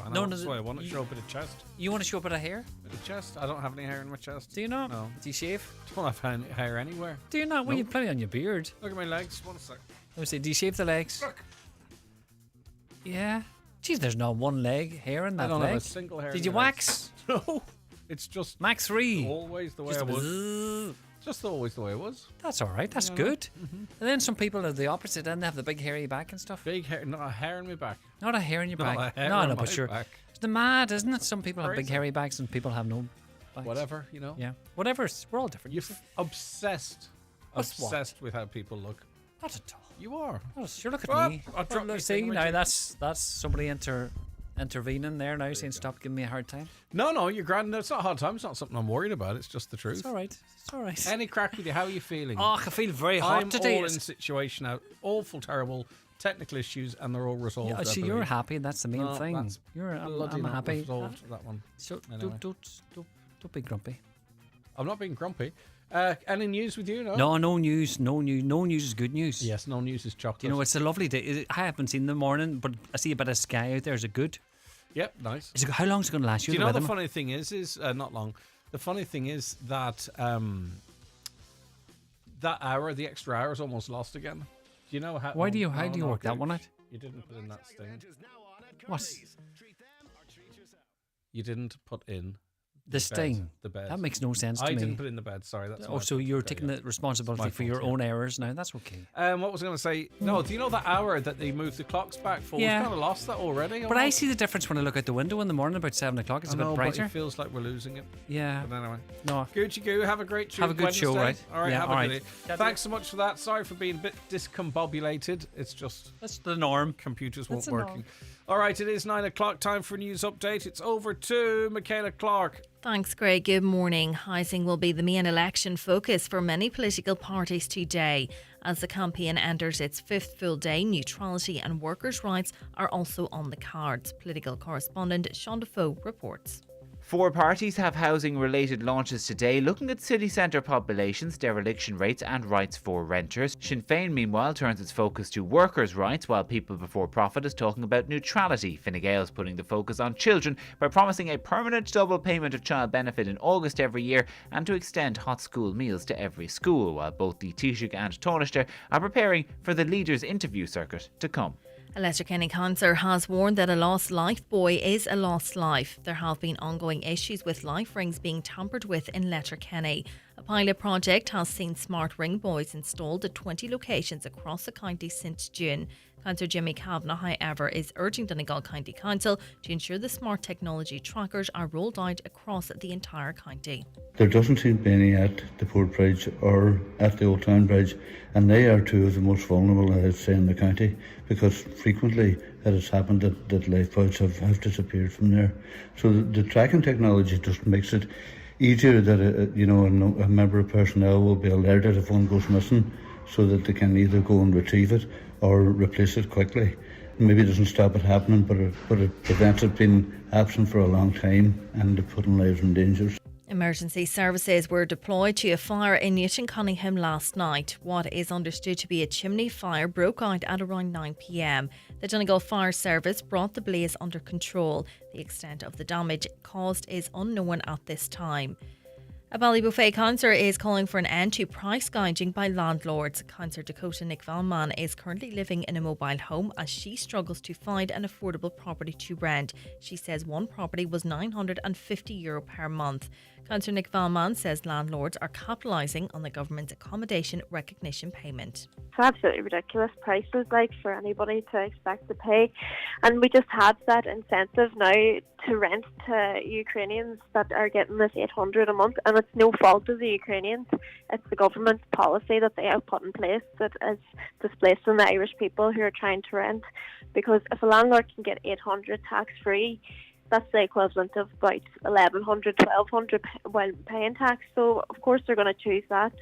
fine. No, That's why I want to show a bit of chest. You want to show a bit of hair? Bit of chest? I don't have any hair in my chest. Do you not? No. Do you shave? Don't have any hair anywhere. Do you not? Well, you have plenty on your beard. Look at my legs. One sec. Let me see. Do you shave the legs? Look. Yeah. Jeez, there's not one leg hair in that I don't leg. have a single hair. Did in you my wax? legs. No. It's just Max 3. always the way Just I a was. bzzz. Just always the way it was. That's all right. That's good. And then some people are the opposite. Then they have the big hairy back and stuff. Big hair, not a hair in my back. Not a hair in your Not back. a hair No, on no, my but sure. back. It's the mad, isn't it? Some people have big Crazy. hairy backs and people have no backs. Whatever, you know. Yeah. Whatever. We're all different. You're obsessed. What's what? Obsessed with how people look. Not at all. You are. Oh, sure, look at Well, me. I'll drop my See, finger now into- that's somebody intervening there now, saying stop giving me a hard time. No, you're grand. It's not a hard time. It's not something I'm worried about. It's just the truth. It's all right. It's all right. Any crack with you? How are you feeling? Oh, I feel very hot I'm today. all in situation out. Awful, terrible technical issues, and they're all resolved. Yeah, I so you're believe. happy. That's the main No, thing. that's bloody I'm not happy. resolved, that one. So Anyway. don't be grumpy. I'm not being grumpy. Any news with you? No. No news. No news is good news. Yes, no news is chocolate. Do you know, it's a lovely day. I haven't seen the morning, but I see a bit of sky out there. Is it good? Yep, nice. How long is it going to last? Do you know the funny thing is not long. The funny thing is that that hour, the extra hour, is almost lost again. Do you know how? How do you work that one out? You didn't put in that sting. What? You didn't put in The sting. bed, the bed. That makes no sense to I me. didn't put in the bed. Sorry, that's. Oh, my so fault. you're Okay, taking yeah. the responsibility my for your fault, own errors now. That's okay. What was I going to say? No, do you know that hour that they moved the clocks back for? Yeah. We've kind of lost that already. But I see the difference when I look out the window in the morning about 7 o'clock. It's a bit But brighter. it feels like we're losing it. Yeah. But anyway. No. Gucci Goo, have a great show. Have a good show, right? All right, Yeah, have all a right. good day. Thanks so much for that. Sorry for being a bit discombobulated. It's just That's the norm. computers That's weren't the working. All right, it is 9 o'clock. Time for a news update. It's over to Michaela Clark. Thanks, Greg. Good morning. Housing will be the main election focus for many political parties today. As the campaign enters its fifth full day, neutrality and workers' rights are also on the cards. Political correspondent Sean Defoe reports. 4 parties have housing-related launches today, looking at city centre populations, dereliction rates and rights for renters. Sinn Féin, meanwhile, turns its focus to workers' rights, while People Before Profit is talking about neutrality. Fine Gael's putting the focus on children by promising a permanent double payment of child benefit in August every year and to extend hot school meals to every school, while both the Taoiseach and Taoiseach are preparing for the leaders' interview circuit to come. A Letterkenny councillor has warned that a lost life buoy is a lost life. There have been ongoing issues with life rings being tampered with in Letterkenny. A pilot project has seen smart ring buoys installed at 20 locations across the county since June. Councillor Jimmy Kavanagh, however, is urging Donegal County Council to ensure the smart technology trackers are rolled out across the entire county. There doesn't seem to be any at the Port Bridge or at the Old Town Bridge, and they are two of the most vulnerable, I'd say, in the county, because frequently it has happened that lifeboats have disappeared from there. So the tracking technology just makes it easier that a member of personnel will be alerted if one goes missing, so that they can either go and retrieve it or replace it quickly. Maybe it doesn't stop it happening, but it prevents it being absent for a long time and putting lives in danger. Emergency services were deployed to a fire in Newton Cunningham last night. What is understood to be a chimney fire broke out at around 9 p.m. The Donegal Fire Service brought the blaze under control. The extent of the damage caused is unknown at this time. A Ballybuffet councillor is calling for an end to price gouging by landlords. Councillor Dakota Nick Valman is currently living in a mobile home as she struggles to find an affordable property to rent. She says one property was €950 per month. Councillor Nick Valman says landlords are capitalising on the government's accommodation recognition payment. It's absolutely ridiculous prices, like, for anybody to expect to pay. And we just had that incentive now to rent to Ukrainians that are getting this $800 a month, and it's no fault of the Ukrainians. It's the government's policy that they have put in place that is displacing the Irish people who are trying to rent. Because if a landlord can get $800 tax-free, that's the equivalent of about $1,100, $1,200 while paying tax. So, of course, they're going to choose that.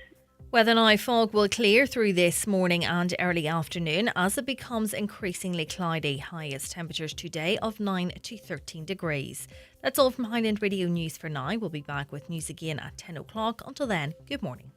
Weather now, fog will clear through this morning and early afternoon as it becomes increasingly cloudy. Highest temperatures today of 9 to 13 degrees. That's all from Highland Radio News for now. We'll be back with news again at 10 o'clock. Until then, good morning.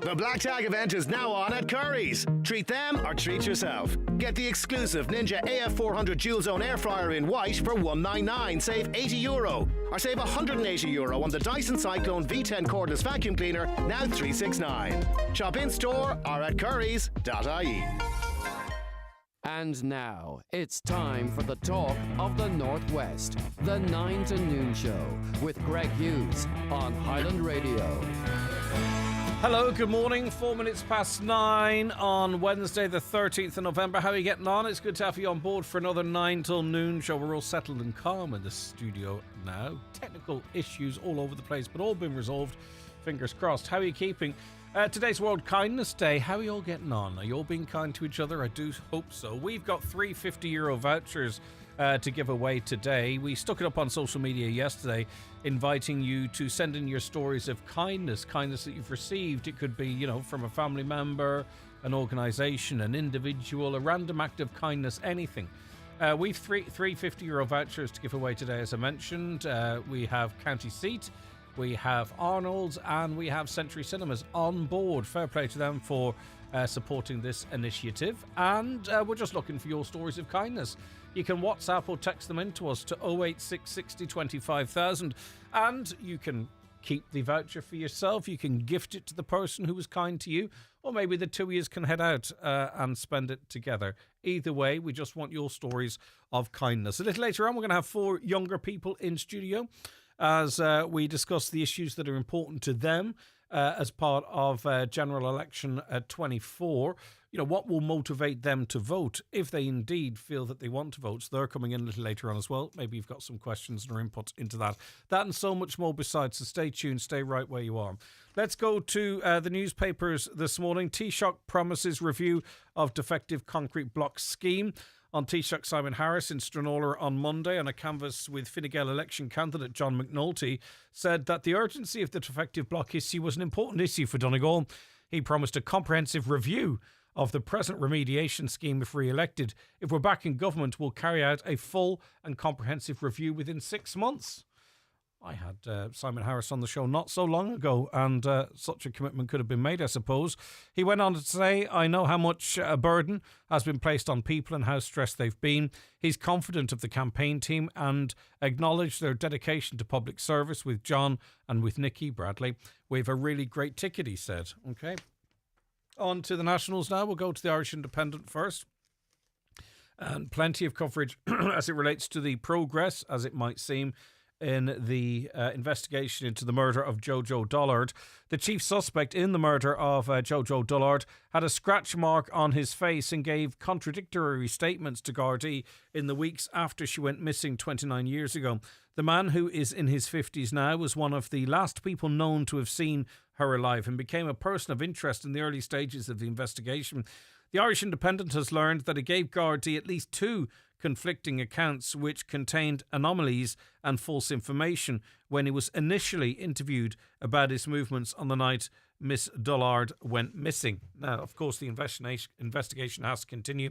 The Black Tag event is now on at Curry's. Treat them or treat yourself. Get the exclusive Ninja AF400 Dual Zone Air Fryer in white for €199, save €80. Or save €180 on the Dyson Cyclone V10 cordless vacuum cleaner, now $369. Shop in store or at currys.ie. And now, it's time for the talk of the Northwest. The 9 to Noon Show with Greg Hughes on Highland Radio. Hello, good morning. 4 minutes past 9 on Wednesday, the 13th of November. How are you getting on? It's good to have you on board for another 9 till noon show. We're all settled and calm in the studio now. Technical issues all over the place, but all been resolved. Fingers crossed. How are you keeping? Today's World Kindness Day. How are you all getting on? Are you all being kind to each other? I do hope so. We've got three €50 vouchers to give away today. We stuck it up on social media yesterday, inviting you to send in your stories of kindness that you've received. It could be, from a family member, an organisation, an individual, a random act of kindness, anything. We've three €50 vouchers to give away today, as I mentioned. We have County Seat, we have Arnold's, and we have Century Cinemas on board. Fair play to them for supporting this initiative. And we're just looking for your stories of kindness. You can WhatsApp or text them in to us to 08660 25000, and you can keep the voucher for yourself. You can gift it to the person who was kind to you, or maybe the two of you can head out and spend it together. Either way, we just want your stories of kindness. A little later on, we're going to have 4 younger people in studio as we discuss the issues that are important to them as part of General Election 24. What will motivate them to vote if they indeed feel that they want to vote. So they're coming in a little later on as well. Maybe you've got some questions or inputs into that. That and so much more besides. So stay tuned, stay right where you are. Let's go to the newspapers this morning. Taoiseach promises review of defective concrete block scheme. On Taoiseach Simon Harris in Stranraer on Monday, on a canvass with Fine Gael election candidate John McNulty, said that the urgency of the defective block issue was an important issue for Donegal. He promised a comprehensive review of the present remediation scheme if re-elected. If we're back in government, we'll carry out a full and comprehensive review within 6 months. I had Simon Harris on the show not so long ago, and such a commitment could have been made, I suppose. He went on to say, I know how much a burden has been placed on people and how stressed they've been. He's confident of the campaign team and acknowledged their dedication to public service with John and with Nicky Bradley. We have a really great ticket, he said. Okay. On to the Nationals now. We'll go to the Irish Independent first. And plenty of coverage as it relates to the progress, as it might seem, in the investigation into the murder of Jojo Dollard. The chief suspect in the murder of Jojo Dollard had a scratch mark on his face and gave contradictory statements to Gardaí in the weeks after she went missing 29 years ago. The man, who is in his 50s now, was one of the last people known to have seen her alive and became a person of interest in the early stages of the investigation. The Irish Independent has learned that it gave Gardaí at least 2 conflicting accounts which contained anomalies and false information when he was initially interviewed about his movements on the night Miss Dollard went missing. Now, of course, the investigation has to continue,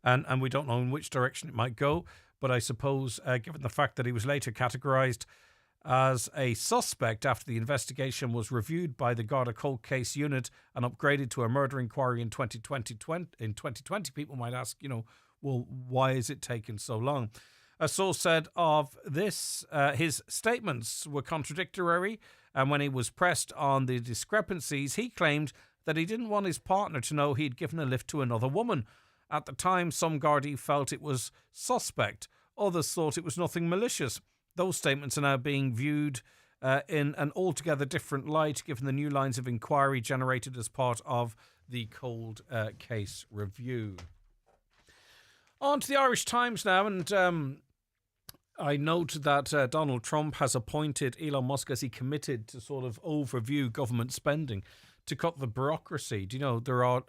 and we don't know in which direction it might go, but I suppose, given the fact that he was later categorised as a suspect after the investigation was reviewed by the Garda Cold Case Unit and upgraded to a murder inquiry in 2020, people might ask, well, why is it taking so long? A source said of this, his statements were contradictory, and when he was pressed on the discrepancies, he claimed that he didn't want his partner to know he'd given a lift to another woman. At the time, some Gardaí felt it was suspect. Others thought it was nothing malicious. Those statements are now being viewed in an altogether different light, given the new lines of inquiry generated as part of the cold case review. On to the Irish Times now, and I note that Donald Trump has appointed Elon Musk as he committed to sort of overview government spending to cut the bureaucracy. Do you know, there are,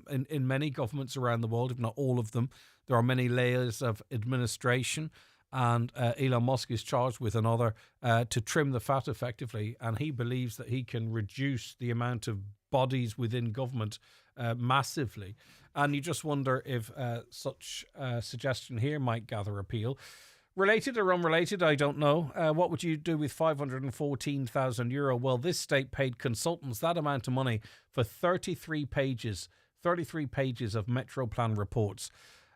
in many governments around the world, if not all of them, there are many layers of administration, and Elon Musk is charged with another to trim the fat effectively, and he believes that he can reduce the amount of bodies within government massively. And you just wonder if such a suggestion here might gather appeal. Related or unrelated, I don't know. What would you do with €514,000? Well, this state paid consultants that amount of money for 33 pages of Metro Plan reports.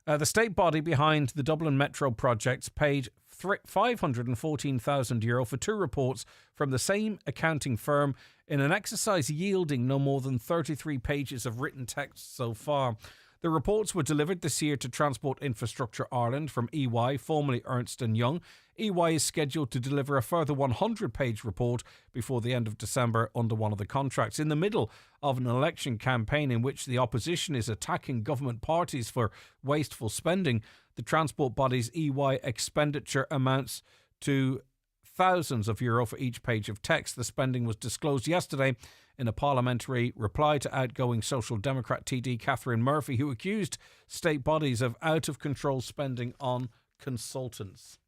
The state body behind the Dublin Metro projects paid €514,000 for 2 reports from the same accounting firm in an exercise yielding no more than 33 pages of written text so far. The reports were delivered this year to Transport Infrastructure Ireland from EY, formerly Ernst & Young. EY is scheduled to deliver a further 100-page report before the end of December under one of the contracts. In the middle of an election campaign in which the opposition is attacking government parties for wasteful spending, the transport body's EY expenditure amounts to thousands of euro for each page of text. The spending was disclosed yesterday in a parliamentary reply to outgoing Social Democrat TD Catherine Murphy, who accused state bodies of out-of-control spending on consultants.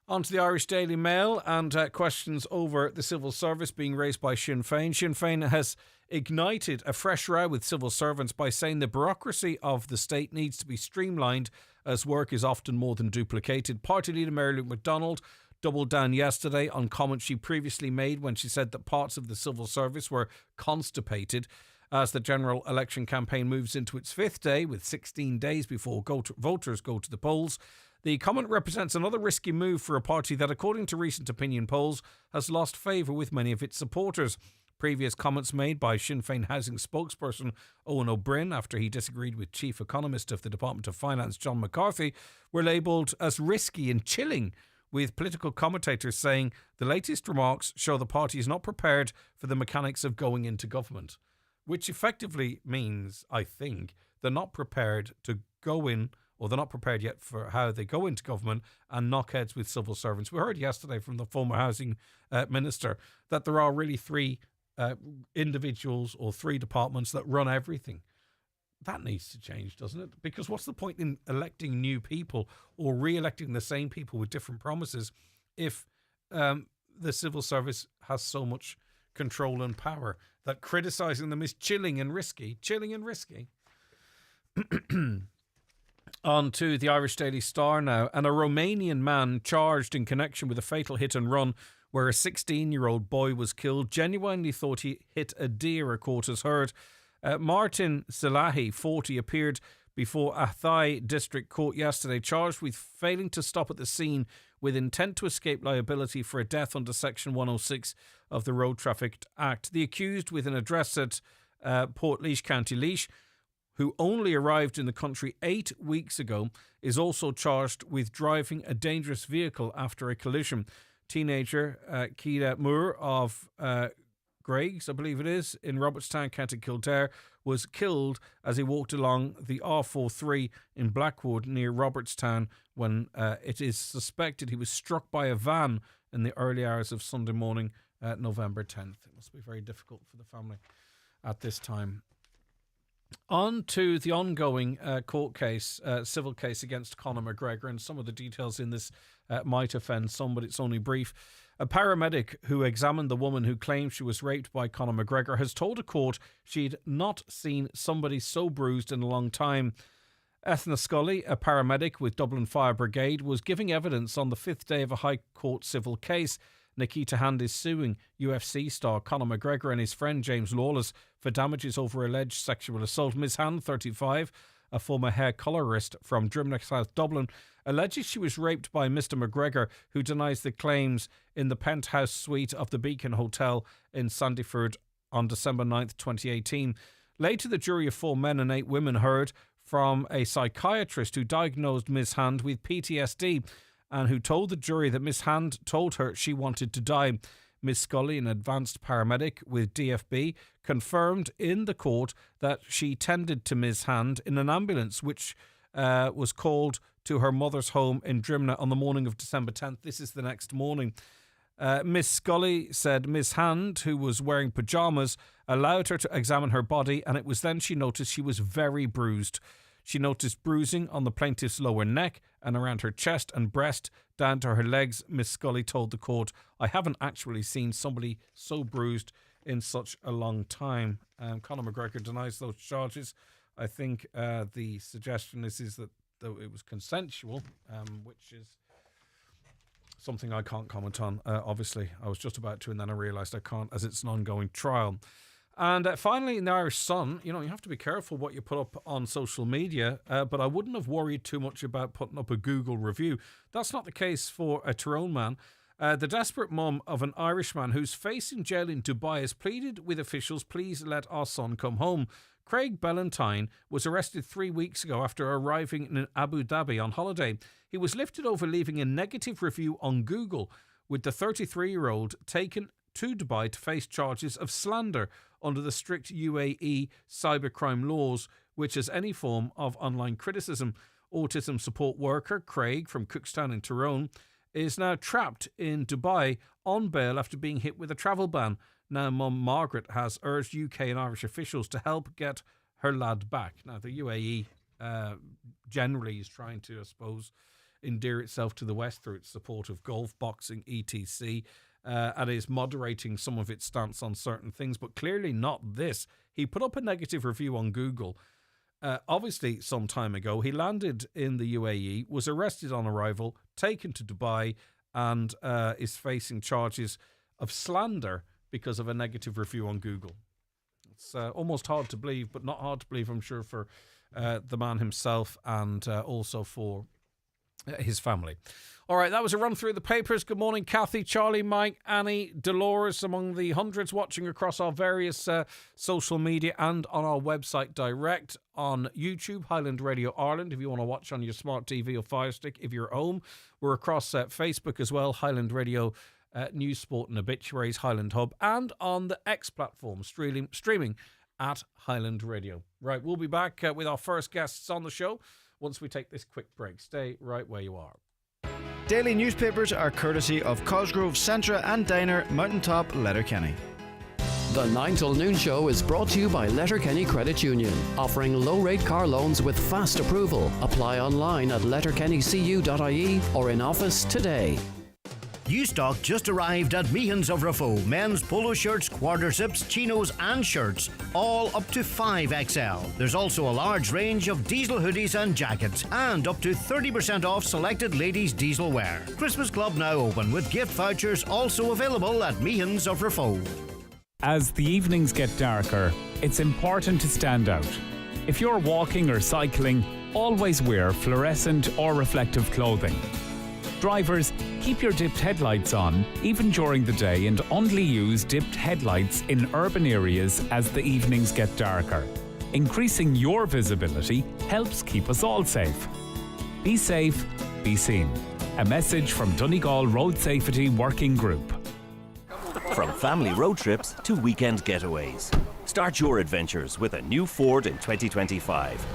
On to the Irish Daily Mail and questions over the civil service being raised by Sinn Féin. Sinn Féin has ignited a fresh row with civil servants by saying the bureaucracy of the state needs to be streamlined as work is often more than duplicated. Party leader Mary Lou McDonald doubled down yesterday on comments she previously made when she said that parts of the civil service were constipated. As the general election campaign moves into its 5th day, with 16 days before voters go to the polls, the comment represents another risky move for a party that, according to recent opinion polls, has lost favour with many of its supporters. Previous comments made by Sinn Féin housing spokesperson Owen O'Brien after he disagreed with Chief Economist of the Department of Finance John McCarthy were labelled as risky and chilling, with political commentators saying the latest remarks show the party is not prepared for the mechanics of going into government, which effectively means, I think, they're not prepared to go in, or they're not prepared yet for how they go into government and knock heads with civil servants. We heard yesterday from the former housing minister that there are really 3 individuals or 3 departments that run everything. That needs to change, doesn't it? Because what's the point in electing new people or re-electing the same people with different promises if the civil service has so much control and power that criticising them is chilling and risky? On to the Irish Daily Star now. And a Romanian man charged in connection with a fatal hit and run where a 16-year-old boy was killed genuinely thought he hit a deer, a court has heard. Martin Salahi, 40, appeared before Athy District Court yesterday, charged with failing to stop at the scene with intent to escape liability for a death under Section 106 of the Road Traffic Act. The accused, with an address at Port County Laois, who only arrived in the country 8 weeks ago, is also charged with driving a dangerous vehicle after a collision. Teenager Keira Moore of Greg's, I believe it is, in Robertstown, County Kildare, was killed as he walked along the R43 in Blackwood near Robertstown when it is suspected he was struck by a van in the early hours of Sunday morning, November 10th. It must be very difficult for the family at this time. On to the ongoing court case, civil case against Conor McGregor, and some of the details in this might offend some, but it's only brief. A paramedic who examined the woman who claimed she was raped by Conor McGregor has told a court she'd not seen somebody so bruised in a long time. Ethna Scully, a paramedic with Dublin Fire Brigade, was giving evidence on the 5th day of a High Court civil case. Nikita Hand is suing UFC star Conor McGregor and his friend James Lawless for damages over alleged sexual assault. Ms. Hand, 35, a former hair colourist from Drimnagh, South Dublin, alleges she was raped by Mr. McGregor, who denies the claims in the penthouse suite of the Beacon Hotel in Sandyford on December 9th, 2018. Later, the jury of 4 men and 8 women heard from a psychiatrist who diagnosed Ms. Hand with PTSD and who told the jury that Ms. Hand told her she wanted to die. Ms. Scully, an advanced paramedic with DFB, confirmed in the court that she tended to Ms. Hand in an ambulance which was called to her mother's home in Drimnagh on the morning of December 10th. This is the next morning. Miss Scully said Miss Hand, who was wearing pyjamas, allowed her to examine her body, and it was then she noticed she was very bruised. She noticed bruising on the plaintiff's lower neck and around her chest and breast down to her legs. Miss Scully told the court, "I haven't actually seen somebody so bruised in such a long time." Conor McGregor denies those charges. I think the suggestion is that it was consensual, which is something I can't comment on. Obviously, I was just about to, and then I realised I can't, as it's an ongoing trial. And finally, in the Irish Sun, you have to be careful what you put up on social media, but I wouldn't have worried too much about putting up a Google review. That's not the case for a Tyrone man. The desperate mum of an Irishman who's facing jail in Dubai has pleaded with officials, please let our son come home. Craig Ballantyne was arrested 3 weeks ago after arriving in Abu Dhabi on holiday. He was lifted over leaving a negative review on Google, with the 33-year-old taken to Dubai to face charges of slander under the strict UAE cybercrime laws, which is any form of online criticism. Autism support worker Craig from Cookstown in Tyrone is now trapped in Dubai on bail after being hit with a travel ban. Now, Mum Margaret has urged UK and Irish officials to help get her lad back. Now, the UAE generally is trying to, I suppose, endear itself to the West through its support of golf, boxing, etc., and is moderating some of its stance on certain things, but clearly not this. He put up a negative review on Google. Obviously, some time ago, he landed in the UAE, was arrested on arrival, taken to Dubai, and is facing charges of slander because of a negative review on Google. It's almost hard to believe, but not hard to believe, I'm sure, for the man himself and also for his family. All right, that was a run through the papers. Good morning, Kathy, Charlie, Mike, Annie, Dolores, among the hundreds watching across our various social media and on our website direct on YouTube, Highland Radio Ireland, if you want to watch on your smart TV or Fire Stick if you're home. We're across Facebook as well, Highland Radio News, Sport and Obituaries, Highland Hub, and on the X platform, streaming at Highland Radio. Right, we'll be back with our first guests on the show once we take this quick break. Stay right where you are. Daily newspapers are courtesy of Cosgrove, Centra and Diner, Mountaintop, Letterkenny. The 9 till noon show is brought to you by Letterkenny Credit Union, offering low-rate car loans with fast approval. Apply online at letterkennycu.ie or in office today. New stock just arrived at Meehan's of Rafo. Men's polo shirts, quarter-zips, chinos and shirts, all up to 5XL. There's also a large range of diesel hoodies and jackets, and up to 30% off selected ladies' diesel wear. Christmas Club now open with gift vouchers also available at Meehan's of Rafo. As the evenings get darker, it's important to stand out. If you're walking or cycling, always wear fluorescent or reflective clothing. Drivers, keep your dipped headlights on, even during the day, and only use dipped headlights in urban areas as the evenings get darker. Increasing your visibility helps keep us all safe. Be safe, be seen. A message from Donegal Road Safety Working Group. From family road trips to weekend getaways, start your adventures with a new Ford in 2025.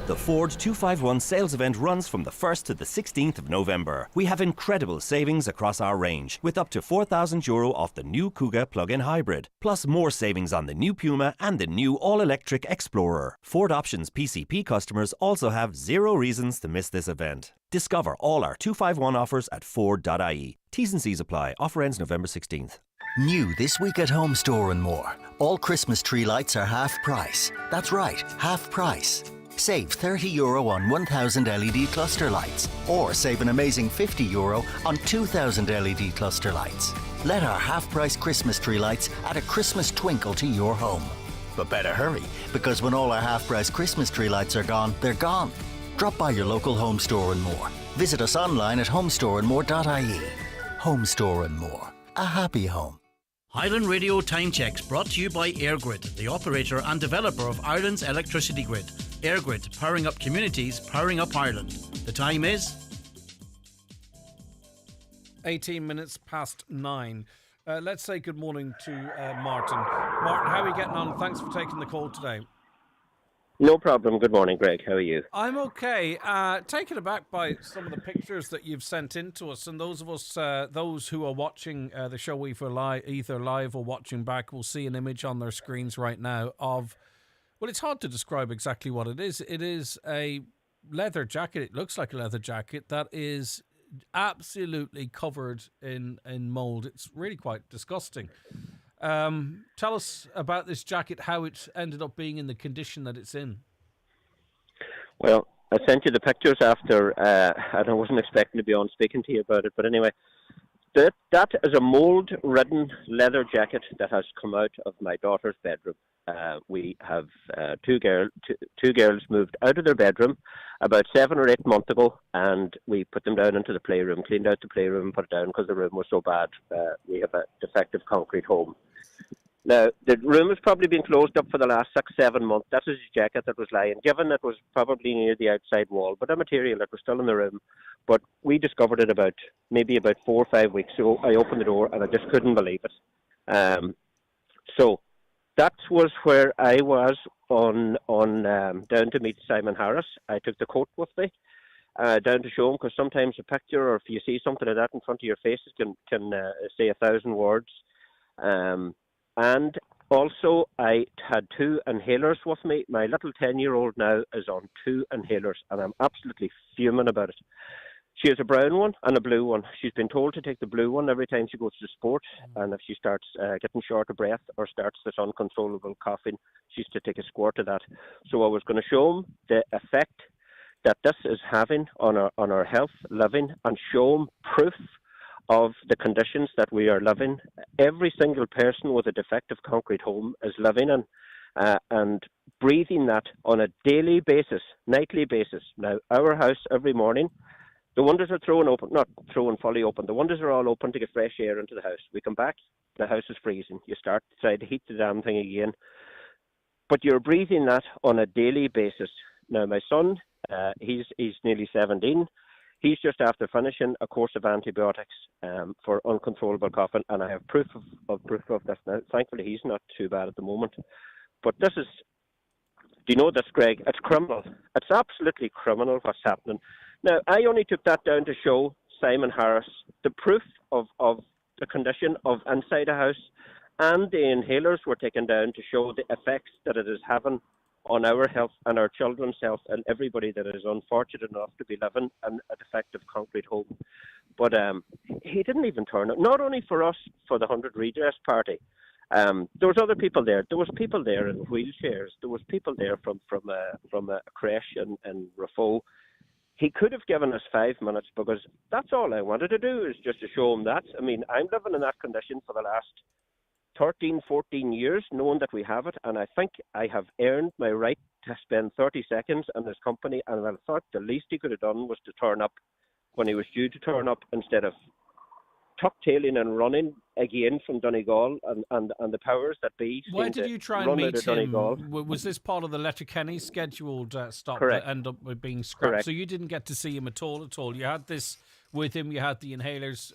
The Ford 251 sales event runs from the 1st to the 16th of November. We have incredible savings across our range, with up to €4,000 off the new Kuga plug-in hybrid, plus more savings on the new Puma and the new all-electric Explorer. Ford Options PCP customers also have 0 reasons to miss this event. Discover all our 251 offers at Ford.ie. T's and C's apply. Offer ends November 16th. New this week at Home Store and More. All Christmas tree lights are half price. That's right, half price. Save €30 on 1,000 LED cluster lights, or save an amazing €50 on 2,000 LED cluster lights. Let our half-price Christmas tree lights add a Christmas twinkle to your home. But better hurry, because when all our half-price Christmas tree lights are gone, they're gone. Drop by your local Home Store and More. Visit us online at homestoreandmore.ie. Home Store and More. A happy home. Highland Radio Time Checks brought to you by EirGrid, the operator and developer of Ireland's electricity grid. EirGrid, powering up communities, powering up Ireland. The time is 18 minutes past 9. Let's say good morning to Martin. Martin, how are you getting on? Thanks for taking the call today. No problem. Good morning, Greg. How are you? I'm okay. Taken aback by some of the pictures that you've sent in to us, and those of us, those who are watching the show either live or watching back, will see an image on their screens right now of, well, it's hard to describe exactly what it is. It is a leather jacket. It looks like a leather jacket that is absolutely covered in mould. It's really quite disgusting. Tell us about this jacket, how it ended up being in the condition that it's in. Well, I sent you the pictures after, and I wasn't expecting to be on speaking to you about it, but anyway, That is a mold-ridden leather jacket that has come out of my daughter's bedroom. We have two girls moved out of their bedroom about 7 or 8 months ago, and we put them down into the playroom, cleaned out the playroom and put it down because the room was so bad. We have a defective concrete home. Now, the room has probably been closed up for the last 6-7 months. That is his jacket that was lying, given it was probably near the outside wall, but a material that was still in the room. But we discovered it about 4 or 5 weeks ago. I opened the door and I just couldn't believe it. So that was where I was on down to meet Simon Harris. I took the coat with me down to show him, because sometimes a picture, or if you see something like that in front of your face, it can say 1,000 words. And also, I had 2 inhalers with me. My little 10-year-old now is on 2 inhalers, and I'm absolutely fuming about it. She has a brown one and a blue one. She's been told to take the blue one every time she goes to sport, and if she starts getting short of breath or starts this uncontrollable coughing, she's to take a squirt of that. So I was going to show them the effect that this is having on our health living, and show them proof of the conditions that we are living. Every single person with a defective concrete home is living in and breathing that on a daily basis, nightly basis. Now, our house every morning, the windows are not thrown fully open. The windows are all open to get fresh air into the house. We come back, the house is freezing. You start to try to heat the damn thing again. But you're breathing that on a daily basis. Now, my son, he's nearly 17. He's just after finishing a course of antibiotics for uncontrollable coughing, and I have proof of this now. Thankfully, he's not too bad at the moment. But this is, do you know this, Greg? It's criminal. It's absolutely criminal what's happening. Now, I only took that down to show Simon Harris the proof of the condition of inside a house, and the inhalers were taken down to show the effects that it is having on our health and our children's health and everybody that is unfortunate enough to be living in a defective concrete home. But he didn't even turn up, not only for us, for the 100 Redress Party. There was other people there. There was people there in wheelchairs. There was people there from a creche in Rafo. He could have given us 5 minutes, because that's all I wanted to do, is just to show him that. I mean, I'm living in that condition for the last 13, 14 years, knowing that we have it, and I think I have earned my right to spend 30 seconds in this company, and I thought the least he could have done was to turn up when he was due to turn up, instead of tuck-tailing and running again from Donegal and the powers that be. Why did you try and meet him? Was this part of the Letterkenny scheduled stop Correct. that ended up with being scrapped? Correct. So you didn't get to see him at all? You had this with him, you had the inhalers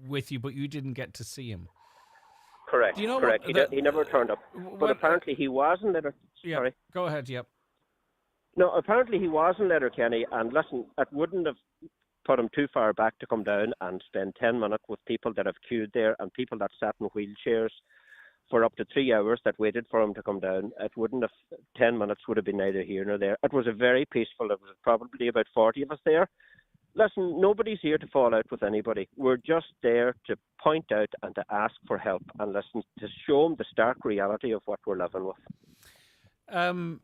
with you, but you didn't get to see him? Correct. Do you know correct. He never turned up. But apparently he was in Letterkenny. Yeah, Sorry. go ahead, yep. No, apparently he was in Letterkenny, and listen, it wouldn't have put him too far back to come down and spend 10 minutes with people that have queued there and people that sat in wheelchairs for up to 3 hours that waited for him to come down. It wouldn't have, 10 minutes would have been neither here nor there. It was a very peaceful, there was probably about 40 of us there. Listen, nobody's here to fall out with anybody. We're just there to point out and to ask for help and listen, to show them the stark reality of what we're living with.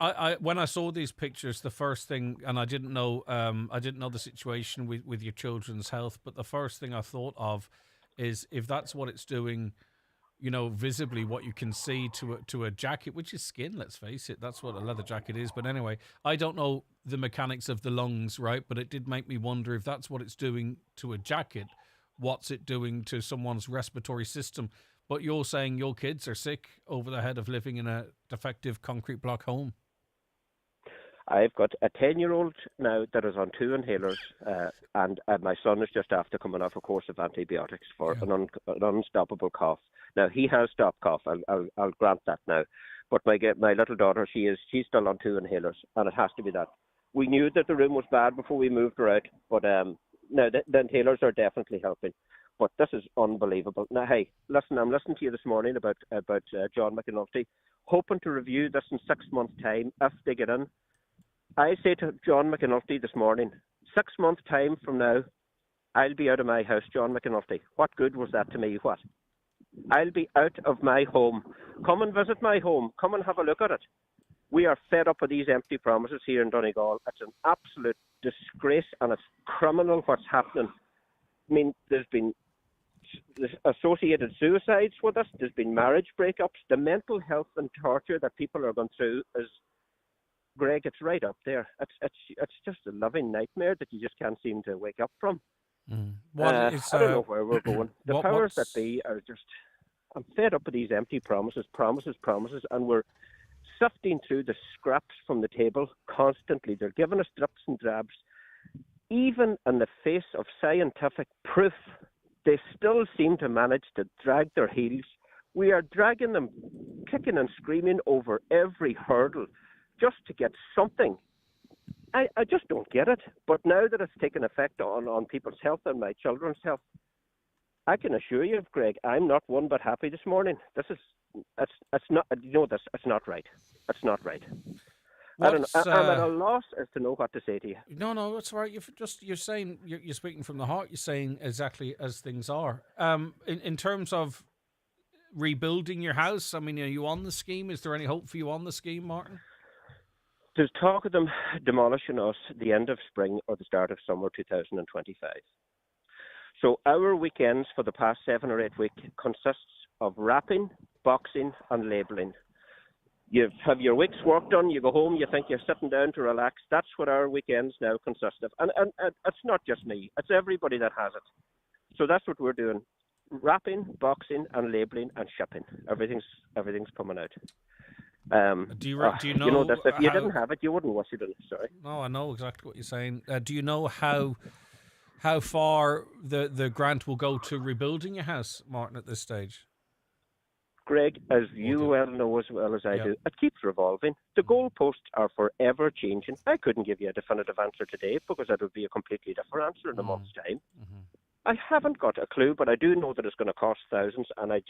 I when I saw these pictures, the first thing, and I didn't know the situation with your children's health, but the first thing I thought of is, if that's what it's doing, you know, visibly what you can see to a jacket, which is skin, let's face it, that's what a leather jacket is. But anyway, I don't know the mechanics of the lungs, right? But it did make me wonder, if that's what it's doing to a jacket, what's it doing to someone's respiratory system? But you're saying your kids are sick over the head of living in a defective concrete block home. I've got a 10-year-old now that is on 2 inhalers, and my son is just after coming off a course of antibiotics for an unstoppable cough. Now, he has stopped cough, I'll grant that now. But my little daughter, she's still on 2 inhalers, and it has to be that. We knew that the room was bad before we moved her out, but now the inhalers are definitely helping. But this is unbelievable. Now, hey, listen, I'm listening to you this morning about John McAnulty, hoping to review this in 6 months' time if they get in. I say to John McAnulty this morning, 6 months' time from now, I'll be out of my house, John McAnulty. What good was that to me? What? I'll be out of my home. Come and visit my home. Come and have a look at it. We are fed up with these empty promises here in Donegal. It's an absolute disgrace, and it's criminal what's happening. mean, there's been associated suicides with us. There's been marriage breakups. The mental health and torture that people are going through is, Greg, it's right up there. It's just a living nightmare that you just can't seem to wake up from. I don't know where we're going. The powers that be are just... I'm fed up with these empty promises, and we're sifting through the scraps from the table constantly. They're giving us drips and drabs. Even in the face of scientific proof, they still seem to manage to drag their heels. We are dragging them, kicking and screaming over every hurdle just to get something. I just don't get it. But now that it's taken effect on people's health and my children's health, I can assure you, Greg, I'm not one but happy this morning. It's not right. It's not right. I don't know. I'm at a loss as to know what to say to you. No, that's all right. You're saying you're speaking from the heart. You're saying exactly as things are. In terms of rebuilding your house, I mean, are you on the scheme? Is there any hope for you on the scheme, Martin? There's talk of them demolishing us the end of spring or the start of summer 2025. So our weekends for the past 7 or 8 weeks consists of wrapping, boxing and labelling. You have your week's work done, you go home, you think you're sitting down to relax. That's what our weekends now consist of. And it's not just me, it's everybody that has it. So that's what we're doing. Wrapping, boxing and labelling and shipping. Everything's coming out. Do you know? You know this, if you didn't have it, you wouldn't wish it in. Sorry. No, I know exactly what you're saying. Do you know how far the grant will go to rebuilding your house, Martin, at this stage? Greg, as you well know as well as I do, it keeps revolving. The goalposts are forever changing. I couldn't give you a definitive answer today because that would be a completely different answer in a month's time. I haven't got a clue, but I do know that it's going to cost thousands, and I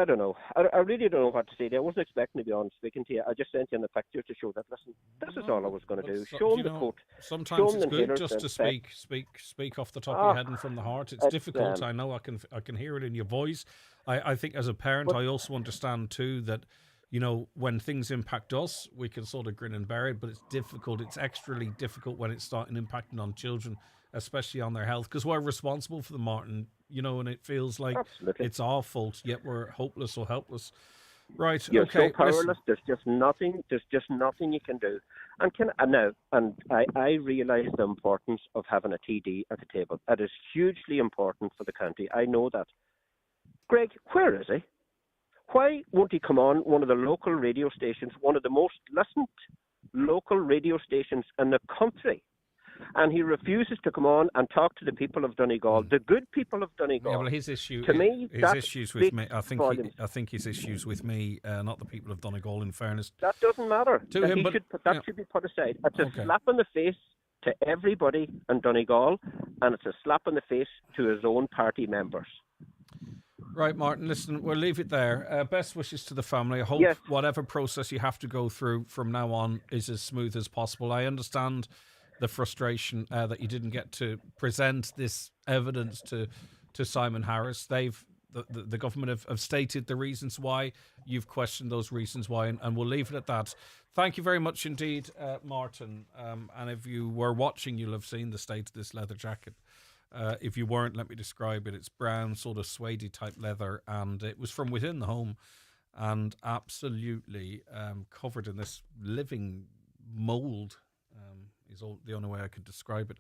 don't know. I really don't know what to say to you. I wasn't expecting to be on speaking to you. I just sent you in the picture to show that, listen, this is all I was going to do. Show them the coat. Sometimes it's good just to speak off the top of your head and from the heart. It's difficult. I know. I can hear it in your voice. I think as a parent, I also understand too that, you know, when things impact us, we can sort of grin and bear it, but it's difficult. It's extremely difficult when it's starting impacting on children, especially on their health, because we're responsible for them, Martin. You know, and it feels like it's our fault, yet we're hopeless or helpless. Right? You're okay. so powerless. There's just nothing. There's just nothing you can do. And I realise the importance of having a TD at the table. That is hugely important for the county. I know that. Greg, where is he? Why won't he come on one of the local radio stations, one of the most listened local radio stations in the country? And he refuses to come on and talk to the people of Donegal, the good people of Donegal. Yeah, well, his issue, to me, his issues with me. I think his issues with me, not the people of Donegal. In fairness, that doesn't matter. To him, that should be put aside. It's a slap in the face to everybody in Donegal, and it's a slap in the face to his own party members. Right, Martin, listen, we'll leave it there. Best wishes to the family. I hope whatever process you have to go through from now on is as smooth as possible. I understand the frustration that you didn't get to present this evidence to Simon Harris. The government have stated the reasons why. You've questioned those reasons why, and we'll leave it at that. Thank you very much indeed, Martin. And if you were watching, you'll have seen the state of this leather jacket. If you weren't, let me describe it. It's brown, sort of suede type leather, and it was from within the home and absolutely covered in this living mould. Is the only way I could describe it.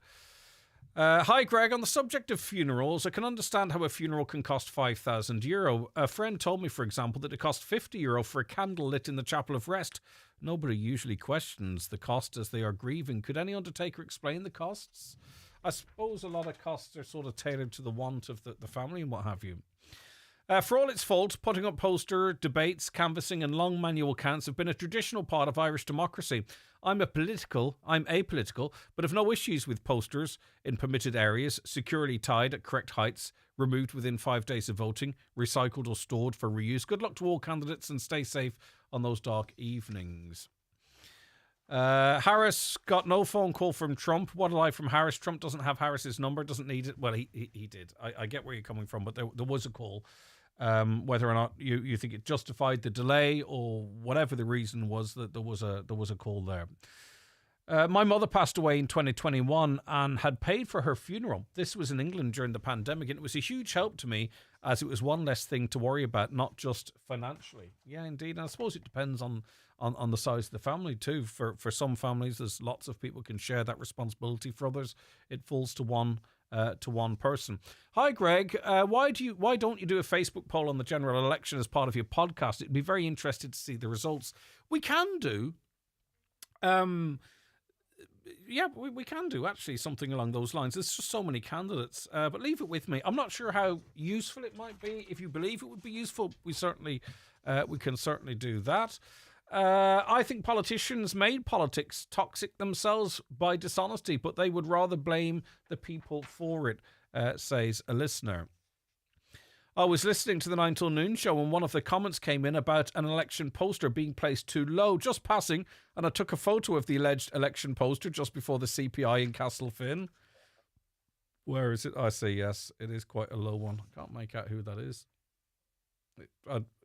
Hi, Greg. On the subject of funerals, I can understand how a funeral can cost €5,000. A friend told me, for example, that it cost €50 for a candle lit in the Chapel of Rest. Nobody usually questions the cost as they are grieving. Could any undertaker explain the costs? I suppose a lot of costs are sort of tailored to the want of the family and what have you. For all its faults, putting up poster, debates, canvassing and long manual counts have been a traditional part of Irish democracy. I'm apolitical, but have no issues with posters in permitted areas, securely tied at correct heights, removed within 5 days of voting, recycled or stored for reuse. Good luck to all candidates and stay safe on those dark evenings. Harris got no phone call from Trump. What a lie from Harris. Trump doesn't have Harris's number, doesn't need it. Well, he did. I get where you're coming from, but there was a call. Whether or not you think it justified the delay or whatever the reason was, that there was a call there. My mother passed away in 2021 and had paid for her funeral. This was in England during the pandemic, and it was a huge help to me as it was one less thing to worry about, not just financially. Yeah, indeed. And I suppose it depends on the size of the family too. For some families, there's lots of people can share that responsibility. For others, it falls to one person. Hi, Greg. Why don't you do a Facebook poll on the general election as part of your podcast? It'd be very interested to see the results. We can do. Yeah, we can do actually something along those lines. There's just so many candidates, but leave it with me. I'm not sure how useful it might be. If you believe it would be useful, we can certainly do that. I think politicians made politics toxic themselves by dishonesty, but they would rather blame the people for it, says a listener. I was listening to the 9 till noon show and one of the comments came in about an election poster being placed too low, just passing, and I took a photo of the alleged election poster just before the CPI in Castlefin. Where is it? I see, yes, it is quite a low one. I can't make out who that is.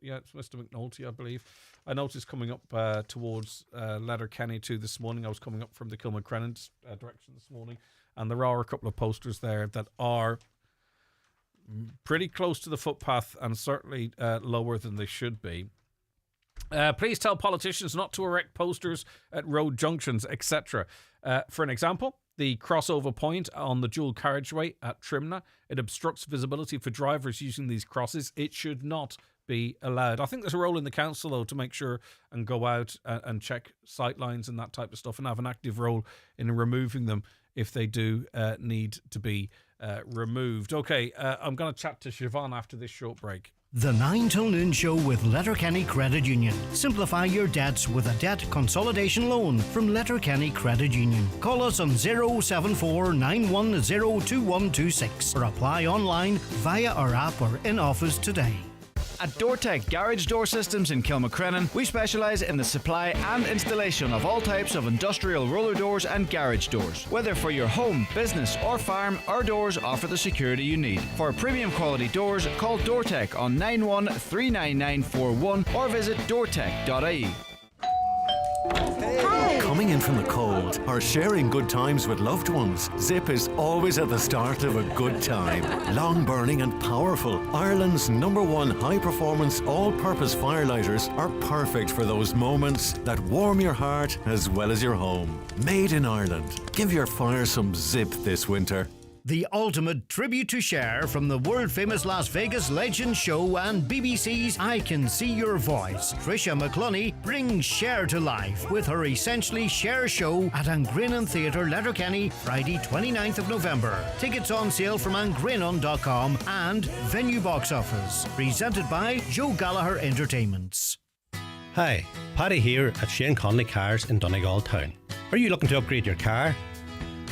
Yeah, it's Mr. McNulty, I believe. I noticed coming up towards Letterkenny too this morning. I was coming up from the Kilmacrennan direction this morning, and there are a couple of posters there that are pretty close to the footpath and certainly lower than they should be. Please tell politicians not to erect posters at road junctions, etc. For an example, the crossover point on the dual carriageway at Trimna, it obstructs visibility for drivers using these crosses. It should not be allowed. I think there's a role in the council, though, to make sure and go out and check sightlines and that type of stuff and have an active role in removing them if they do need to be removed. Okay, I'm going to chat to Siobhan after this short break. The 9 till noon show with Letterkenny Credit Union. Simplify your debts with a debt consolidation loan from Letterkenny Credit Union. Call us on 074 910 2126 or apply online via our app or in office today. At DoorTech Garage Door Systems in Kilmacrennan, we specialise in the supply and installation of all types of industrial roller doors and garage doors. Whether for your home, business or farm, our doors offer the security you need. For premium quality doors, call DoorTech on 91 or visit doortech.ie. Coming in from the cold or sharing good times with loved ones, Zip is always at the start of a good time. Long burning and powerful, Ireland's #1 high-performance all-purpose firelighters are perfect for those moments that warm your heart as well as your home. Made in Ireland. Give your fire some Zip this winter. The ultimate tribute to Cher from the world-famous Las Vegas Legends show and BBC's I Can See Your Voice. Trisha McClunney brings Cher to life with her Essentially Cher show at Angrennan Theatre, Letterkenny, Friday 29th of November. Tickets on sale from angrennan.com and Venue Box Office. Presented by Joe Gallagher Entertainments. Hi, Paddy here at Shane Conley Cars in Donegal Town. Are you looking to upgrade your car?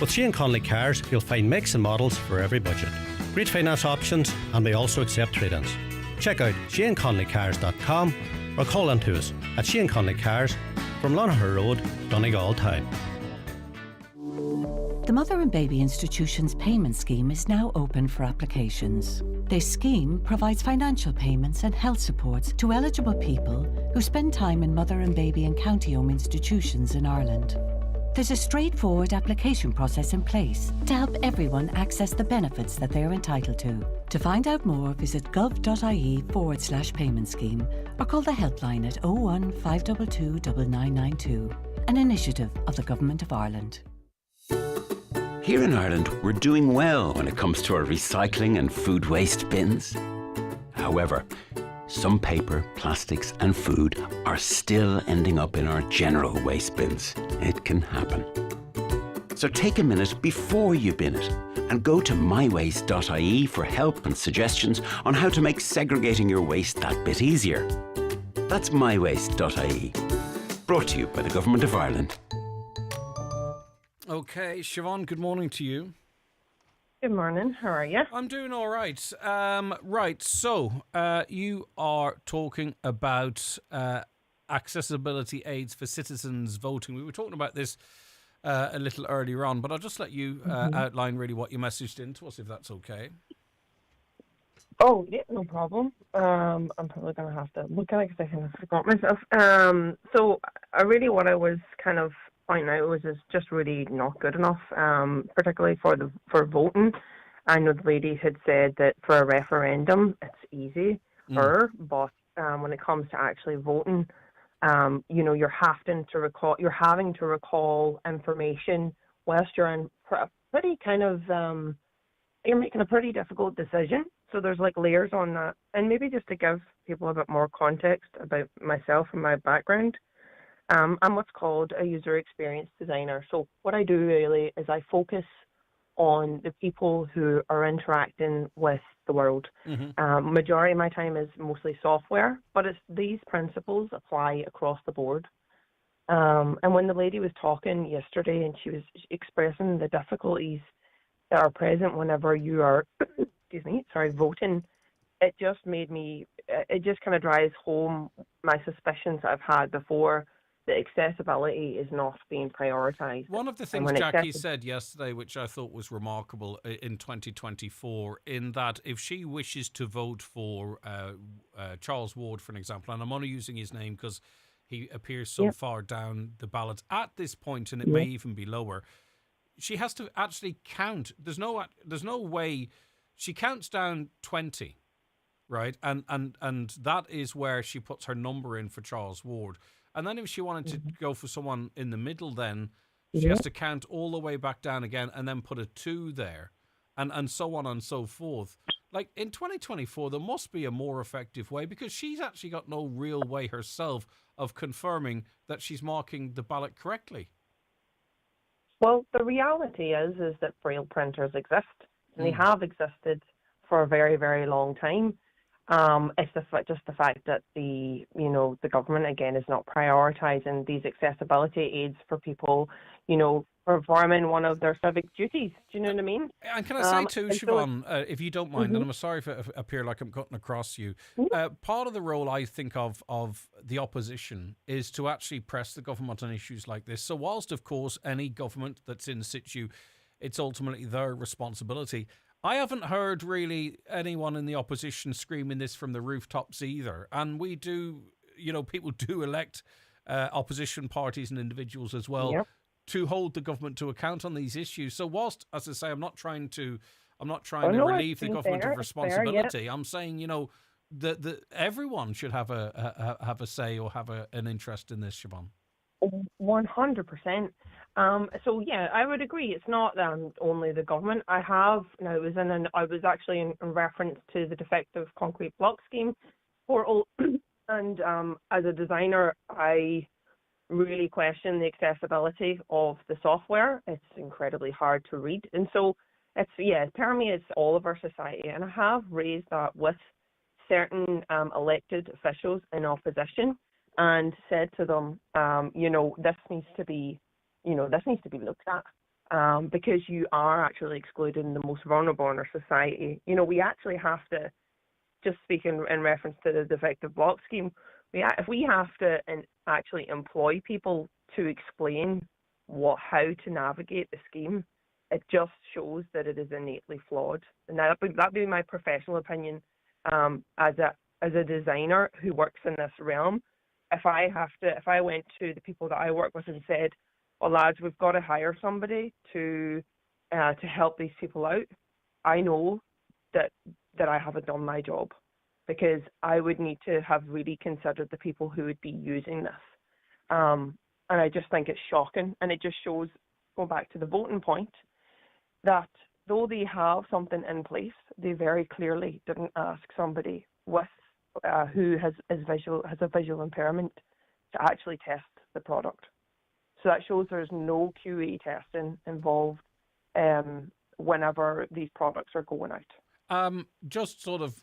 With Shane Conley Cars, you'll find makes and models for every budget. Great finance options, and we also accept trade-ins. Check out ShaneConleyCars.com or call in to us at Shane Conley Cars from Lonaher Road, Donegal Town. The Mother and Baby Institution's payment scheme is now open for applications. This scheme provides financial payments and health supports to eligible people who spend time in mother and baby and county home institutions in Ireland. There's a straightforward application process in place to help everyone access the benefits that they are entitled to. To find out more, visit gov.ie/payment scheme or call the helpline at 01 522 9992, an initiative of the Government of Ireland. Here in Ireland, we're doing well when it comes to our recycling and food waste bins. However, some paper, plastics and food are still ending up in our general waste bins. It can happen. So take a minute before you bin it and go to mywaste.ie for help and suggestions on how to make segregating your waste that bit easier. That's mywaste.ie. Brought to you by the Government of Ireland. Okay, Siobhan, good morning to you. Good morning. How are you? I'm doing all right. Right, so you are talking about accessibility aids for citizens voting. We were talking about this a little earlier on, but I'll just let you outline really what you messaged in to us, if that's okay. Oh, yeah, no problem. I'm probably going to have to look at it because I kind of forgot myself. So really what I was kind of point now is just really not good enough, particularly for voting. I know the lady had said that for a referendum, it's easy, but when it comes to actually voting, you're having to recall information whilst you're in pretty kind of, you're making a pretty difficult decision. So there's like layers on that. And maybe just to give people a bit more context about myself and my background, I'm what's called a user experience designer. So what I do really is I focus on the people who are interacting with the world. Majority of my time is mostly software, but these principles apply across the board. And when the lady was talking yesterday and she was expressing the difficulties that are present whenever you are, voting, it just kind of drives home my suspicions that I've had before. The accessibility is not being prioritised. One of the things Jackie said yesterday, which I thought was remarkable in 2024, in that if she wishes to vote for Charles Ward, for an example, and I'm only using his name because he appears so far down the ballot at this point, and it may even be lower, she has to actually count. There's no way. She counts down 20, right? And that is where she puts her number in for Charles Ward. And then if she wanted to go for someone in the middle, then she has to count all the way back down again and then put a 2 there and so on and so forth. Like in 2024, there must be a more effective way, because she's actually got no real way herself of confirming that she's marking the ballot correctly. Well, the reality is that braille printers exist, and they have existed for a very, very long time. It's just the fact that the government again is not prioritising these accessibility aids for people, performing one of their civic duties. Do you know what I mean? And can I say too, Siobhan, if you don't mind, and I'm sorry if I appear like I'm cutting across you, part of the role I think of the opposition is to actually press the government on issues like this. So whilst, of course, any government that's in situ, it's ultimately their responsibility, I haven't heard really anyone in the opposition screaming this from the rooftops either. And we do, people do elect opposition parties and individuals as well to hold the government to account on these issues. So whilst, as I say, I'm not trying to relieve the government of responsibility. I'm saying, that everyone should have a say or have an interest in this, Siobhan. 100%. So yeah, I would agree. It's not only the government. I was actually in reference to the Defective concrete block scheme portal, and as a designer, I really question the accessibility of the software. It's incredibly hard to read, and so it permeates all of our society. And I have raised that with certain elected officials in opposition, and said to them, this needs to be looked at, because you are actually excluding the most vulnerable in our society. We actually have to, just speaking in reference to the Defective block scheme, if we have to actually employ people to explain how to navigate the scheme, it just shows that it is innately flawed. And that'd be my professional opinion, as a designer who works in this realm. If I went to the people that I work with and said, well, lads, we've got to hire somebody to help these people out, I know that I haven't done my job, because I would need to have really considered the people who would be using this. And I just think it's shocking. And it just shows, going back to the voting point, that though they have something in place, they very clearly didn't ask somebody who has a visual impairment to actually test the product. So that shows there's no QA testing involved whenever these products are going out. Just sort of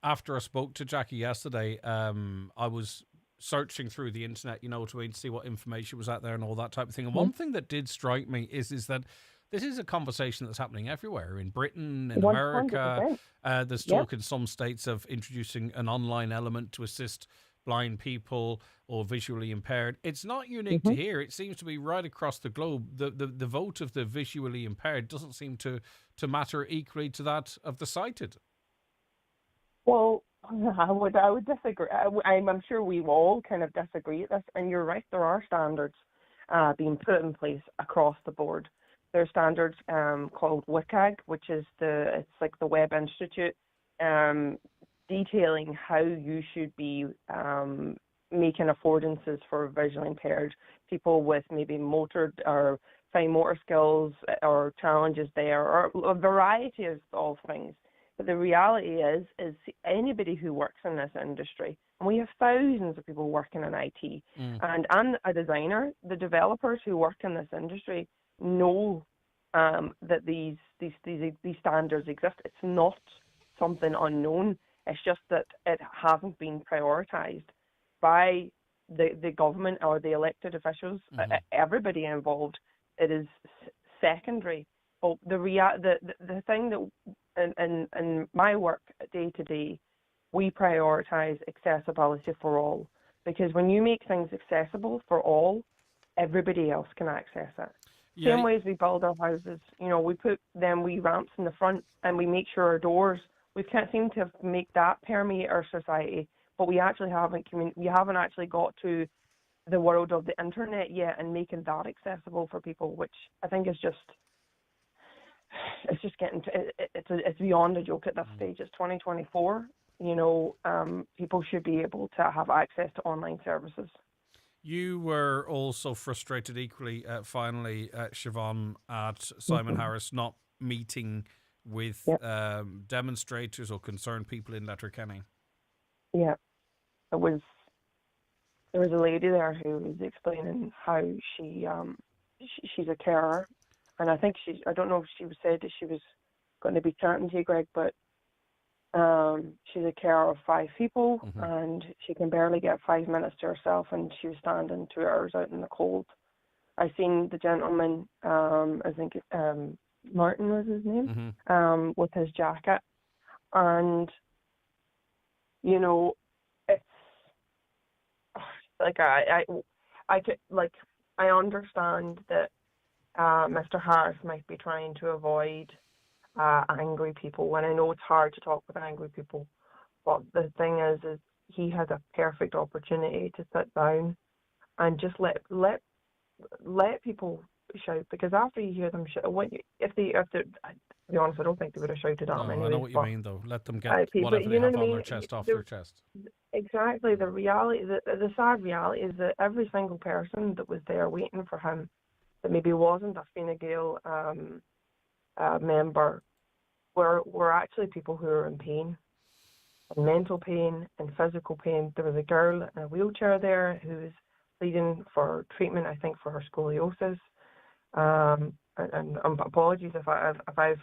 after I spoke to Jackie yesterday, I was searching through the internet, to see what information was out there and all that type of thing. And one thing that did strike me is that this is a conversation that's happening everywhere, in Britain, in 100%. America. There's talk in some states of introducing an online element to assist blind people or visually impaired. It's not unique to here. It seems to be right across the globe. The vote of the visually impaired doesn't seem to matter equally to that of the sighted. Well, I would disagree. I'm sure we all kind of disagree with this, and you're right, there are standards. being put in place across the board. There are standards called WCAG, which is it's like the Web Institute, detailing how you should be making affordances for visually impaired people with maybe motor or fine motor skills or challenges there, or a variety of things. But the reality is anybody who works in this industry, and we have thousands of people working in IT, and a designer, the developers who work in this industry know that these standards exist. It's not something unknown. It's just that it hasn't been prioritised by the government or the elected officials, everybody involved. It is secondary. But the thing that in my work day to day, we prioritise accessibility for all, because when you make things accessible for all, everybody else can access it. Yeah. Same way as we build our houses, we put them wee ramps in the front and we make sure our doors. We can't seem to make that permeate our society, but we actually we haven't actually got to the world of the internet yet and making that accessible for people, which I think is it's just getting to, it's beyond a joke at this stage. It's 2024. People should be able to have access to online services. You were also frustrated equally, finally, Siobhan, at Simon Harris not meeting with demonstrators or concerned people in Letterkenny. Yeah, there was a lady there who was explaining how she's a carer, and I think I don't know if she said that she was going to be chatting to you, Greg, but she's a carer of 5 people, and she can barely get 5 minutes to herself, and she was standing 2 hours out in the cold. I seen the gentleman, I think Martin was his name, with his jacket, and it's like I understand that Mr. Harris might be trying to avoid angry people, when I know it's hard to talk with angry people, but the thing is he has a perfect opportunity to sit down and just let people shout, because after you hear them shout, if they to be honest, I don't think they would have shouted at him anyway. I know what you mean, though. Let them get whatever they have on their chest off their chest. Exactly. The reality, the sad reality is that every single person that was there waiting for him, that maybe wasn't a Fine Gael member, were actually people who were in pain, and mental pain and physical pain. There was a girl in a wheelchair there who was pleading for treatment, I think, for her scoliosis. And apologies if I've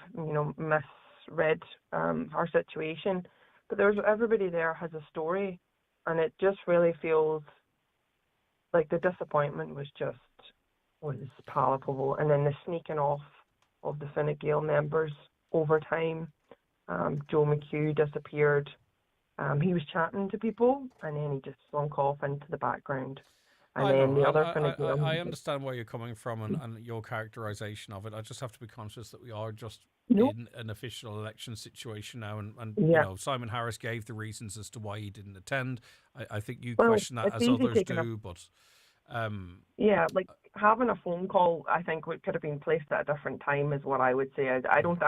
misread her situation, but everybody there has a story, and it just really feels like the disappointment was palpable, and then the sneaking off of the Fine Gael members over time. Joe McHugh disappeared. He was chatting to people, and then he just slunk off into the background. And I understand where you're coming from and your characterisation of it. I just have to be conscious that we are just in an official election situation now, and Simon Harris gave the reasons as to why he didn't attend. I think you question that, as others do, but like having a phone call, I think could have been placed at a different time, is what I would say. I don't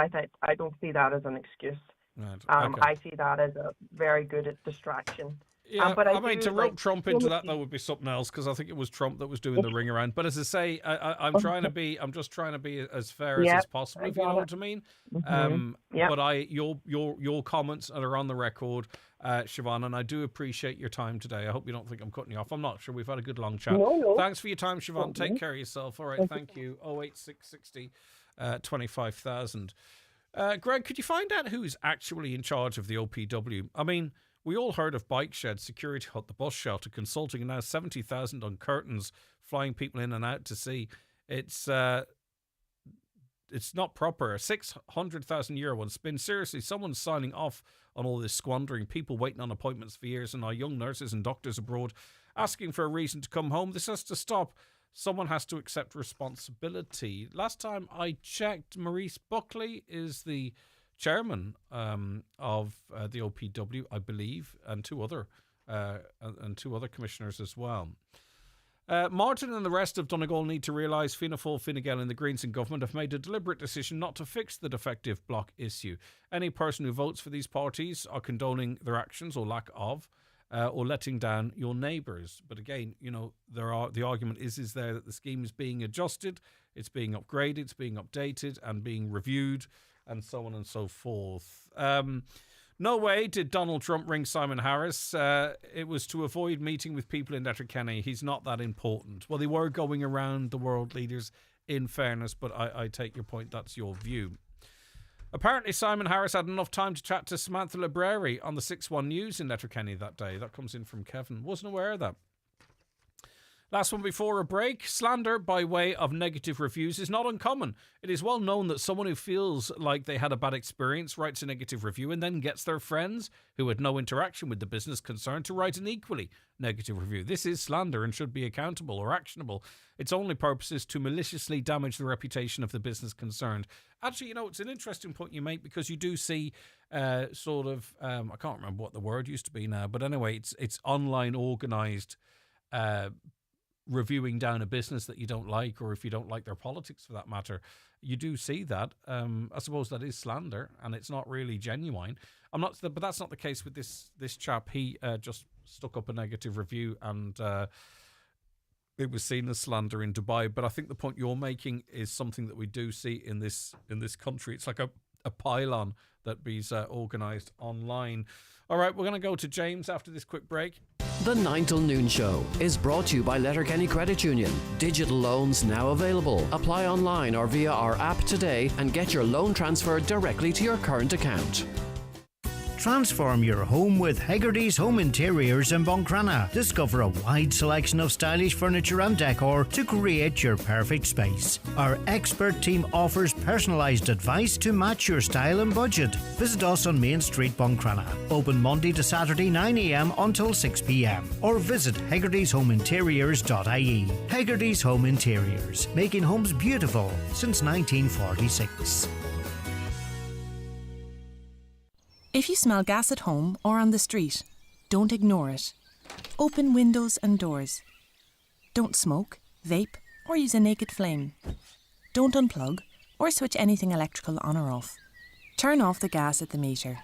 see that as an excuse. Right. I see that as a very good distraction. Yeah, but I mean, to rope Trump into that, would be something else, because I think it was Trump that was doing the ring around. But as I say, I'm just trying to be as fair as possible, if you know what I mean. But your comments are on the record, Siobhan, and I do appreciate your time today. I hope you don't think I'm cutting you off. I'm not sure. We've had a good long chat. No. Thanks for your time, Siobhan. Take care of yourself. All right, thank you. 08660 25,000. Greg, could you find out who's actually in charge of the OPW? I mean, we all heard of Bike Shed, Security Hut, the bus shelter, consulting, and now 70,000 on curtains, flying people in and out to sea. It's not proper. A 600,000 euro one spin. Seriously, someone's signing off on all this squandering. People waiting on appointments for years, and our young nurses and doctors abroad asking for a reason to come home. This has to stop. Someone has to accept responsibility. Last time I checked, Maurice Buckley is the chairman of the OPW, I believe, and two other commissioners as well. Martin and the rest of Donegal need to realise Fianna Fáil, Fine Gael and the Greens in government have made a deliberate decision not to fix the defective bloc issue. Any person who votes for these parties are condoning their actions or lack of, or letting down your neighbours. But again, the argument is there that the scheme is being adjusted, it's being upgraded, it's being updated and being reviewed, and so on and so forth. No way did Donald Trump ring Simon Harris. It was to avoid meeting with people in Letterkenny. He's not that important. Well, they were going around the world leaders, in fairness, but I take your point. That's your view. Apparently, Simon Harris had enough time to chat to Samantha Library on the 6-1 News in Letterkenny that day. That comes in from Kevin. Wasn't aware of that. Last one before a break. Slander by way of negative reviews is not uncommon. It is well known that someone who feels like they had a bad experience writes a negative review and then gets their friends who had no interaction with the business concerned to write an equally negative review. This is slander and should be accountable or actionable. Its only purpose is to maliciously damage the reputation of the business concerned. Actually, it's an interesting point you make, because you do see I can't remember what the word used to be now, but anyway, it's online organised reviewing down a business that you don't like, or if you don't like their politics for that matter. You do see that. I suppose that is slander, and it's not really genuine. But that's not the case with this chap. He just stuck up a negative review, and it was seen as slander in Dubai. But I think the point you're making is something that we do see in this country. It's like a pylon that is organised online. All right, we're going to go to James after this quick break. The 9 till noon show is brought to you by Letterkenny Credit Union. Digital loans now available. Apply online or via our app today and get your loan transferred directly to your current account. Transform your home with Hegarty's Home Interiors in Buncrana. Discover a wide selection of stylish furniture and decor to create your perfect space. Our expert team offers personalised advice to match your style and budget. Visit us on Main Street, Buncrana. Open Monday to Saturday 9 a.m. until 6 p.m. Or visit hegartyshomeinteriors.ie. Hegarty's Home Interiors, making homes beautiful since 1946. If you smell gas at home or on the street, don't ignore it. Open windows and doors. Don't smoke, vape, or use a naked flame. Don't unplug or switch anything electrical on or off. Turn off the gas at the meter.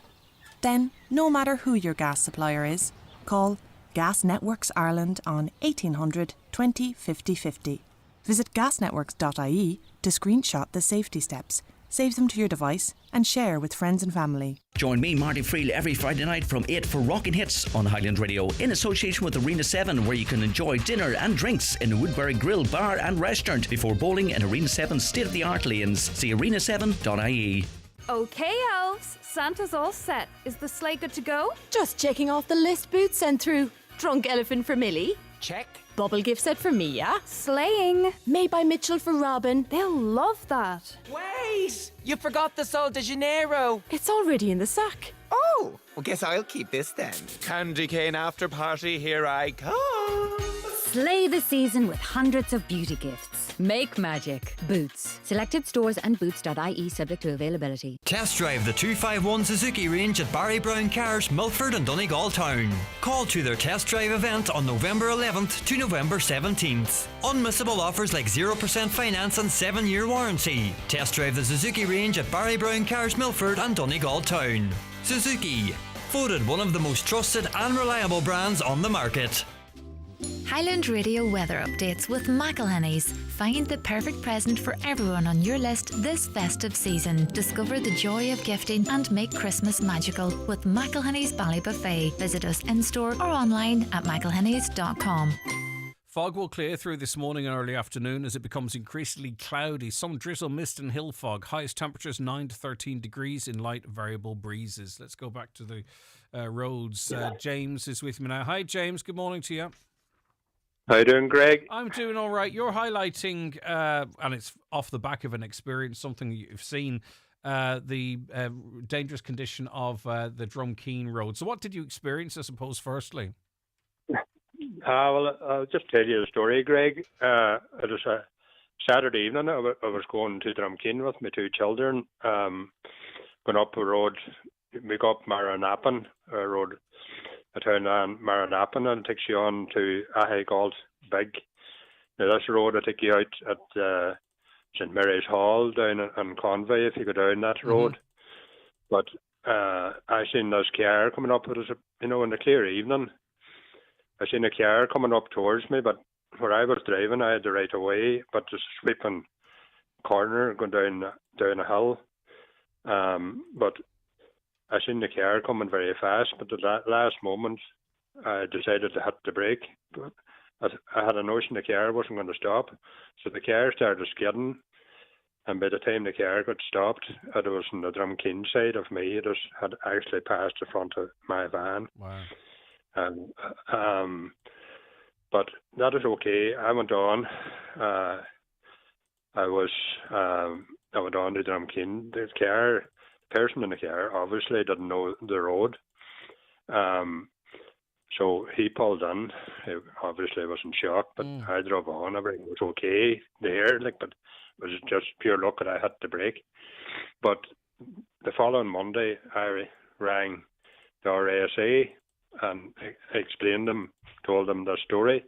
Then, no matter who your gas supplier is, call Gas Networks Ireland on 1800 20 50 50. Visit gasnetworks.ie to screenshot the safety steps, save them to your device, and share with friends and family. Join me, Marty Friel, every Friday night from 8 for Rockin' Hits on Highland Radio, in association with Arena 7, where you can enjoy dinner and drinks in a Woodbury Grill, Bar and Restaurant before bowling in Arena 7's state-of-the-art lanes. See arena7.ie. Okay, elves, Santa's all set. Is the sleigh good to go? Just checking off the list Boots sent through. Trunk elephant for Millie. Check. Bubble gift set for Mia. Sleighing. Made by Mitchell for Robin. They'll love that. Wait! You forgot the Sol de Janeiro. It's already in the sack. Oh! Well, guess I'll keep this then. Candy cane after party, here I come. Slay the season with hundreds of beauty gifts. Make magic. Boots. Selected stores and boots.ie subject to availability. Test drive the 251 Suzuki range at Barry Brown Cars, Milford and Donegal Town. Call to their test drive event on November 11th to November 17th. Unmissable offers like 0% finance and 7-year warranty. Test drive the Suzuki range at Barry Brown Cars, Milford and Donegal Town. Suzuki. Voted one of the most trusted and reliable brands on the market. Highland Radio weather updates with McElhenney's. Find the perfect present for everyone on your list this festive season. Discover the joy of gifting and make Christmas magical with McElhenney's Ballybuffet. Visit us in-store or online at mcelhenneys.com. Fog will clear through this morning and early afternoon as it becomes increasingly cloudy. Some drizzle, mist and hill fog. Highest temperatures 9 to 13 degrees in light variable breezes. Let's go back to the roads. James is with me now. Hi, James. Good morning to you. How you doing, Greg? I'm doing all right. You're highlighting, and it's off the back of an experience, something you've seen, the dangerous condition of the Drumkeen Road. So what did you experience, I suppose, firstly? Well, I'll just tell you the story, Greg. It was a Saturday evening. I was going to Drumkeen with my two children. Going up a road, we got up Maranapan Road, a town in Maranapan, and it takes you on to Ahegalt Big Now, this road I take you out at St Mary's Hall down in Conway if you go down that road. But I seen this car coming up. It was, in the clear evening. I seen a car coming up towards me, but where I was driving, I had the right of way, but just sweeping corner going down a hill. But I seen the car coming very fast, but at that last moment, I decided to hit the brake. But I had a notion the car wasn't going to stop, so the car started skidding. And by the time the car got stopped, it was on the Drumkeen side of me. It had actually passed the front of my van. Wow. And but that is okay. I went on. I went on to Drumkeen. The person in the car obviously didn't know the road. So he pulled in. He obviously was in shock, but I drove on. Everything was okay there, but it was just pure luck that I hit the brake. But the following Monday, I rang the RASA and told them the story.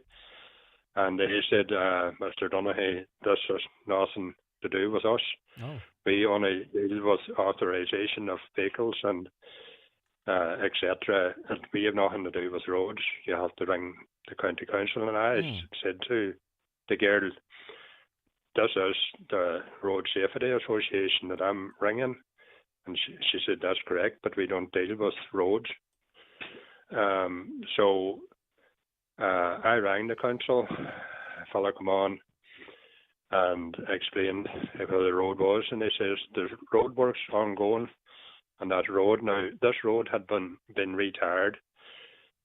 And they said, Mr. Donaghy, this has nothing to do with us. Oh. We only deal with authorisation of vehicles and etc. And we have nothing to do with roads. You have to ring the county council. And I said to the girl, this is the Road Safety Association that I'm ringing. And she said, that's correct, but we don't deal with roads. So I rang the council. A fella come on and explained how the road was, and they says there's road works ongoing on that road. Now, this road had been retired,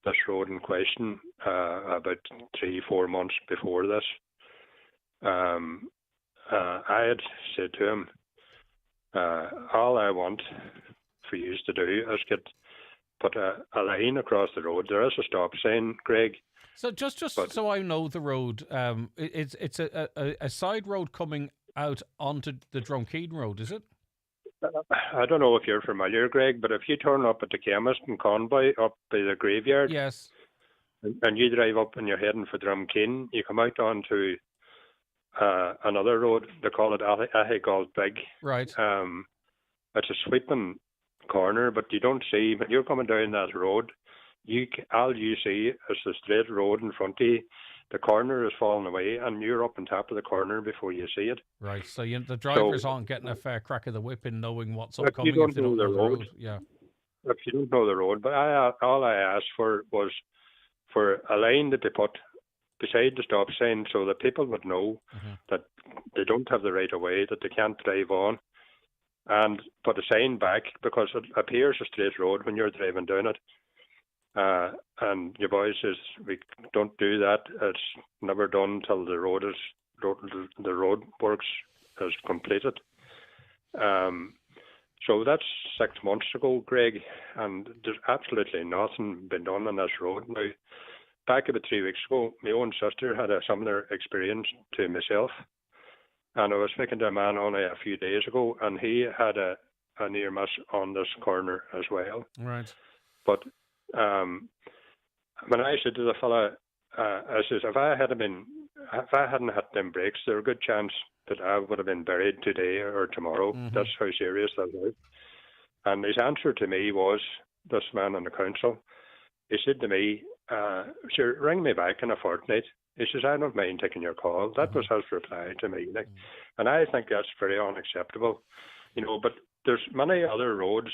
this road in question, about 3-4 months before this. I had said to him, all I want for you to do is put a line across the road. There is a stop sign, Greg. So just so I know the road, it's a side road coming out onto the Drumkeen Road, is it? I don't know if you're familiar, Greg, but if you turn up at the chemist in Convoy, up by the graveyard, yes, and you drive up and you're heading for Drumkeen, you come out onto another road. They call it Ahigald Big. Right. It's a sweeping corner, but you don't see when you're coming down that road. All you see is the straight road in front of you. The corner is falling away, and you're up on top of the corner before you see it. Right. So the drivers aren't getting a fair crack of the whip in knowing what's upcoming if they don't know the road. Yeah. If you don't know the road, but all I asked for was for a line that they put beside the stop sign so that people would know that they don't have the right of way, that they can't drive on, and put a sign back, because it appears a straight road when you're driving down it. And your boy says we don't do that. It's never done till the road works is completed. So that's 6 months ago, Greg, and there's absolutely nothing been done on this road. Now, back about 3 weeks ago, my own sister had a similar experience to myself, and I was speaking to a man only a few days ago, and he had a near miss on this corner as well. Right. But when I said to the fella, I says, if I hadn't had them brakes, there's a good chance that I would have been buried today or tomorrow. That's how serious that was. And his answer to me was, this man on the council, he said to me, sure, ring me back in a fortnight. He says, I don't mind taking your call. That was his reply to me. And I think that's very unacceptable. But there's many other roads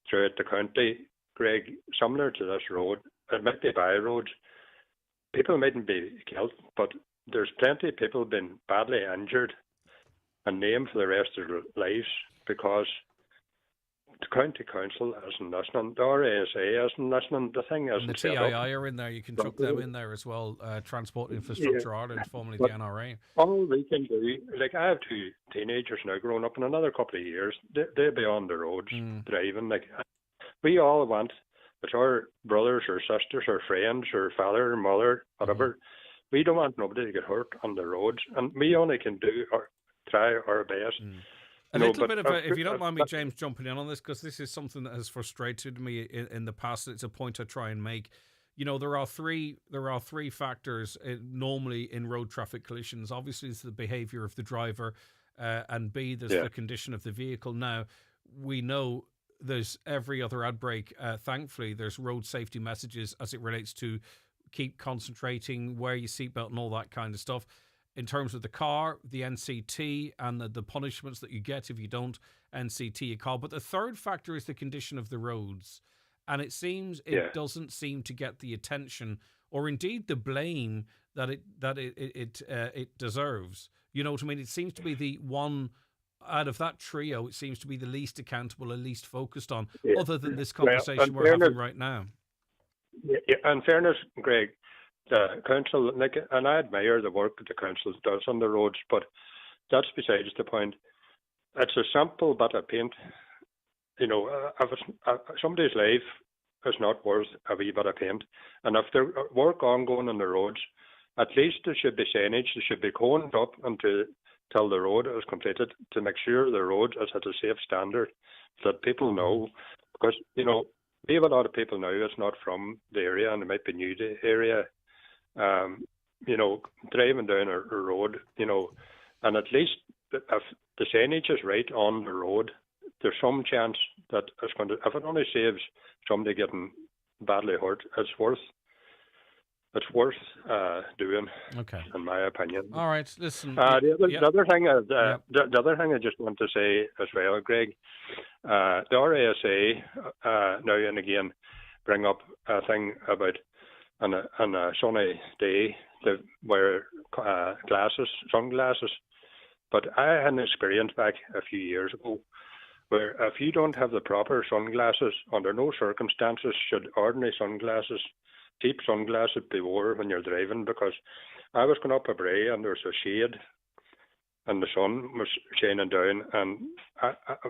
throughout the county, Greg, similar to this road. It might be by roads. People mightn't be killed, but there's plenty of people been badly injured and named for the rest of their lives because the county council isn't listening, the RASA isn't listening, the thing isn't and the set TII up. are in there. You can chuck them in there as well. Transport Infrastructure Ireland, formerly the NRA. All we can do, I have 2 teenagers now growing up in another couple of years. They'll be on the roads driving. We all want, it's our brothers or sisters or friends or father or mother, whatever. We don't want nobody to get hurt on the roads, and we only can try our best. A little bit of if you don't mind me, James, jumping in on this, because this is something that has frustrated me in the past. It's a point I try and make. there are three factors normally in road traffic collisions. Obviously, it's the behaviour of the driver, and B, there's the condition of the vehicle. Now, we know there's every other ad break. Thankfully, there's road safety messages as it relates to keep concentrating, wear your seatbelt, and all that kind of stuff. In terms of the car, the NCT and the punishments that you get if you don't NCT a car. But the third factor is the condition of the roads. And it seems it doesn't seem to get the attention or indeed the blame that it deserves. You know what I mean? It seems to be the one out of that trio, it seems to be the least accountable and least focused on, other than this conversation we're having right now. Yeah, in fairness, Greg, the council, and I admire the work that the council does on the roads, but that's besides the point. It's a simple bit of paint. If somebody's life is not worth a wee bit of paint, and if there's work ongoing on the roads, at least there should be signage. There should be coned up until the road is completed to make sure the road is at a safe standard, so that people know. Because we have a lot of people now that's not from the area and they might be new to the area. Driving down a road, and at least if the signage is right on the road, there's some chance that it's going to, if it only saves somebody getting badly hurt, it's worth doing. Okay, in my opinion. All right, listen. The other thing I just want to say as well, Greg, the RASA now and again bring up a thing about on a sunny day to wear sunglasses. But I had an experience back a few years ago where if you don't have the proper sunglasses, under no circumstances should ordinary sunglasses, cheap sunglasses, be worn when you're driving, because I was going up a brae and there was a shade and the sun was shining down, and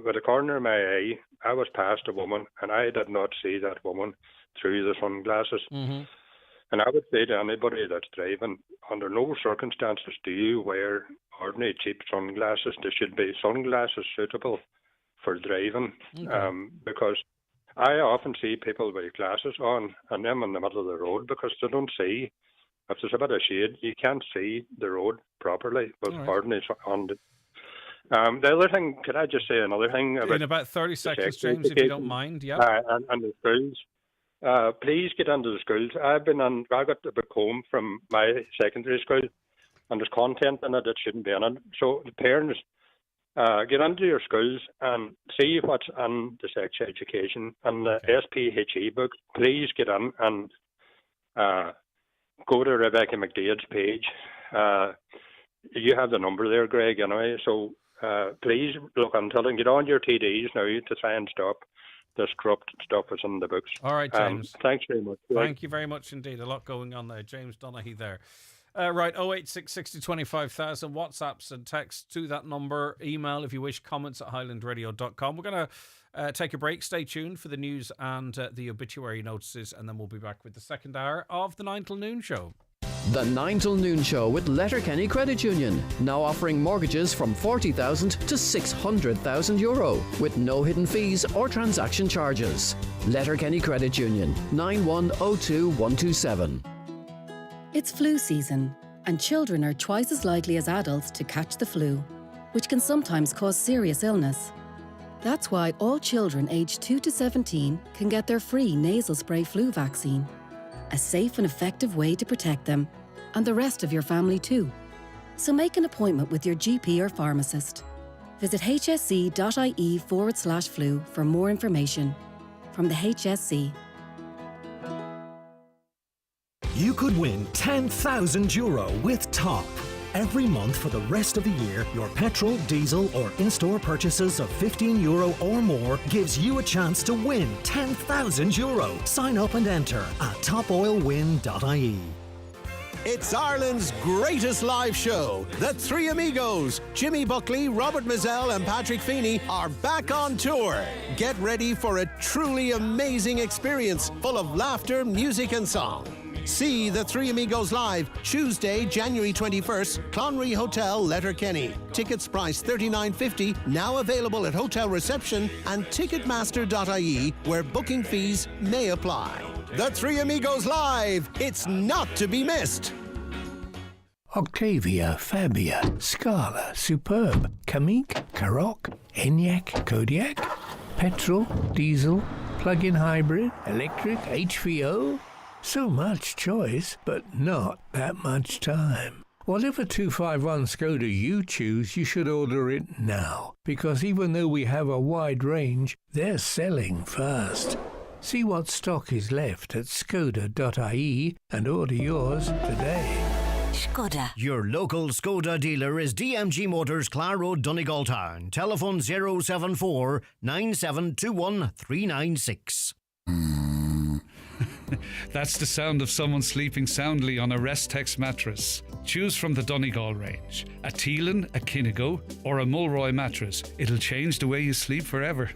with the corner of my eye, I was past a woman and I did not see that woman through the sunglasses. Mm-hmm. And I would say to anybody that's driving, under no circumstances do you wear ordinary cheap sunglasses. There should be sunglasses suitable for driving, because I often see people with glasses on and them in the middle of the road because they don't see. If there's a bit of shade, you can't see the road properly with ordinary on the. The other thing, could I just say another thing? In about 30 seconds, James, if you don't mind. Yeah. And the schools. Please get into the schools. I got the book home from my secondary school, and there's content in it that shouldn't be in it. So the parents, get into your schools and see what's in the sex education and the SPHE book. Please get in and go to Rebecca McDade's page. You have the number there, Greg, anyway. So please look into it and get on your TDs now to try and stop this corrupt stuff that's in the books. All right, James. Thanks very much. Thank you very much indeed. A lot going on there. James Donaghy there. Right, 086 60 25,000, WhatsApps and texts to that number. Email, if you wish, comments at highlandradio.com. We're going to take a break. Stay tuned for the news and the obituary notices, and then we'll be back with the second hour of the 9 till noon show. The 9 till noon show with Letterkenny Credit Union, now offering mortgages from €40,000 to €600,000 with no hidden fees or transaction charges. Letterkenny Credit Union, 9102127. It's flu season, and children are twice as likely as adults to catch the flu, which can sometimes cause serious illness. That's why all children aged 2 to 17 can get their free nasal spray flu vaccine. A safe and effective way to protect them, and the rest of your family too. So make an appointment with your GP or pharmacist. Visit hsc.ie/flu for more information. From the HSC. You could win €10,000 with Top. Every month for the rest of the year, your petrol, diesel or in-store purchases of €15 or more gives you a chance to win €10,000. Sign up and enter at topoilwin.ie. It's Ireland's greatest live show. The Three Amigos, Jimmy Buckley, Robert Mazzell and Patrick Feeney are back on tour. Get ready for a truly amazing experience full of laughter, music and song. See The Three Amigos live Tuesday, January 21st, Clonry Hotel, Letterkenny. Tickets priced $39.50, now available at hotel reception and ticketmaster.ie, where booking fees may apply. The Three Amigos Live. It's not to be missed. Octavia, Fabia, Scala, Superb, Kamik, Karoq, Enyaq, Kodiak, petrol, diesel, plug-in hybrid, electric, HVO. So much choice, but not that much time. Whatever 251 Skoda you choose, you should order it now, because even though we have a wide range, they're selling fast. See what stock is left at skoda.ie and order yours today. Skoda. Your local Skoda dealer is DMG Motors, Clar Road, Donegal Town. Telephone 074 9721 396. That's the sound of someone sleeping soundly on a Restex mattress. Choose from the Donegal range. A Teelan, a Kinnigo, or a Mulroy mattress. It'll change the way you sleep forever.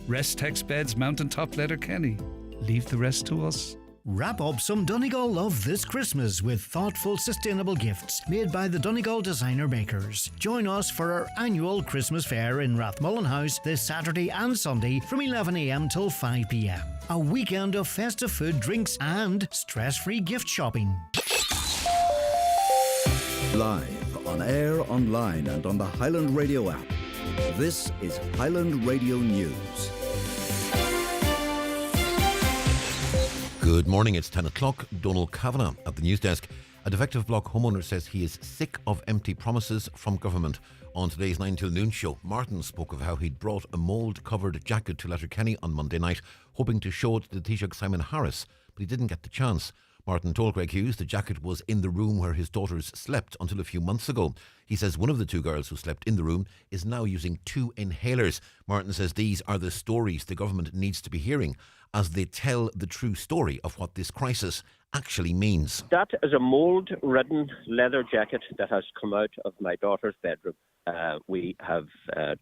Restex beds, mountaintop Letterkenny. Leave the rest to us. Wrap up some Donegal love this Christmas with thoughtful, sustainable gifts made by the Donegal designer makers. Join us for our annual Christmas fair in Rathmullen House this Saturday and Sunday from 11 a.m. till 5 p.m. A weekend of festive food, drinks and stress-free gift shopping. Live, on air, online and on the Highland Radio app. This is Highland Radio News. Good morning, it's 10 o'clock. Donald Kavanagh at the news desk. A Defective block homeowner says he is sick of empty promises from government. On today's 9 till noon show, Martin spoke of how he'd brought a mould-covered jacket to Letterkenny on Monday night, hoping to show it to the Taoiseach Simon Harris, but he didn't get the chance. Martin told Greg Hughes the jacket was in the room where his daughters slept until a few months ago. He says one of the two girls who slept in the room is now using 2 inhalers. Martin says these are the stories the government needs to be hearing as they tell the true story of what this crisis actually means. That is a mould-ridden leather jacket that has come out of my daughter's bedroom. We have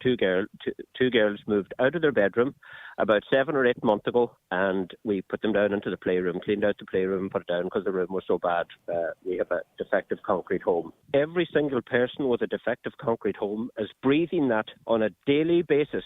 two girls moved out of their bedroom about 7 or 8 months ago, and we put them down into the playroom, cleaned out the playroom and put it down because the room was so bad. We have a defective concrete home. Every single person with a defective concrete home is breathing that on a daily basis.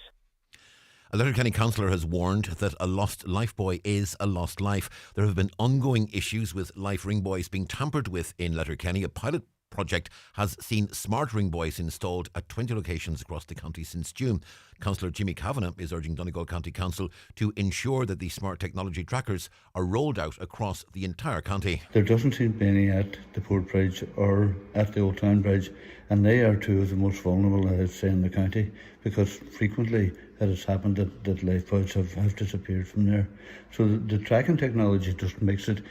A Letterkenny councillor has warned that a lost life buoy is a lost life. There have been ongoing issues with life ring buoys being tampered with in Letterkenny. A pilot project has seen smart ring buoys installed at 20 locations across the county since June. Councillor Jimmy Kavanagh is urging Donegal County Council to ensure that these smart technology trackers are rolled out across the entire county. There doesn't seem to be any at the Port Bridge or at the Old Town Bridge, and they are two of the most vulnerable, I'd say, in the county, because frequently it has happened that life buoys have disappeared from there. So the tracking technology just makes it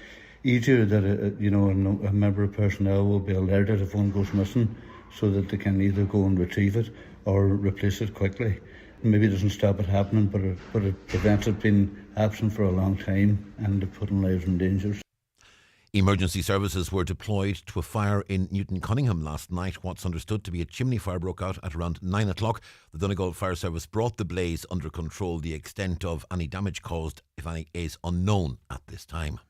easier that a member of personnel will be alerted if one goes missing, so that they can either go and retrieve it or replace it quickly. Maybe it doesn't stop it happening, but it prevents it being absent for a long time and putting lives in danger. Emergency services were deployed to a fire in Newton Cunningham last night. What's understood to be a chimney fire broke out at around 9 o'clock. The Donegal Fire Service brought the blaze under control. The extent of any damage caused, if any, is unknown at this time.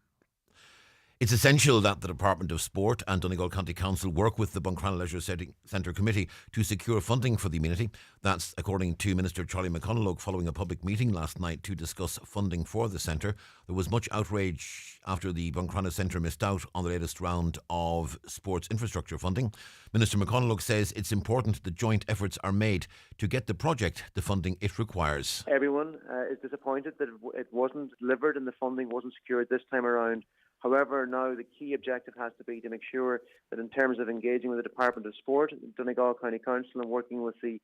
It's essential that the Department of Sport and Donegal County Council work with the Buncrana Leisure Centre Committee to secure funding for the amenity. That's according to Minister Charlie McConalogue following a public meeting last night to discuss funding for the centre. There was much outrage after the Buncrana Centre missed out on the latest round of sports infrastructure funding. Minister McConalogue says it's important that joint efforts are made to get the project the funding it requires. Everyone is disappointed that it wasn't delivered and the funding wasn't secured this time around. However, now the key objective has to be to make sure that in terms of engaging with the Department of Sport, Donegal County Council and working with the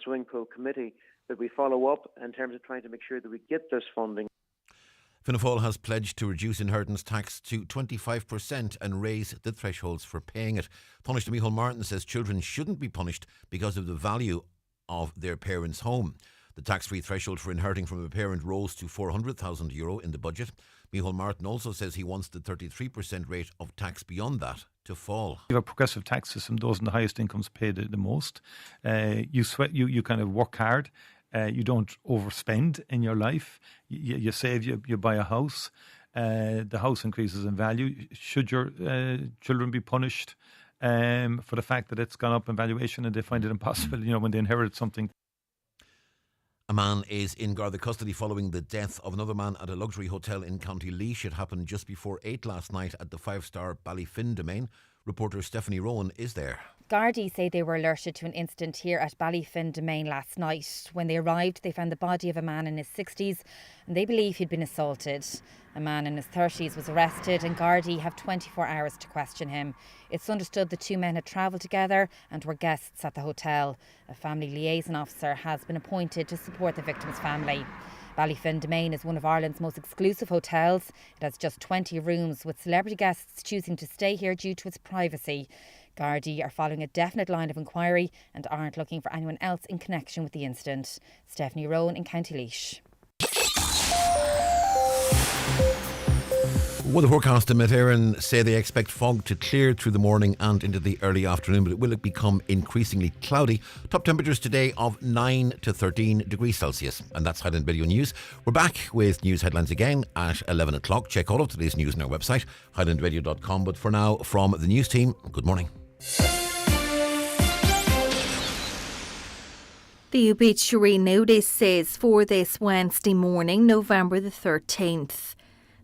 Swimming Pool Committee, that we follow up in terms of trying to make sure that we get this funding. Fianna Fáil has pledged to reduce inheritance tax to 25% and raise the thresholds for paying it. Taoiseach Micheál Martin says children shouldn't be punished because of the value of their parents' home. The tax-free threshold for inheriting from a parent rose to €400,000 in the budget. Micheál Martin also says he wants the 33% rate of tax beyond that to fall. You have a progressive tax system. Those in the highest incomes pay the most. You kind of work hard. You don't overspend in your life. You save, you buy a house. The house increases in value. Should your children be punished for the fact that it's gone up in valuation and they find it impossible, when they inherit something? A man is in Garda custody following the death of another man at a luxury hotel in County Laois. It happened just before 8 last night at the 5-star Ballyfin domain. Reporter Stephanie Rowan is there. Gardaí say they were alerted to an incident here at Ballyfin domain last night. When they arrived, they found the body of a man in his 60s and they believe he'd been assaulted. A man in his 30s was arrested and Gardaí have 24 hours to question him. It's understood the two men had travelled together and were guests at the hotel. A family liaison officer has been appointed to support the victim's family. Ballyfin Domain is one of Ireland's most exclusive hotels. It has just 20 rooms, with celebrity guests choosing to stay here due to its privacy. Gardaí are following a definite line of inquiry and aren't looking for anyone else in connection with the incident. Stephanie Rowan in County Laois. Weather forecast in Mid-Éireann say they expect fog to clear through the morning and into the early afternoon, but it will become increasingly cloudy. Top temperatures today of 9 to 13 degrees Celsius. And that's Highland Radio News. We're back with news headlines again at 11 o'clock. Check all of today's news on our website, highlandradio.com. But for now, from the news team, good morning. The obituary notice says for this Wednesday morning, November the 13th.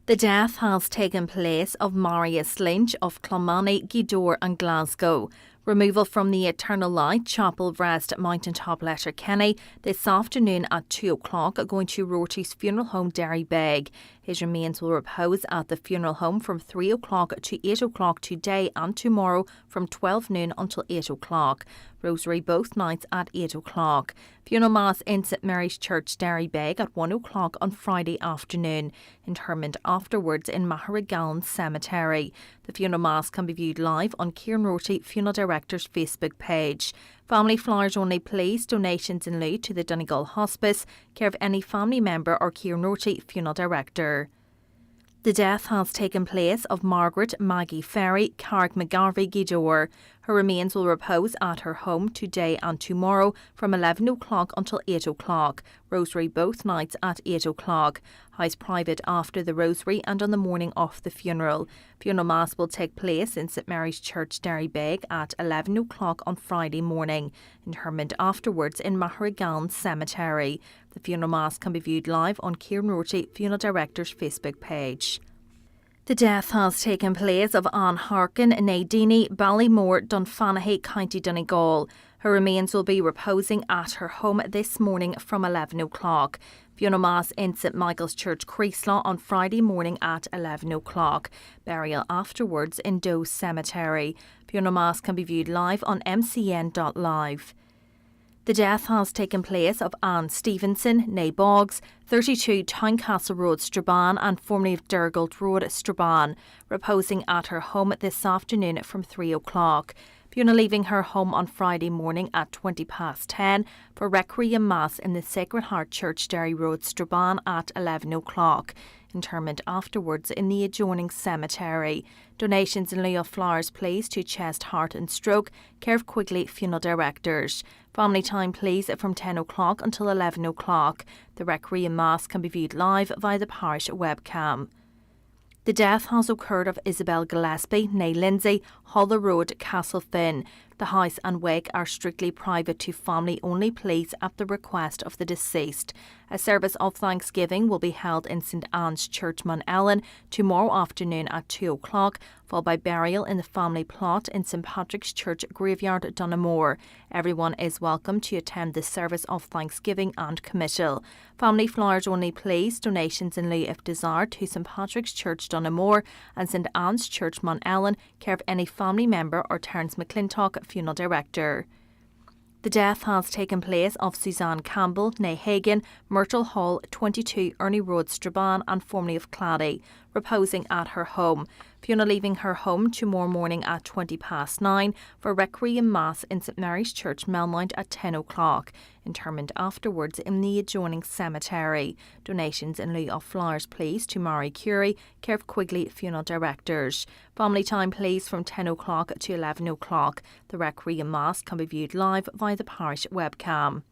The death has taken place of Marius Lynch of Clonmany, Gweedore and Glasgow. Removal from the Eternal Light Chapel of Rest at Mountaintop Letterkenny this afternoon at 2 o'clock, going to Rorty's funeral home Derrybeg. His remains will repose at the funeral home from 3 o'clock to 8 o'clock today and tomorrow from 12 noon until 8 o'clock. Rosary both nights at 8 o'clock. Funeral Mass in St Mary's Church Derrybeg at 1 o'clock on Friday afternoon. Interment afterwards in Maharagallen Cemetery. The funeral Mass can be viewed live on Kieran Rorty Funeral Director's Facebook page. Family flowers only, please. Donations in lieu to the Donegal Hospice, care of any family member or Kieran Rorty Funeral Director. The death has taken place of Margaret Maggie Ferry, Carrick McGarvey, Gweedore. Her remains will repose at her home today and tomorrow from 11 o'clock until 8 o'clock. Rosary both nights at 8 o'clock. House private after the rosary and on the morning of the funeral. Funeral Mass will take place in St Mary's Church Derrybeg at 11 o'clock on Friday morning. Interment afterwards in Maharagallen Cemetery. The funeral Mass can be viewed live on Kieran Rorty Funeral Director's Facebook page. The death has taken place of Anne Harkin, Nadini, Ballymore, Dunfanaghy, County Donegal. Her remains will be reposing at her home this morning from 11 o'clock. Funeral Mass in St Michael's Church, Creeslaw on Friday morning at 11 o'clock. Burial afterwards in Doe Cemetery. Funeral Mass can be viewed live on mcn.live. The death has taken place of Anne Stevenson, née Boggs, 32 Towncastle Road, Strabane and formerly of Durgalt Road, Strabane, reposing at her home this afternoon from 3 o'clock. Fiona leaving her home on Friday morning at 10:20 for Requiem Mass in the Sacred Heart Church, Derry Road, Strabane at 11 o'clock. Interment afterwards in the adjoining cemetery. Donations in lieu of flowers, please, to Chest, Heart and Stroke, care of Quigley Funeral Directors. Family time, please, from 10 o'clock until 11 o'clock. The Requiem Mass can be viewed live via the parish webcam. The death has occurred of Isabel Gillespie, née Lindsay, Hollow Road, Castlefin. The house and wake are strictly private to family only, please, at the request of the deceased. A service of thanksgiving will be held in St Anne's Church, Munellen, tomorrow afternoon at 2 o'clock, followed by burial in the family plot in St Patrick's Church, Graveyard, Donoughmore. Everyone is welcome to attend this service of thanksgiving and committal. Family flowers only, please. Donations in lieu if desired to St Patrick's Church, Donoughmore and St Anne's Church, Munellen, care of any family member or Terence McClintock, Funeral Director. The death has taken place of Suzanne Campbell, née Hagan, Myrtle Hall, 22 Ernie Road, Strabane and formerly of Clady, reposing at her home. Fiona leaving her home tomorrow morning at 9:20 for Requiem Mass in St Mary's Church, Melmount at 10 o'clock. Interment afterwards in the adjoining cemetery. Donations in lieu of flowers, please, to Mary Curie, care of Quigley Funeral Directors. Family time, please, from 10 o'clock to 11 o'clock. The Requiem Mass can be viewed live via the parish webcam.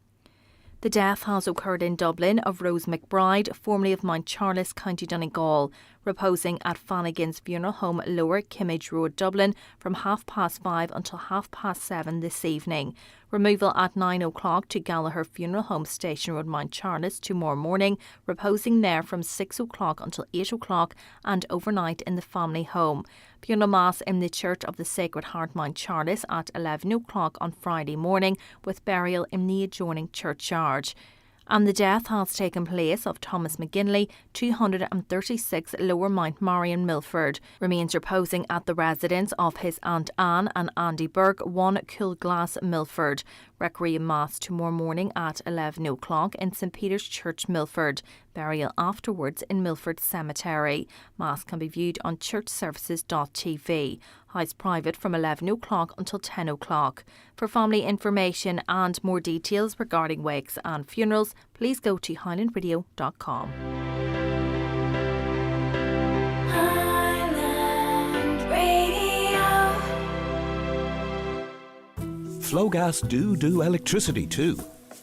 The death has occurred in Dublin of Rose McBride, formerly of Mount Charles, County Donegal, reposing at Fannigan's Funeral Home, Lower Kimmage Road, Dublin, from 5:30 until 7:30 this evening. Removal at 9 o'clock to Gallagher Funeral Home, Station Road, Mount Charles, tomorrow morning, reposing there from 6 o'clock until 8 o'clock and overnight in the family home. Funeral Mass in the Church of the Sacred Heart, Mount Charles, at 11 o'clock on Friday morning, with burial in the adjoining churchyard. And the death has taken place of Thomas McGinley, 236 Lower Mount Marion, Milford. Remains reposing at the residence of his Aunt Anne and Andy Burke, 1 Coolglass, Milford. Requiem Mass tomorrow morning at 11 o'clock in St Peter's Church, Milford. Burial afterwards in Milford Cemetery. Mass can be viewed on churchservices.tv. House private from 11 o'clock until 10 o'clock. For family information and more details regarding wakes and funerals, please go to highlandradio.com. Highland Radio. Flowgas do electricity too.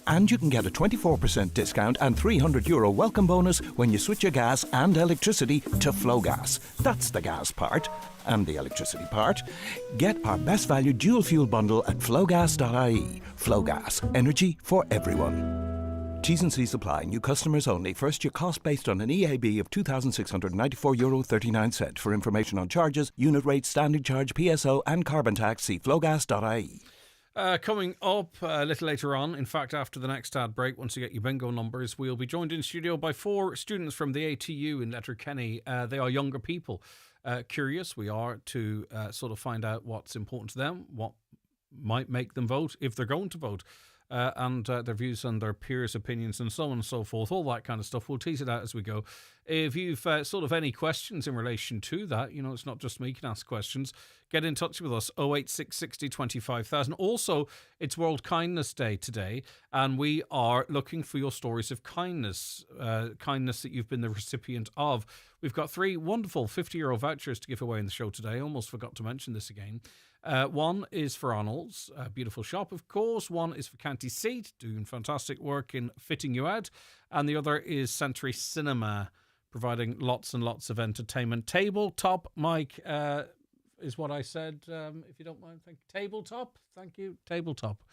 And you can get a 24% discount and €300 welcome bonus when you switch your gas and electricity to Flowgas. That's the gas part. And the electricity part. Get our best value dual fuel bundle at flowgas.ie. Flowgas, energy for everyone. T's and C's apply. New customers only. First year cost based on an EAB of €2,694.39. For information on charges, unit rate, standing charge, PSO and carbon tax, see flowgas.ie. Coming up a little later on, in fact, after the next ad break, once you get your bingo numbers, we'll be joined in studio by 4 students from the ATU in Letterkenny. They are younger people. Curious we are to sort of find out what's important to them, what might make them vote, if they're going to vote, and their views on their peers' opinions and so on and so forth, all that kind of stuff. We'll tease it out as we go. If you've sort of any questions in relation to that, you know, it's not just me can ask questions, get in touch with us, 08660 25,000. Also, it's World Kindness Day today, and we are looking for your stories of kindness, kindness that you've been the recipient of. We've got 3 wonderful €50 vouchers to give away in the show today. I almost forgot to mention this again. One is for Arnold's, a beautiful shop, of course. One is for County Seat, doing fantastic work in fitting you out. And the other is Century Cinema, providing lots and lots of entertainment. Tabletop, Mike, is what I said, if you don't mind. Thank you. Tabletop, thank you. Tabletop.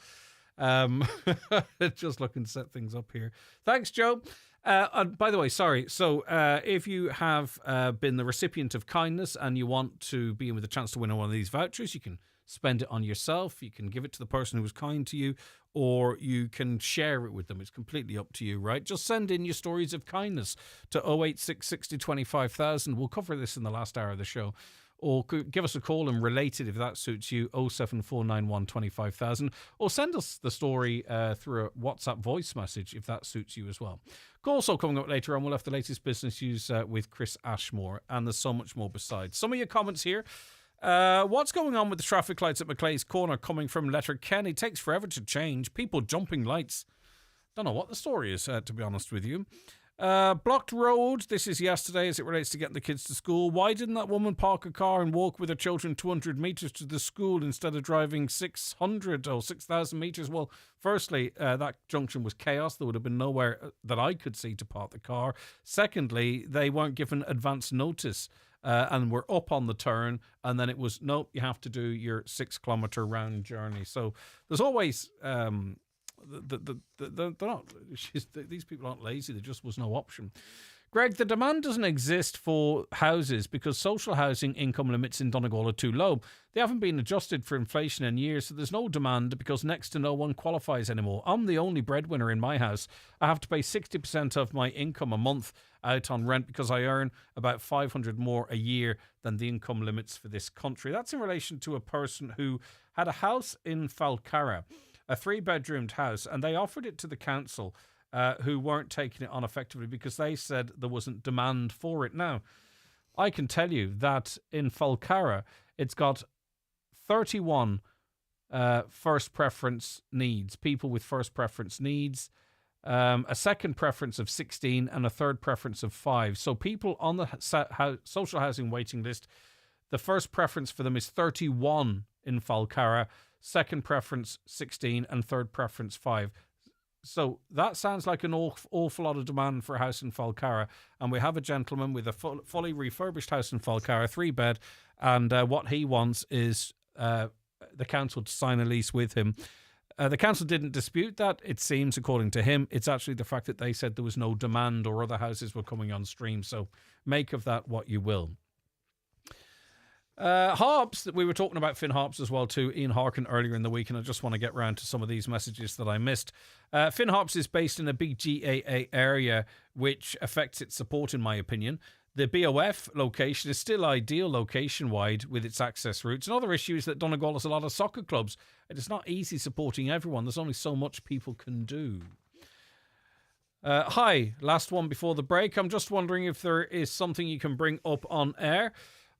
Just looking to set things up here. Thanks, Joe. And by the way, sorry. So if you have been the recipient of kindness and you want to be in with a chance to win one of these vouchers, you can spend it on yourself. You can give it to the person who was kind to you, or you can share it with them. It's completely up to you, right? Just send in your stories of kindness to 08660 25,000. We'll cover this in the last hour of the show. Or give us a call and relate it if that suits you, 07491 25,000. Or send us the story through a WhatsApp voice message if that suits you as well. Also coming up later on, we'll have the latest business news with Chris Ashmore, and there's so much more besides. Some of your comments here. What's going on with the traffic lights at Maclay's Corner coming from Letterkenny? It takes forever to change. People jumping lights. Don't know what the story is, to be honest with you. Blocked road. This is yesterday as it relates to getting the kids to school. Why didn't that woman park a car and walk with her children 200 metres to the school instead of driving 600 or 6,000 metres? Well, firstly, that junction was chaos. There would have been nowhere that I could see to park the car. Secondly, they weren't given advance notice and were up on the turn. And then it was, nope, you have to do your 6-kilometre round journey. So there's always... they're not, these people aren't lazy. There just was no option. Greg, the demand doesn't exist for houses because social housing income limits in Donegal are too low. They haven't been adjusted for inflation in years, so there's no demand because next to no one qualifies anymore. I'm the only breadwinner in my house. I have to pay 60% of my income a month out on rent because I earn about 500 more a year than the income limits for this country. That's in relation to a person who had a house in Falcarra, a 3-bedroomed house, and they offered it to the council who weren't taking it on effectively because they said there wasn't demand for it. Now, I can tell you that in Falcarra, it's got 31 first preference needs, people with first preference needs, a second preference of 16 and a third preference of 5. So people on the social housing waiting list, the first preference for them is 31 in Falcarra, second preference 16 and third preference 5. So that sounds like an awful lot of demand for a house in Falcarra. And we have a gentleman with a fully refurbished house in Falcarra, 3-bed, and what he wants is the council to sign a lease with him. The council didn't dispute that. It seems, according to him, it's actually the fact that they said there was no demand or other houses were coming on stream. So make of that what you will. Harps, we were talking about Finn Harps as well too, Ian Harkin earlier in the week, and I just want to get round to some of these messages that I missed. Finn Harps is based in a big GAA area, which affects its support in my opinion. The BOF location is still ideal location-wide with its access routes. Another issue is that Donegal has a lot of soccer clubs. It is not easy supporting everyone. There's only so much people can do. Hi, last one before the break. I'm just wondering if there is something you can bring up on air.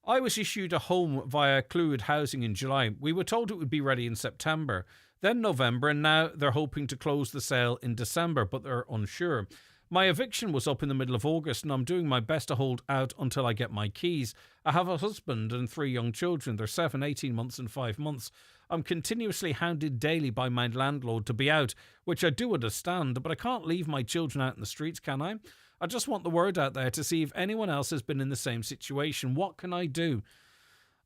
I was issued a home via Clwyd Housing in July. We were told it would be ready in September, then November, and now they're hoping to close the sale in December, but they're unsure. My eviction was up in the middle of August, and I'm doing my best to hold out until I get my keys. I have a husband and 3 young children. They're 7, 18 months and 5 months. I'm continuously hounded daily by my landlord to be out, which I do understand, but I can't leave my children out in the streets, can I? I just want the word out there to see if anyone else has been in the same situation. What can I do?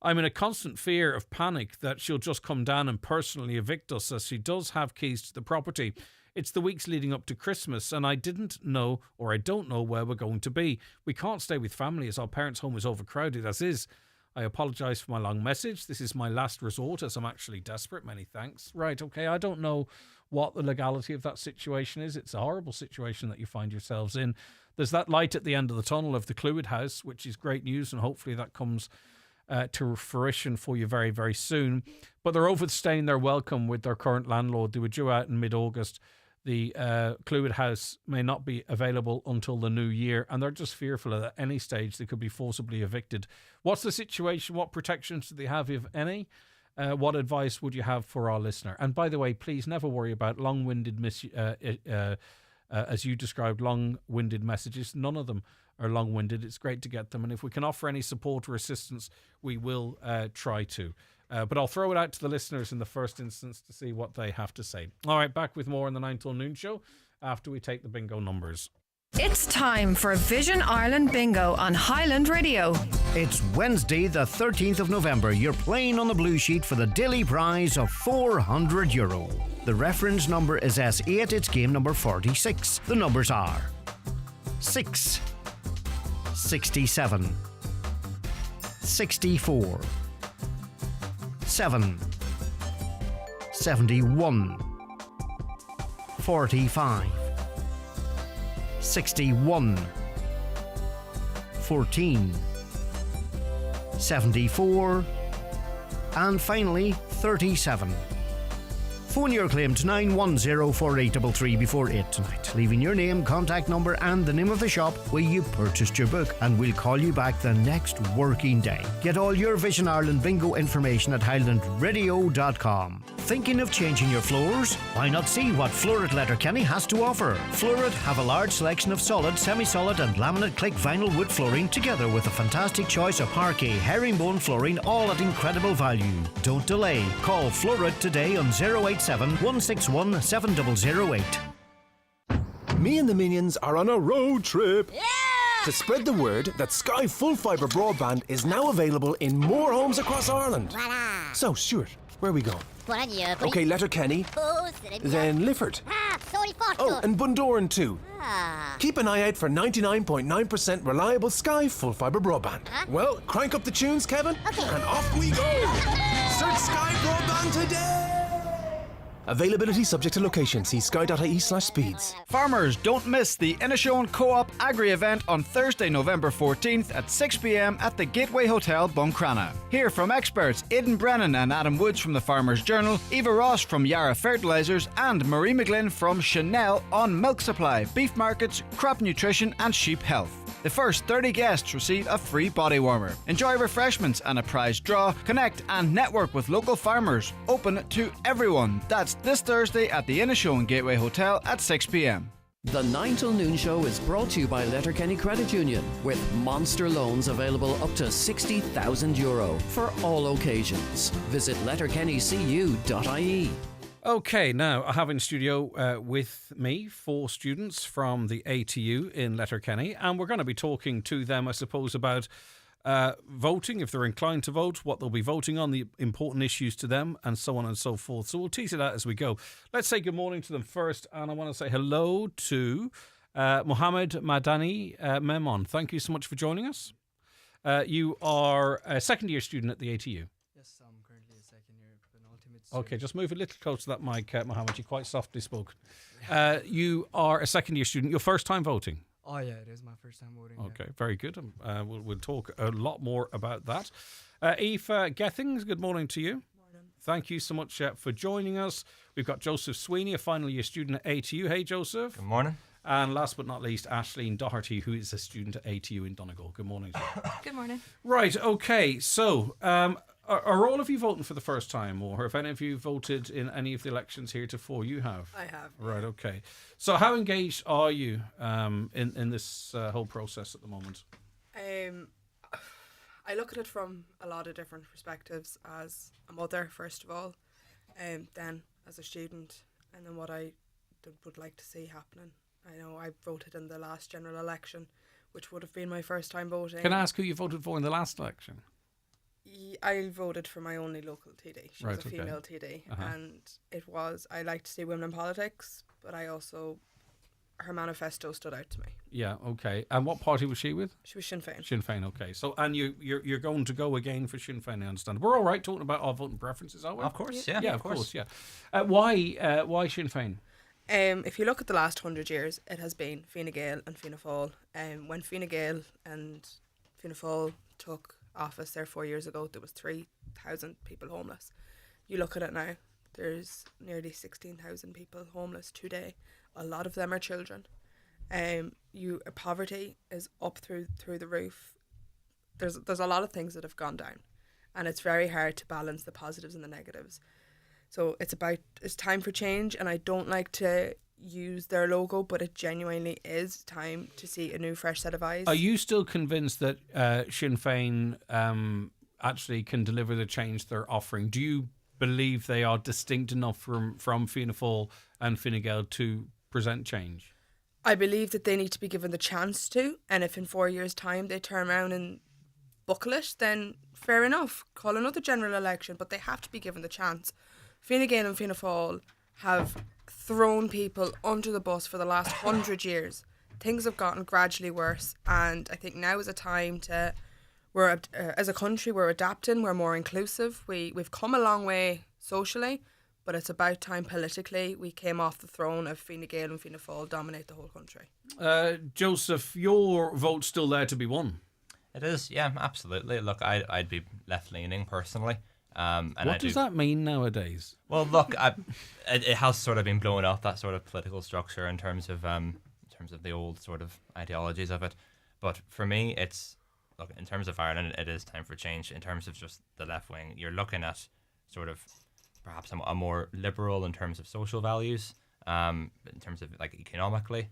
I'm in a constant fear of panic that she'll just come down and personally evict us, as she does have keys to the property. It's the weeks leading up to Christmas, and I don't know where we're going to be. We can't stay with family as our parents' home is overcrowded as is. I apologise for my long message. This is my last resort as I'm actually desperate. Many thanks. Right, okay, I don't know what the legality of that situation is. It's a horrible situation that you find yourselves in. There's that light at the end of the tunnel of the Clwyd house, which is great news, and hopefully that comes to fruition for you very, very soon. But they're overstaying their welcome with their current landlord. They were due out in mid-August. The Clwyd house may not be available until the new year, and they're just fearful that at any stage they could be forcibly evicted. What's the situation? What protections do they have, if any? What advice would you have for our listener? And by the way, please never worry about long-winded as you described, long-winded messages. None of them are long-winded. It's great to get them, and if we can offer any support or assistance, we will try to. But I'll throw it out to the listeners in the first instance to see what they have to say. All right, back with more on the 9 till noon show after we take the bingo numbers. It's time for Vision Ireland Bingo on Highland Radio. It's Wednesday, the 13th of November. You're playing on the blue sheet for the daily prize of €400. The reference number is S8. It's game number 46. The numbers are 6, 67, 64, 7, 71, 45, 61, 14, 74, and finally 37. Phone your claim to 9104833 before 8 tonight, leaving your name, contact number and the name of the shop where you purchased your book, and we'll call you back the next working day. Get all your Vision Ireland bingo information at highlandradio.com. Thinking of changing your floors? Why not see what Floor at Letterkenny has to offer? Floor at have a large selection of solid, semi-solid and laminate click vinyl wood flooring, together with a fantastic choice of parquet, herringbone flooring, all at incredible value. Don't delay. Call Floor at today on 087 161 7008. Me and the Minions are on a road trip. Yeah! To spread the word that Sky Full Fibre Broadband is now available in more homes across Ireland. Voila! So, Stuart, where are we going? Okay, Letterkenny, then Lifford. Oh, and Bundoran too. Keep an eye out for 99.9% reliable Sky Full Fibre Broadband. Well, crank up the tunes, Kevin, and off we go. Search Sky Broadband today. Availability subject to location. See sky.ie/speeds. Farmers, don't miss the Inishowen Co-op Agri event on Thursday, November 14th at 6 p.m. at the Gateway Hotel, Buncrana. Hear from experts Aidan Brennan and Adam Woods from the Farmers Journal, Eva Ross from Yarra Fertilisers, and Marie McGlynn from Chanel on milk supply, beef markets, crop nutrition, and sheep health. The first 30 guests receive a free body warmer. Enjoy refreshments and a prize draw. Connect and network with local farmers. Open to everyone. That's this Thursday at the Inishowen Gateway Hotel at 6 p.m. The 9 till noon show is brought to you by Letterkenny Credit Union, with monster loans available up to €60,000 for all occasions. Visit letterkennycu.ie. Okay, now I have in studio with me 4 students from the ATU in Letterkenny, and we're going to be talking to them, I suppose, about voting, if they're inclined to vote, what they'll be voting on, the important issues to them, and so on and so forth. So we'll tease it out as we go. Let's say good morning to them first, and I want to say hello to Mohammed Madani Memon. Thank you so much for joining us. You are a second-year student at the ATU. Yes, I'm currently a second-year penultimate student. Okay, just move a little closer to that mic, Mohammed. You're quite softly spoken. You are a second-year student. Your first time voting? Oh, yeah, it is my first time voting. Okay, very good. We'll talk a lot more about that. Aoife Gethings, good morning to you. Morning. Thank you so much for joining us. We've got Joseph Sweeney, a final year student at ATU. Hey, Joseph. Good morning. And last but not least, Aisling Doherty, who is a student at ATU in Donegal. Good morning. Good morning. Right, okay. So, are all of you voting for the first time, or have any of you voted in any of the elections heretofore? You have? I have. Right, okay. So how engaged are you in this whole process at the moment? I look at it from a lot of different perspectives, as a mother, first of all, then as a student, and then what I would like to see happening. I know I voted in the last general election, which would have been my first time voting. Can I ask who you voted for in the last election? I voted for my only local TD. She was a okay. female TD. Uh-huh. And I like to see women in politics, but her manifesto stood out to me. Yeah, okay. And what party was she with? She was Sinn Féin. Sinn Féin, okay. So, and you're going to go again for Sinn Féin, I understand. We're all right talking about our voting preferences, are we? Of course, yeah. Yeah, of course, yeah. Why Sinn Féin? If you look at the last 100 years, it has been Fine Gael and Fianna Fáil. When Fine Gael and Fianna Fáil took office there 4 years ago, there was 3,000 people homeless. You look at it now, there's nearly 16,000 people homeless today. A lot of them are children. Poverty is up through the roof. There's a lot of things that have gone down, and it's very hard to balance the positives and the negatives. So it's time for change, and I don't like to use their logo, but it genuinely is time to see a new fresh set of eyes. Are you still convinced that Sinn Féin actually can deliver the change they're offering? Do you believe they are distinct enough from Fianna Fáil and Fine Gael to present change? I believe that they need to be given the chance to, and if in 4 years' time they turn around and buckle it, then fair enough, call another general election, but they have to be given the chance. Fine Gael and Fianna Fáil have thrown people under the bus for the last 100 years. Things have gotten gradually worse, and I think now is a time to, as a country, we're adapting, we're more inclusive, we've come a long way socially, but it's about time politically we came off the throne of Fine Gael and Fianna Fáil dominate the whole country. Joseph, your vote's still there to be won. It is, yeah, absolutely. Look, I'd be left-leaning personally. And what does that mean nowadays? Well, look, it has sort of been blown off, that sort of political structure in terms of the old sort of ideologies of it. But for me, look, in terms of Ireland, it is time for change. In terms of just the left wing, you're looking at sort of perhaps a more liberal in terms of social values, in terms of like economically,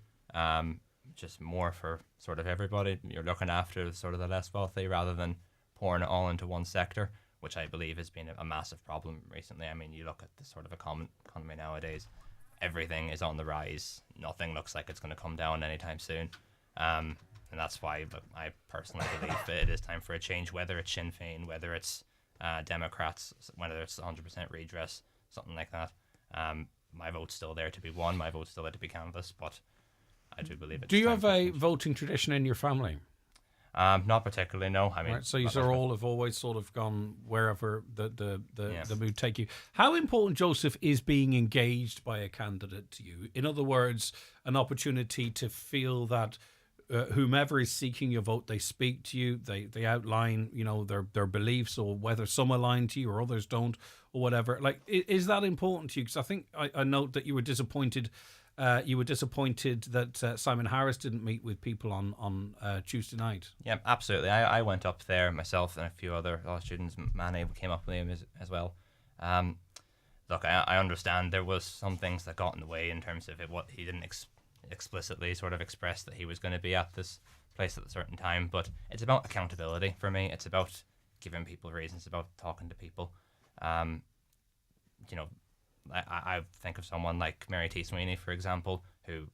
just more for sort of everybody. You're looking after sort of the less wealthy rather than pouring it all into one sector, which I believe has been a massive problem recently. I mean, you look at the sort of economy nowadays, everything is on the rise. Nothing looks like it's going to come down anytime soon. And that's why I personally believe that it is time for a change, whether it's Sinn Féin, whether it's Democrats, whether it's 100% redress, something like that. My vote's still there to be won. My vote's still there to be canvassed, but I do believe it. Do you have a voting tradition in your family? Not particularly, no. I mean, right, so you all have always sort of gone wherever the mood take you. How important, Joseph, is being engaged by a candidate to you? In other words, an opportunity to feel that whomever is seeking your vote, they speak to you, they outline, their beliefs, or whether some align to you or others don't, or whatever. Like, is that important to you? Because I think I note that you were disappointed. You were disappointed that Simon Harris didn't meet with people on Tuesday night. Yeah, absolutely. I went up there myself and a few other students. Manny came up with him as well. Look, I understand there was some things that got in the way in terms of what he didn't explicitly sort of express that he was going to be at this place at a certain time. But it's about accountability for me. It's about giving people reasons, about talking to people. I think of someone like Mary T. Sweeney, for example, who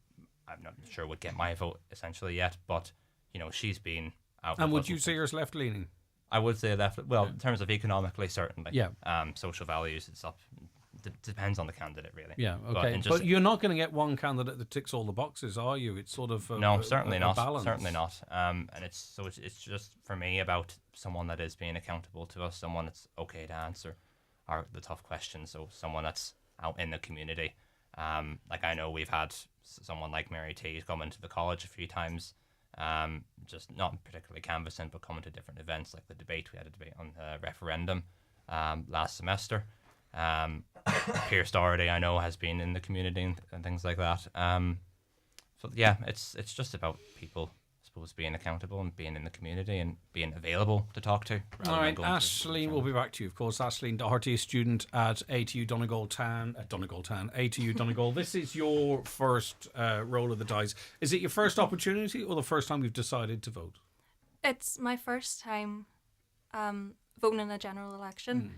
I'm not sure would get my vote essentially yet, but she's been out. And would you say her as left leaning? I would say left. Well, in terms of economically, certainly. Yeah. Social values, it's up. Depends on the candidate, really. Yeah. Okay. But you're not going to get one candidate that ticks all the boxes, are you? It's sort of no, certainly not. Balance. Certainly not. And it's just for me about someone that is being accountable to us, someone that's okay to answer the tough questions. So someone that's out in the community. Like I know we've had someone like Mary T come into the college a few times. Just not particularly canvassing, but coming to different events like the debate. We had a debate on the referendum last semester. Pierce Doherty, I know, has been in the community and things like that. So yeah, it's just about people, I suppose, being accountable and being in the community and being available to talk to. All right, Aisling, we'll be back to you, of course. Aisling Doherty, student at ATU Donegal Town, ATU Donegal. This is your first roll of the dice. Is it your first opportunity or the first time you've decided to vote? It's my first time voting in a general election.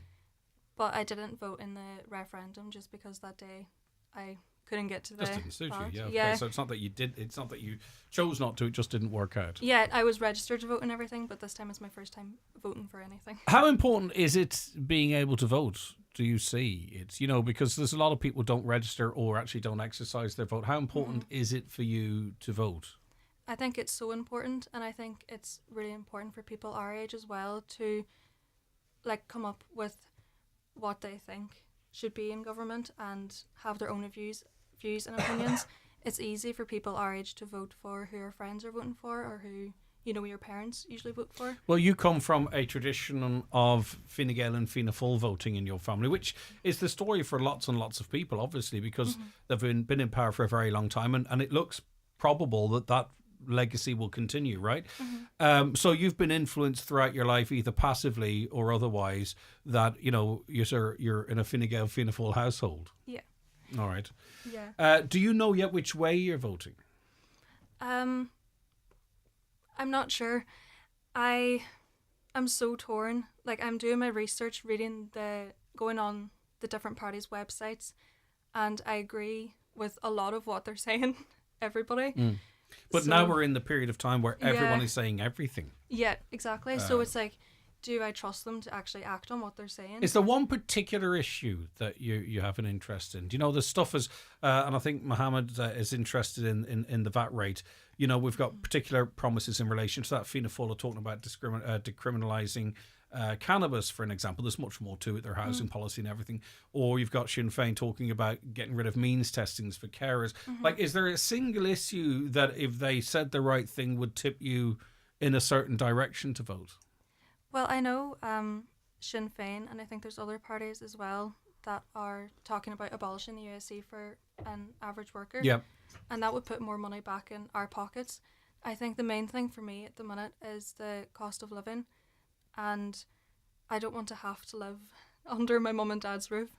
But I didn't vote in the referendum just because that day I couldn't get to the Just didn't suit ballot. you, yeah. Okay, so it's not that you did. It's not that you chose not to. It just didn't work out. Yeah, I was registered to vote and everything, but this time is my first time voting for anything. How important is it being able to vote? Do you see it's because there's a lot of people don't register or actually don't exercise their vote. How important is it for you to vote? I think it's so important, and I think it's really important for people our age as well to come up with what they think should be in government and have their own views and opinions. It's easy for people our age to vote for who our friends are voting for or who your parents usually vote for. Well, you come from a tradition of Fine Gael and Fianna Fáil voting in your family, which is the story for lots and lots of people, obviously, because they've been in power for a very long time, and it looks probable that legacy will continue, right? So you've been influenced throughout your life, either passively or otherwise, that you're in a Fine Gael Fianna Fáil household. Yeah. All right. Yeah. Do you know yet which way you're voting? I'm not sure. I'm so torn. I'm doing my research, going on the different parties' websites, and I agree with a lot of what they're saying. Everybody. But now we're in the period of time where everyone is saying everything. Yeah, exactly. So it's do I trust them to actually act on what they're saying? Is there one particular issue that you have an interest in? The stuff is, and I think Mohammed is interested in the VAT rate. We've got particular promises in relation to that. Fianna Fáil are talking about decriminalising cannabis, for an example. There's much more to it, their housing policy and everything. Or you've got Sinn Féin talking about getting rid of means testings for carers. Is there a single issue that if they said the right thing would tip you in a certain direction to vote? Well, I know Sinn Féin, and I think there's other parties as well that are talking about abolishing the USC for an average worker. Yeah. And that would put more money back in our pockets. I think the main thing for me at the minute is the cost of living. And I don't want to have to live under my mum and dad's roof,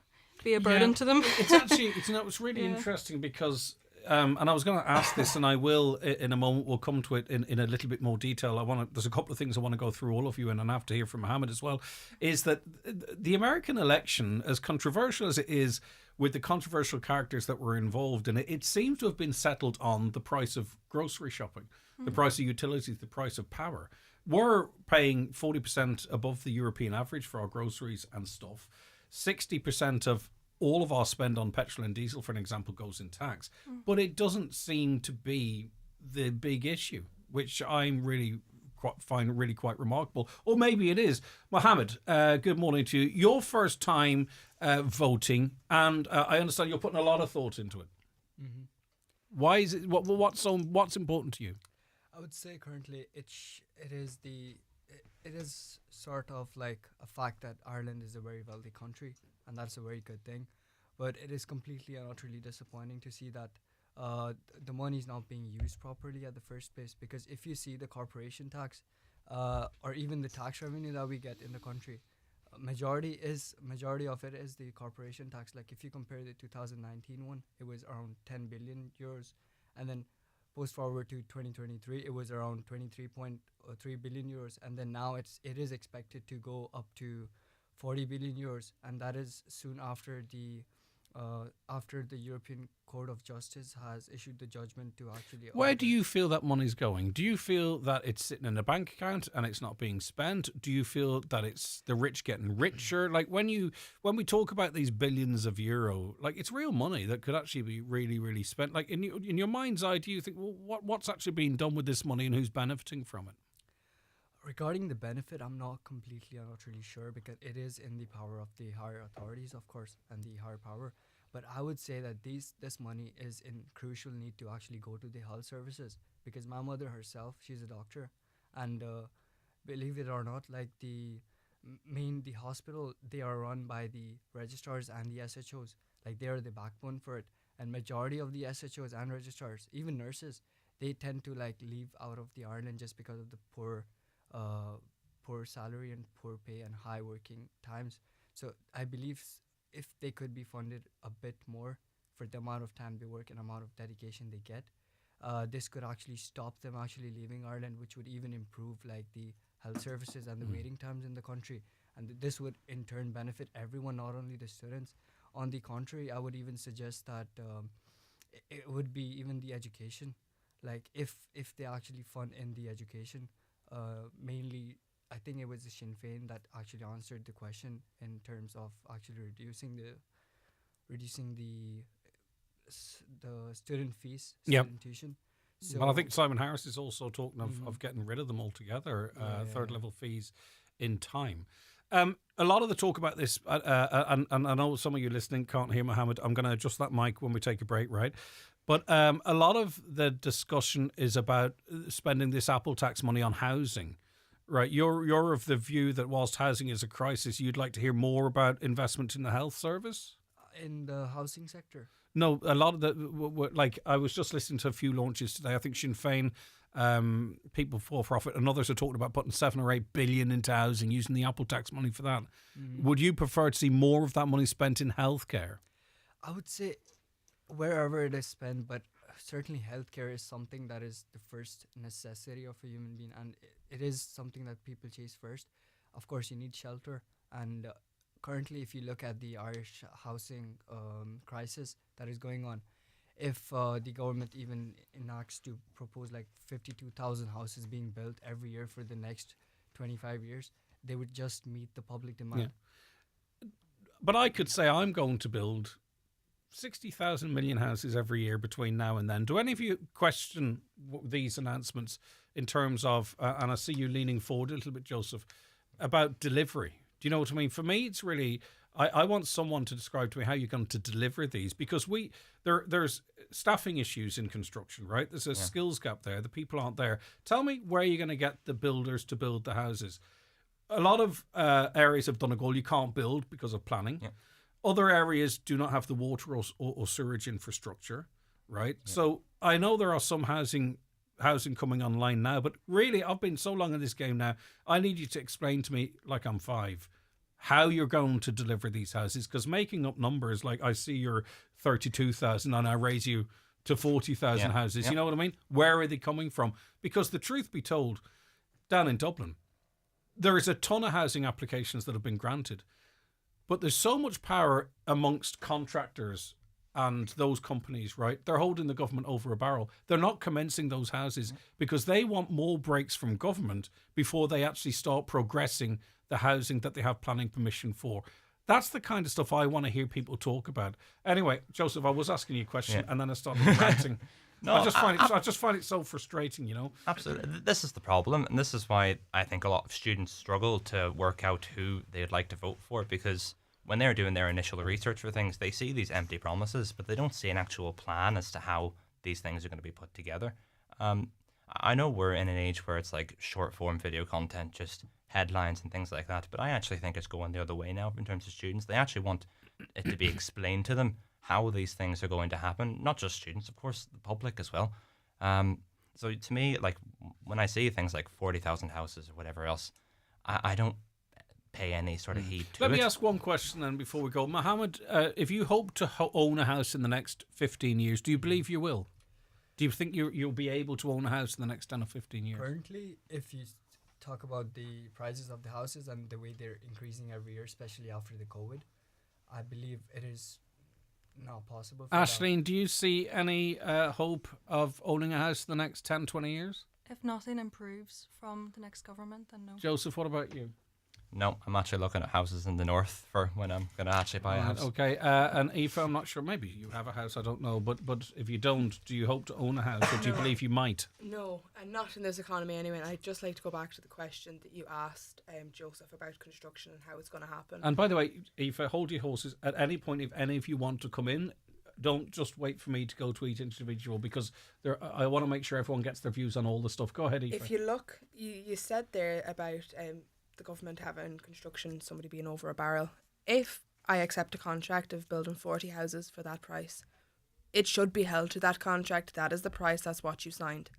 be a burden to them. It's really interesting because, and I was going to ask this, and I will in a moment. We'll come to it in a little bit more detail. There's a couple of things I want to go through all of you, and I have to hear from Mohammed as well. Is that the American election, as controversial as it is, with the controversial characters that were involved in it, it seems to have been settled on the price of grocery shopping, the price of utilities, the price of power. We're paying 40% above the European average for our groceries and stuff. 60% of all of our spend on petrol and diesel, for an example, goes in tax. But it doesn't seem to be the big issue, which I'm really find really quite remarkable. Or maybe it is. Mohammed, good morning to you. Your first time voting, and I understand you're putting a lot of thought into it. Why is it? What's important to you? I would say currently it is sort of like a fact that Ireland is a very wealthy country, and that's a very good thing. But it is completely and utterly disappointing to see that the money is not being used properly at the first place. Because if you see the corporation tax, or even the tax revenue that we get in the country, majority of it is the corporation tax. Like if you compare the 2019 one, it was around 10 billion euros, and then post forward to 2023, it was around 23.3 billion euros, and then now it is expected to go up to 40 billion euros, and that is soon after the after the European Court of Justice has issued the judgment to actually. Where do you feel that money's going? Do you feel that it's sitting in a bank account and it's not being spent? Do you feel that it's the rich getting richer? Like when we talk about these billions of euro, like it's real money that could actually be really, really spent. Like in your mind's eye, do you think, well, what's actually being done with this money and who's benefiting from it? Regarding the benefit, I'm not really sure because it is in the power of the higher authorities, of course, and the higher power. But I would say that this money is in crucial need to actually go to the health services because my mother herself, she's a doctor, and believe it or not, like the hospital, they are run by the registrars and the SHOs. Like they are the backbone for it, and majority of the SHOs and registrars, even nurses, they tend to like leave out of the Ireland just because of the poor salary and poor pay and high working times. So I believe if they could be funded a bit more for the amount of time they work and amount of dedication they get, this could actually stop them actually leaving Ireland, which would even improve like the health services and the waiting times in the country. And this would in turn benefit everyone, not only the students. On the contrary, I would even suggest that it would be even the education. Like if they actually fund in the education, mainly, I think it was the Sinn Féin that actually answered the question in terms of actually reducing the student fees, student tuition. So well, I think Simon Harris is also talking of getting rid of them altogether, third level fees in time. A lot of the talk about this, and I know some of you listening can't hear Mohammed. I'm going to adjust that mic when we take a break, right? But a lot of the discussion is about spending this Apple tax money on housing, right? You're of the view that whilst housing is a crisis, you'd like to hear more about investment in the health service? In the housing sector? No, a lot of like I was just listening to a few launches today. I think Sinn Féin, People for Profit, and others are talking about putting 7 or 8 billion into housing, using the Apple tax money for that. Would you prefer to see more of that money spent in healthcare? I would say wherever it is spent, but certainly healthcare is something that is the first necessity of a human being, and it is something that people chase first. Of course, you need shelter, and currently, if you look at the Irish housing crisis that is going on, if the government even enacts to propose like 52,000 houses being built every year for the next 25 years, they would just meet the public demand. Yeah. But I could say I'm going to build 60,000 million houses every year between now and then. Do any of you question these announcements in terms of, and I see you leaning forward a little bit, Joseph, about delivery? Do you know what I mean? For me, it's really, I want someone to describe to me how you're going to deliver these, because there's staffing issues in construction, right? There's a skills gap there. The people aren't there. Tell me where you're going to get the builders to build the houses. A lot of areas of Donegal you can't build because of planning. Yeah. Other areas do not have the water or sewage infrastructure, right? Yeah. So I know there are some housing coming online now, but really I've been so long in this game now, I need you to explain to me, like I'm 5, how you're going to deliver these houses, because making up numbers, like I see your 32,000 and I raise you to 40,000 houses, you know what I mean? Where are they coming from? Because the truth be told, down in Dublin, there is a ton of housing applications that have been granted, but there's so much power amongst contractors and those companies, right? They're holding the government over a barrel. They're not commencing those houses because they want more breaks from government before they actually start progressing the housing that they have planning permission for. That's the kind of stuff I want to hear people talk about. Anyway, Joseph, I was asking you a question and then I started ranting. No, I just find it so frustrating, you know? Absolutely. This is the problem, and this is why I think a lot of students struggle to work out who they'd like to vote for, because when they're doing their initial research for things, they see these empty promises, but they don't see an actual plan as to how these things are going to be put together. I know we're in an age where it's like short form video content, just headlines and things like that, but I actually think it's going the other way now in terms of students. They actually want it to be explained to them how these things are going to happen, not just students, of course, the public as well. So to me, like when I see things like 40,000 houses or whatever else, I don't pay any sort of heed to it. Let me ask one question then before we go. Mohammed, if you hope to own a house in the next 15 years, do you believe you will? Do you think you'll be able to own a house in the next 10 or 15 years? Currently, if you talk about the prices of the houses and the way they're increasing every year, especially after the COVID, I believe it is not possible. For that. Aisling, do you see any hope of owning a house in the next 10, 20 years? If nothing improves from the next government, then no. Joseph, what about you? No, I'm actually looking at houses in the north for when I'm going to actually buy a house. Okay, and Aoife, I'm not sure. Maybe you have a house, I don't know. But if you don't, do you hope to own a house, or do you believe you might? No, and not in this economy anyway. And I'd just like to go back to the question that you asked Joseph about construction and how it's going to happen. And by the way, Aoife, hold your horses. At any point, if any of you want to come in, don't just wait for me to go to each individual, because I want to make sure everyone gets their views on all the stuff. Go ahead, Aoife. If you look, you said there about the government having construction, somebody being over a barrel. If I accept a contract of building 40 houses for that price, it should be held to that contract. That is the price. That's what you signed.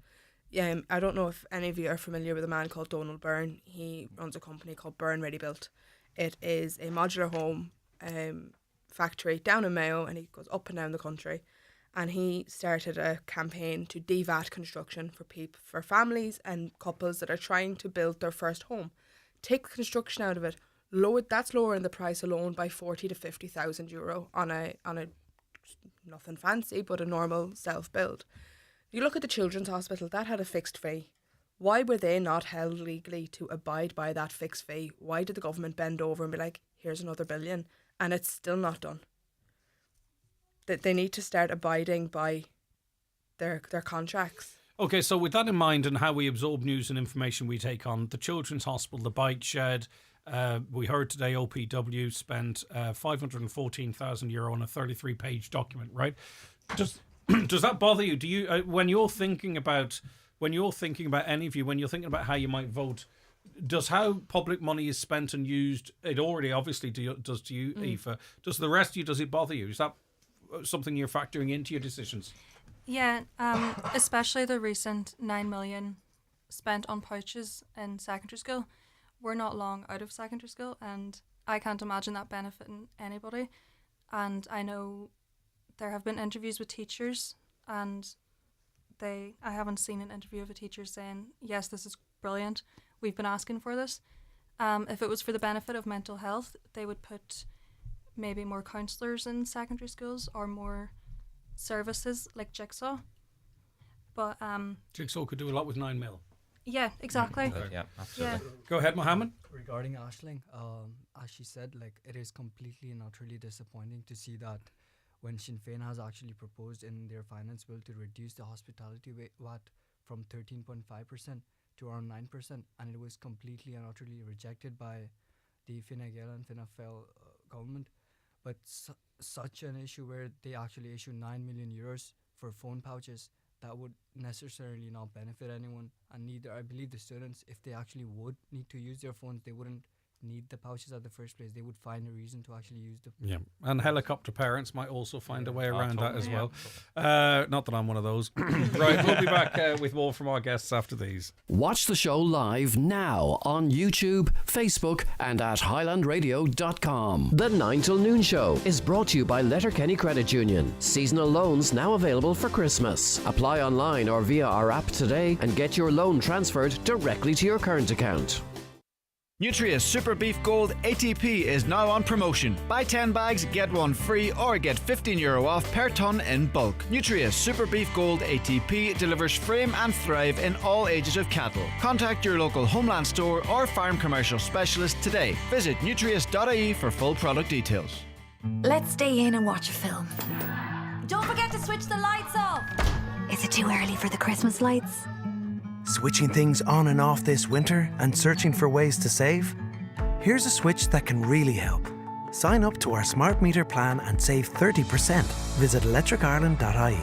I don't know if any of you are familiar with a man called Donald Byrne. He runs a company called Byrne Ready Built. It is a modular home factory down in Mayo, and he goes up and down the country. And he started a campaign to devat construction for families and couples that are trying to build their first home. Take the construction out of it. That's lowering the price alone by 40 to 50,000 euro on a nothing fancy, but a normal self build. You look at the Children's Hospital, that had a fixed fee. Why were they not held legally to abide by that fixed fee? Why did the government bend over and be like, here's another billion, and it's still not done? That they need to start abiding by their contracts. Okay, so with that in mind and how we absorb news and information we take on, the Children's Hospital, the bike shed, we heard today OPW spent €514,000 on a 33-page document, right? Does that bother you? Do you when you're thinking about any of you, when you're thinking about how you might vote, does how public money is spent and used, it already obviously does to you, Aoife, does the rest of you, does it bother you? Is that something you're factoring into your decisions? Yeah, especially the recent 9 million spent on pouches in secondary school. We're not long out of secondary school, and I can't imagine that benefiting anybody. And I know there have been interviews with teachers, and I haven't seen an interview of a teacher saying, yes, this is brilliant, we've been asking for this. If it was for the benefit of mental health, they would put maybe more counsellors in secondary schools or more services like Jigsaw. But Jigsaw could do a lot with 9 mil. Yeah, exactly. Yeah, absolutely. Yeah. Go ahead, Mohammed. Regarding Aisling, as she said, it is completely and utterly disappointing to see that when Sinn Féin has actually proposed in their finance bill to reduce the hospitality VAT from 13.5% to around 9%, and it was completely and utterly rejected by the Fine Gael and Fianna Fáil government. But such an issue where they actually issue €9 million for phone pouches, that would necessarily not benefit anyone, and neither, I believe, the students, if they actually would need to use their phones, they wouldn't need the pouches at the first place. They would find a reason to actually use them. Yeah, and helicopter parents might also find a way around that as well. Yeah. Not that I'm one of those. Right, we'll be back with more from our guests after these. Watch the show live now on YouTube, Facebook and at highlandradio.com. The 9 till noon show is brought to you by Letterkenny Credit Union. Seasonal loans now available for Christmas. Apply online or via our app today and get your loan transferred directly to your current account. Nutria's Super Beef Gold ATP is now on promotion. Buy 10 bags, get one free, or get €15 off per tonne in bulk. Nutria's Super Beef Gold ATP delivers frame and thrive in all ages of cattle. Contact your local Homeland store or farm commercial specialist today. Visit nutrias.ie for full product details. Let's stay in and watch a film. Don't forget to switch the lights off. Is it too early for the Christmas lights? Switching things on and off this winter and searching for ways to save? Here's a switch that can really help. Sign up to our smart meter plan and save 30%. Visit electricireland.ie.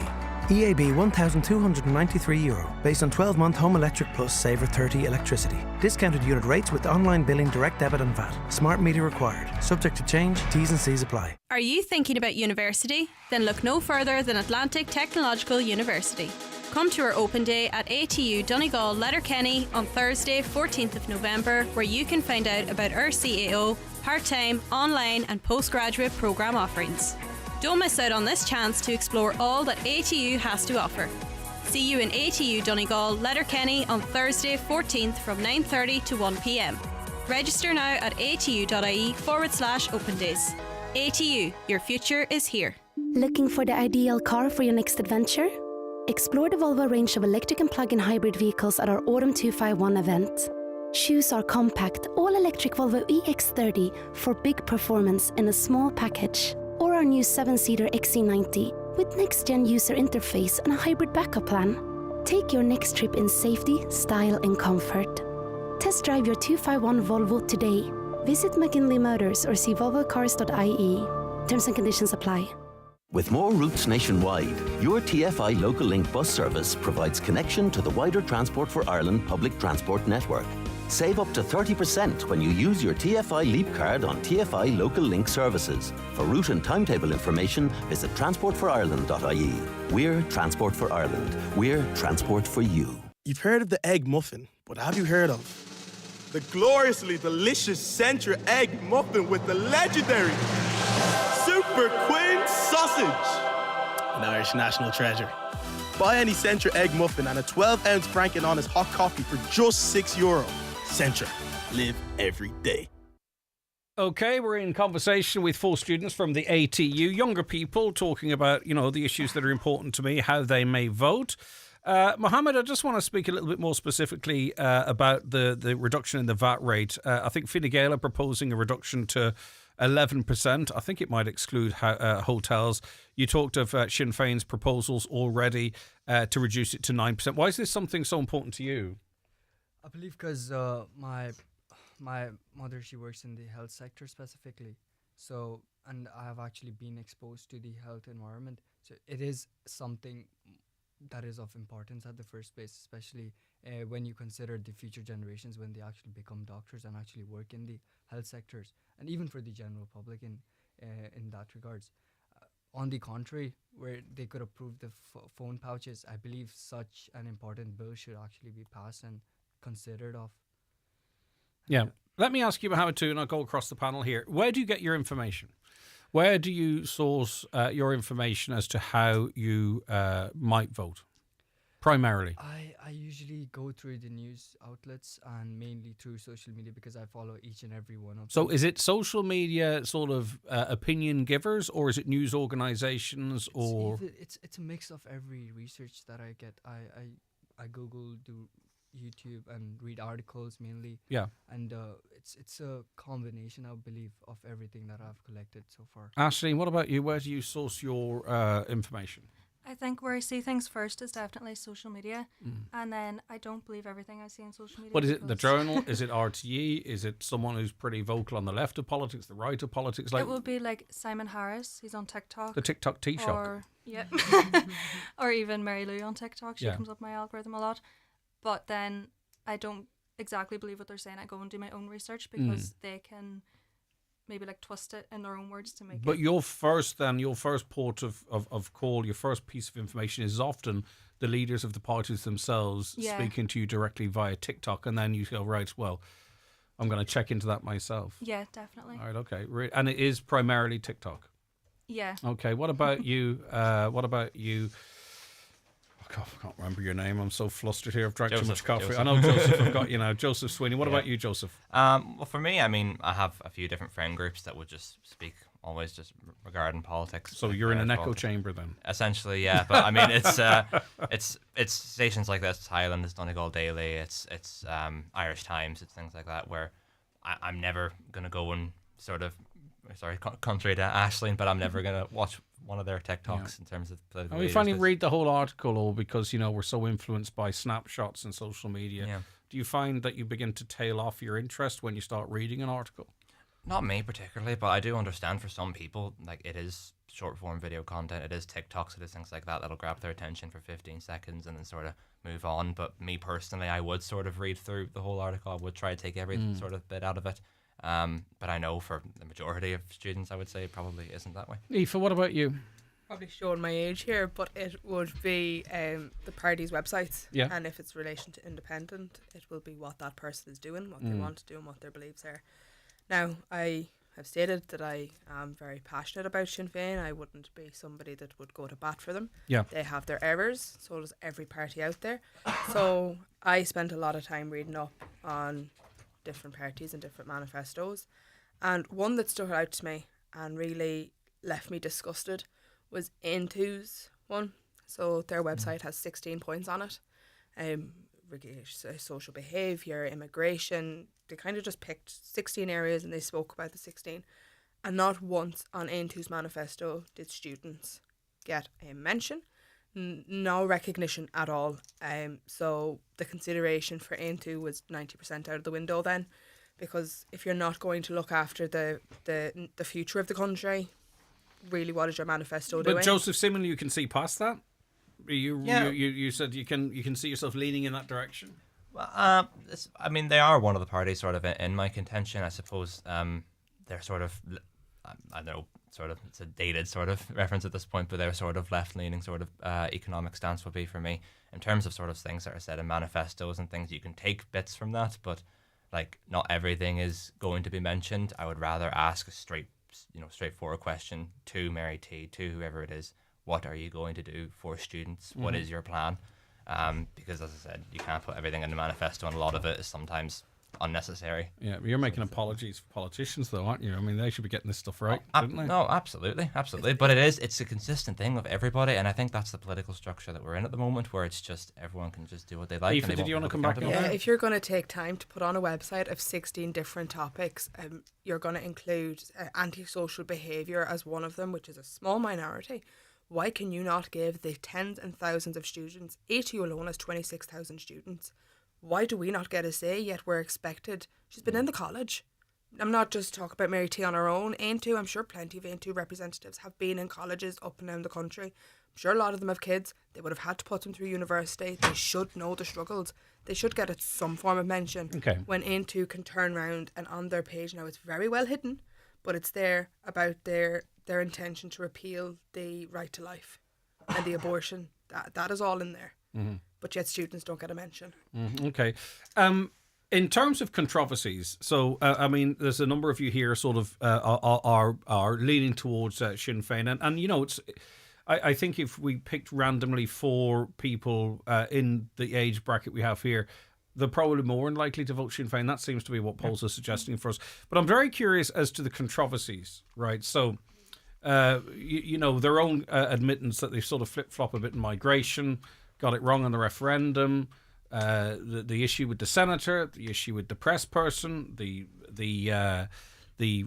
EAB €1,293, based on 12-month Home Electric Plus Saver 30 electricity. Discounted unit rates with online billing, direct debit and VAT. Smart meter required. Subject to change. T's and C's apply. Are you thinking about university? Then look no further than Atlantic Technological University. Come to our open day at ATU Donegal Letterkenny on Thursday 14th of November, where you can find out about our CAO, part-time, online and postgraduate programme offerings. Don't miss out on this chance to explore all that ATU has to offer. See you in ATU Donegal Letterkenny on Thursday 14th from 9:30 to 1pm. Register now at atu.ie/open days. ATU, your future is here. Looking for the ideal car for your next adventure? Explore the Volvo range of electric and plug-in hybrid vehicles at our Autumn 251 event. Choose our compact, all-electric Volvo EX30 for big performance in a small package, or our new 7-seater XC90 with next-gen user interface and a hybrid backup plan. Take your next trip in safety, style and comfort. Test drive your 251 Volvo today. Visit McKinley Motors or see volvocars.ie. Terms and conditions apply. With more routes nationwide, your TFI Local Link bus service provides connection to the wider Transport for Ireland public transport network. Save up to 30% when you use your TFI Leap card on TFI Local Link services. For route and timetable information, visit transportforireland.ie. We're Transport for Ireland. We're Transport for you. You've heard of the egg muffin, but have you heard of the gloriously delicious Centra egg muffin with the legendary Super Queen sausage? An Irish national treasure. Buy any Centra egg muffin and a 12-ounce Franken Honest hot coffee for just €6. Centra. Live every day. Okay, we're in conversation with 4 students from the ATU, younger people talking about, the issues that are important to me, how they may vote. Mohammed, I just want to speak a little bit more specifically about the reduction in the VAT rate. I think Fine Gael are proposing a reduction to 11%. I think it might exclude hotels. You talked of Sinn Féin's proposals already to reduce it to 9%. Why is this something so important to you? I believe because my mother, she works in the health sector specifically. So, and I have actually been exposed to the health environment. So it is something that is of importance at the first place, especially when you consider the future generations when they actually become doctors and actually work in the health sectors, and even for the general public in that regards. On the contrary, where they could approve the phone pouches, I believe such an important bill should actually be passed and considered of. Yeah. Let me ask you, Mohammed, too, and I'll go across the panel here. Where do you get your information? Where do you source your information as to how you might vote, primarily? I usually go through the news outlets and mainly through social media because I follow each and every one of them. So is it social media sort of opinion givers, or is it news organisations, or...? It's a mix of every research that I get. I Google, do YouTube and read articles mainly. Yeah. And it's a combination, I believe, of everything that I've collected so far. Ashley, what about you? Where do you source your information? I think where I see things first is definitely social media. And then I don't believe everything I see on social media. What is it, the Journal? Is it RTE? Is it someone who's pretty vocal on the left of politics, the right of politics? It would be like Simon Harris. He's on TikTok. The TikTok Taoiseach. Or, yeah. Or even Mary Lou on TikTok. She comes up my algorithm a lot. But then I don't exactly believe what they're saying. I go and do my own research because they can maybe like twist it in their own words to make it. But your first port of call, your first piece of information is often the leaders of the parties themselves speaking to you directly via TikTok, and then you go, right, well, I'm going to check into that myself. Yeah, definitely. All right, okay. And it is primarily TikTok? Yeah. Okay, what about you? I can't remember your name. I'm so flustered here. I've drank too much coffee. Joseph. I know, Joseph. I've got Joseph Sweeney. What about you, Joseph? Well, for me, I mean, I have a few different friend groups that would just speak always just regarding politics. So you're in an echo chamber then? Essentially, yeah. But I mean, it's stations like this. It's Highland. It's Donegal Daily. It's Irish Times. It's things like that where I'm never gonna go and sort of. Sorry, contrary to Aisling, but I'm never going to watch one of their TikToks in terms of political We finally read the whole article, or because, we're so influenced by snapshots and social media. Yeah. Do you find that you begin to tail off your interest when you start reading an article? Not me particularly, but I do understand for some people, like it is short form video content, it is TikToks, it is things like that'll grab their attention for 15 seconds and then sort of move on. But me personally, I would sort of read through the whole article. I would try to take every sort of bit out of it. But I know for the majority of students, I would say it probably isn't that way. Aoife, what about you? Probably showing my age here, but it would be the party's websites. Yeah. And if it's relation to independent, it will be what that person is doing, what they want to do, and what their beliefs are. Now, I have stated that I am very passionate about Sinn Féin. I wouldn't be somebody that would go to bat for them. Yeah. They have their errors, so does every party out there. So I spent a lot of time reading up on different parties and different manifestos, and one that stuck out to me and really left me disgusted was Intu's one. So their website has 16 points on it. Social behaviour, immigration. They kind of just picked 16 areas and they spoke about the 16. And not once on Intu's manifesto did students get a mention. No recognition at all. So the consideration for Intu was 90% out of the window then, because if you're not going to look after the future of the country, really, what is your manifesto doing? But Joseph, seemingly you can see past that. You said you can see yourself leaning in that direction. Well, I mean, they are one of the parties sort of in my contention. I suppose they're sort of, I don't know, sort of, it's a dated sort of reference at this point, but their sort of left-leaning sort of economic stance would be for me in terms of sort of things that are said in manifestos and things. You can take bits from that, but like not everything is going to be mentioned. I would rather ask a straightforward question to Mary T, to whoever it is. What are you going to do for students? What is your plan? Because as I said, you can't put everything in the manifesto, and a lot of it is sometimes unnecessary. Yeah, you're making apologies for politicians, though, aren't you? I mean, they should be getting this stuff right, shouldn't they? No, absolutely. But it's a consistent thing with everybody, and I think that's the political structure that we're in at the moment, where it's just everyone can just do what they like. Aoife, did you want to come back? Yeah, if you're going to take time to put on a website of 16 different topics, you're going to include antisocial behaviour as one of them, which is a small minority. Why can you not give the tens and thousands of students? ATU alone has 26,000 students. Why do we not get a say, yet we're expected? She's been in the college. I'm not just talking about Mary T on her own. Aintu, I'm sure plenty of Aintu representatives have been in colleges up and down the country. I'm sure a lot of them have kids. They would have had to put them through university. They should know the struggles. They should get some form of mention. Okay. When Aintu can turn around and on their page, now it's very well hidden, but it's there about their intention to repeal the right to life and the abortion. That is all in there. Mm-hmm. But yet students don't get a mention. Okay. In terms of controversies, so I mean, there's a number of you here sort of are leaning towards Sinn Féin, and you know, I think if we picked randomly 4 people in the age bracket we have here, they're probably more likely to vote Sinn Féin. That seems to be what polls are suggesting for us. But I'm very curious as to the controversies, right? So, you know, their own admittance that they sort of flip-flop a bit in migration, got it wrong on the referendum, the issue with the senator, the issue with the press person, the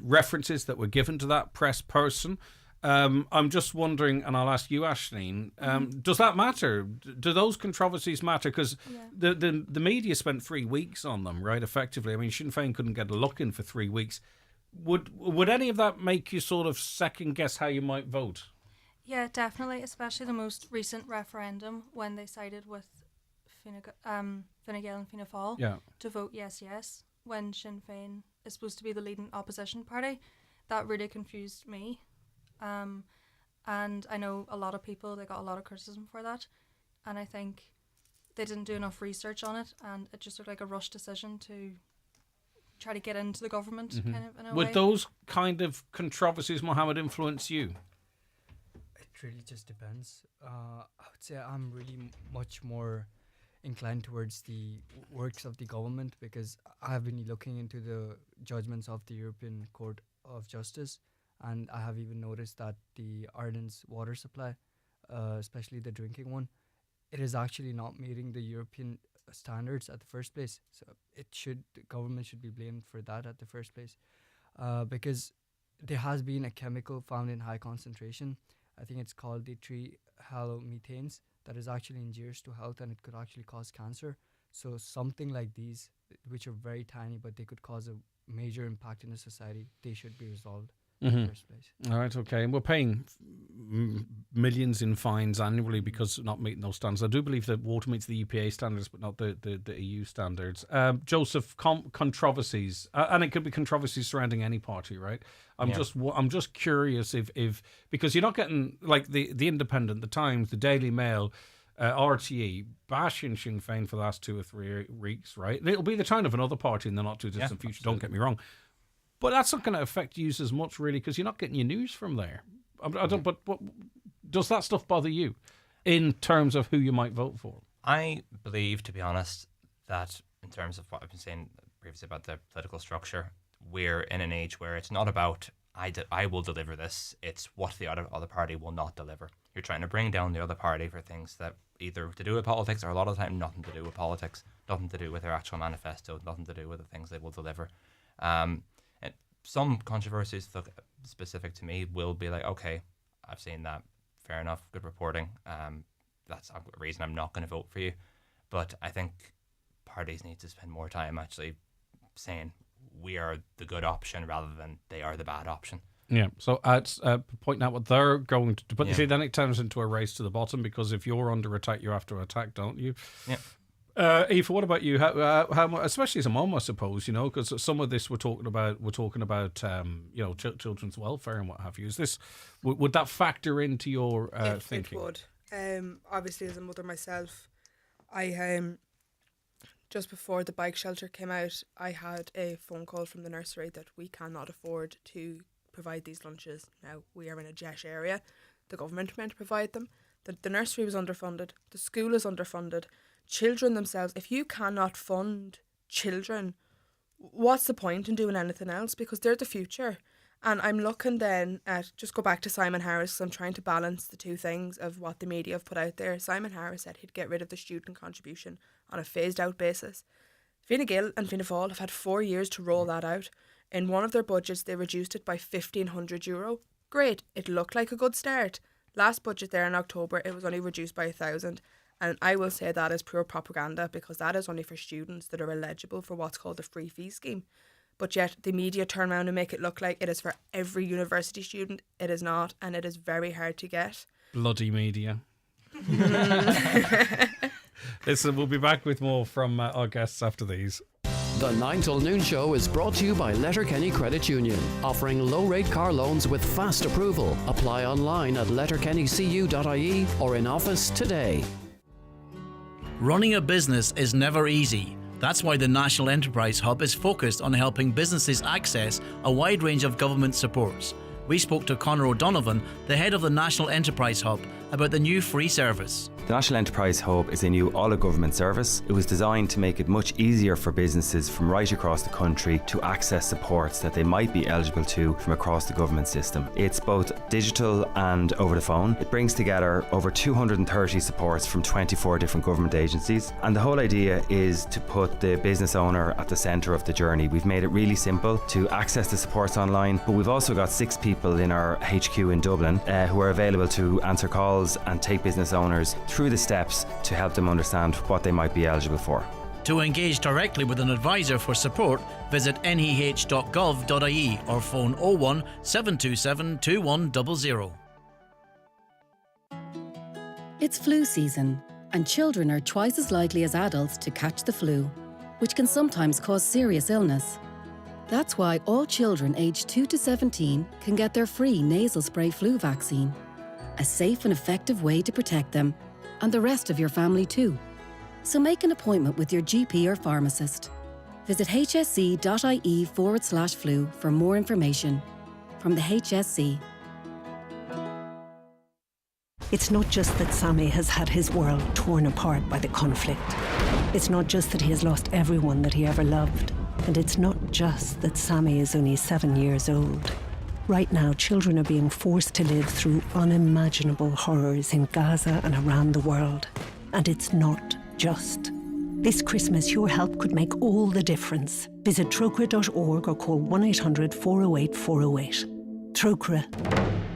references that were given to that press person. I'm just wondering, and I'll ask you, Aisling, does that matter? Do those controversies matter? Because the media spent 3 weeks on them, right, effectively. I mean, Sinn Féin couldn't get a look in for 3 weeks. Would any of that make you sort of second guess how you might vote? Yeah, definitely, especially the most recent referendum when they sided with Fine Gael and Fianna Fáil to vote yes, when Sinn Féin is supposed to be the leading opposition party. That really confused me. And I know a lot of people, they got a lot of criticism for that. And I think they didn't do enough research on it, and it just looked like a rushed decision to try to get into the government, kind of, in a way. Would those kind of controversies, Mohammed, influence you? It really just depends. I would say I'm really much more inclined towards the works of the government, because I have been looking into the judgments of the European Court of Justice, and I have even noticed that the Ireland's water supply, especially the drinking one, it is actually not meeting the European standards at the first place. So the government should be blamed for that at the first place, because there has been a chemical found in high concentration. I think it's called the trihalomethanes, that is actually injurious to health, and it could actually cause cancer. So something like these, which are very tiny, but they could cause a major impact in the society, they should be resolved in the first place. All right, okay. And we're paying millions in fines annually because not meeting those standards. I do believe that water meets the EPA standards, but not the EU standards. Joseph, controversies, and it could be controversies surrounding any party, right? I'm just curious if because you're not getting like the Independent, the Times, the Daily Mail, RTE bashing Sinn Féin for the last 2 or 3 weeks, right? And it'll be the tone of another party in the not too distant future. Absolutely. Don't get me wrong, but that's not going to affect you as much, really, because you're not getting your news from there. I don't. But does that stuff bother you in terms of who you might vote for? I believe, to be honest, that in terms of what I've been saying previously about the political structure, we're in an age where it's not about I will deliver this. It's what the other party will not deliver. You're trying to bring down the other party for things that either to do with politics or a lot of the time nothing to do with politics, nothing to do with their actual manifesto, nothing to do with the things they will deliver. And some controversies specific to me will be like, okay, I've seen that, fair enough, good reporting. That's a reason I'm not going to vote for you. But I think parties need to spend more time actually saying we are the good option rather than they are the bad option. Yeah, so pointing out what they're going to do. But you see, then it turns into a race to the bottom, because if you're under attack, you have to attack, don't you? Yeah. Aoife, what about you? How especially as a mom, I suppose, because some of this we're talking about, children's welfare and what have you. Is this would that factor into your thinking? It would. Obviously, as a mother myself, I just before the bike shelter came out, I had a phone call from the nursery that we cannot afford to provide these lunches. Now, we are in a jet area. The government meant to provide them. The nursery was underfunded. The school is underfunded. Children themselves, if you cannot fund children, what's the point in doing anything else? Because they're the future. And I'm looking then at, just go back to Simon Harris, because I'm trying to balance the two things of what the media have put out there. Simon Harris said he'd get rid of the student contribution on a phased out basis. Fine Gael and Fianna Fáil have had 4 years to roll that out. In one of their budgets, they reduced it by €1,500. Great, it looked like a good start. Last budget there in October, it was only reduced by 1,000. And I will say that is pure propaganda, because that is only for students that are eligible for what's called the free fee scheme. But yet the media turn around and make it look like it is for every university student. It is not, and it is very hard to get. Bloody media. Listen, we'll be back with more from our guests after these. The 9 till noon show is brought to you by Letterkenny Credit Union, offering low-rate car loans with fast approval. Apply online at letterkennycu.ie or in office today. Running a business is never easy. That's why the National Enterprise Hub is focused on helping businesses access a wide range of government supports. We spoke to Conor O'Donovan, the head of the National Enterprise Hub, about the new free service. The National Enterprise Hub is a new all-of-government service. It was designed to make it much easier for businesses from right across the country to access supports that they might be eligible to from across the government system. It's both digital and over the phone. It brings together over 230 supports from 24 different government agencies. And the whole idea is to put the business owner at the centre of the journey. We've made it really simple to access the supports online, but we've also got 6 people in our HQ in Dublin who are available to answer calls and take business owners through the steps to help them understand what they might be eligible for. To engage directly with an advisor for support, visit neh.gov.ie or phone 01 727 2100. It's flu season, and children are twice as likely as adults to catch the flu, which can sometimes cause serious illness. That's why all children aged 2 to 17 can get their free nasal spray flu vaccine. A safe and effective way to protect them, and the rest of your family too. So make an appointment with your GP or pharmacist. Visit hsc.ie/flu for more information. From the HSC. It's not just that Sammy has had his world torn apart by the conflict. It's not just that he has lost everyone that he ever loved. And it's not just that Sammy is only 7 years old. Right now, children are being forced to live through unimaginable horrors in Gaza and around the world. And it's not just. This Christmas, your help could make all the difference. Visit trócaire.org or call 1-800-408-408. Trócaire.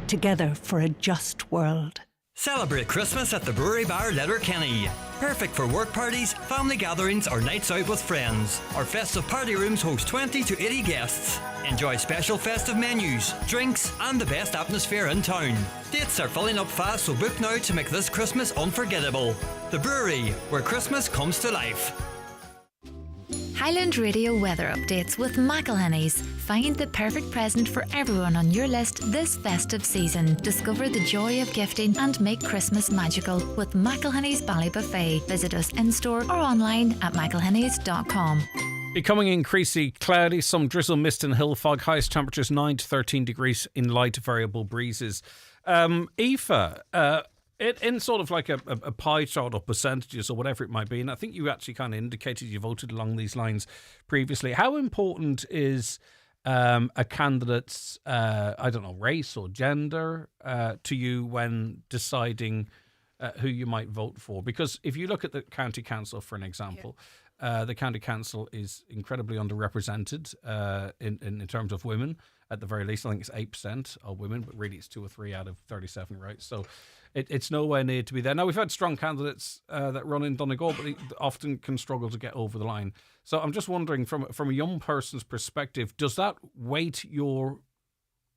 Together for a just world. Celebrate Christmas at the Brewery Bar Letterkenny. Perfect for work parties, family gatherings or nights out with friends. Our festive party rooms host 20 to 80 guests. Enjoy special festive menus, drinks and the best atmosphere in town. Dates are filling up fast, so book now to make this Christmas unforgettable. The Brewery, where Christmas comes to life. Highland Radio weather updates with McElhenney's. Find the perfect present for everyone on your list this festive season. Discover the joy of gifting and make Christmas magical with McElhenney's Bally Buffet. Visit us in-store or online at mcelhenneys.com. Becoming increasingly cloudy, some drizzle, mist and hill fog. Highest temperatures 9 to 13 degrees in light variable breezes. Aoife, in sort of like a pie chart or percentages or whatever it might be, and I think you actually kind of indicated you voted along these lines previously. How important is a candidate's, race or gender to you when deciding who you might vote for? Because if you look at the county council, for an example, the county council is incredibly underrepresented in terms of women. At the very least, I think it's 8% are women, but really it's 2 or 3 out of 37, right? So it's nowhere near to be there. Now, we've had strong candidates that run in Donegal, but they often can struggle to get over the line. So I'm just wondering, from a young person's perspective, does that weight your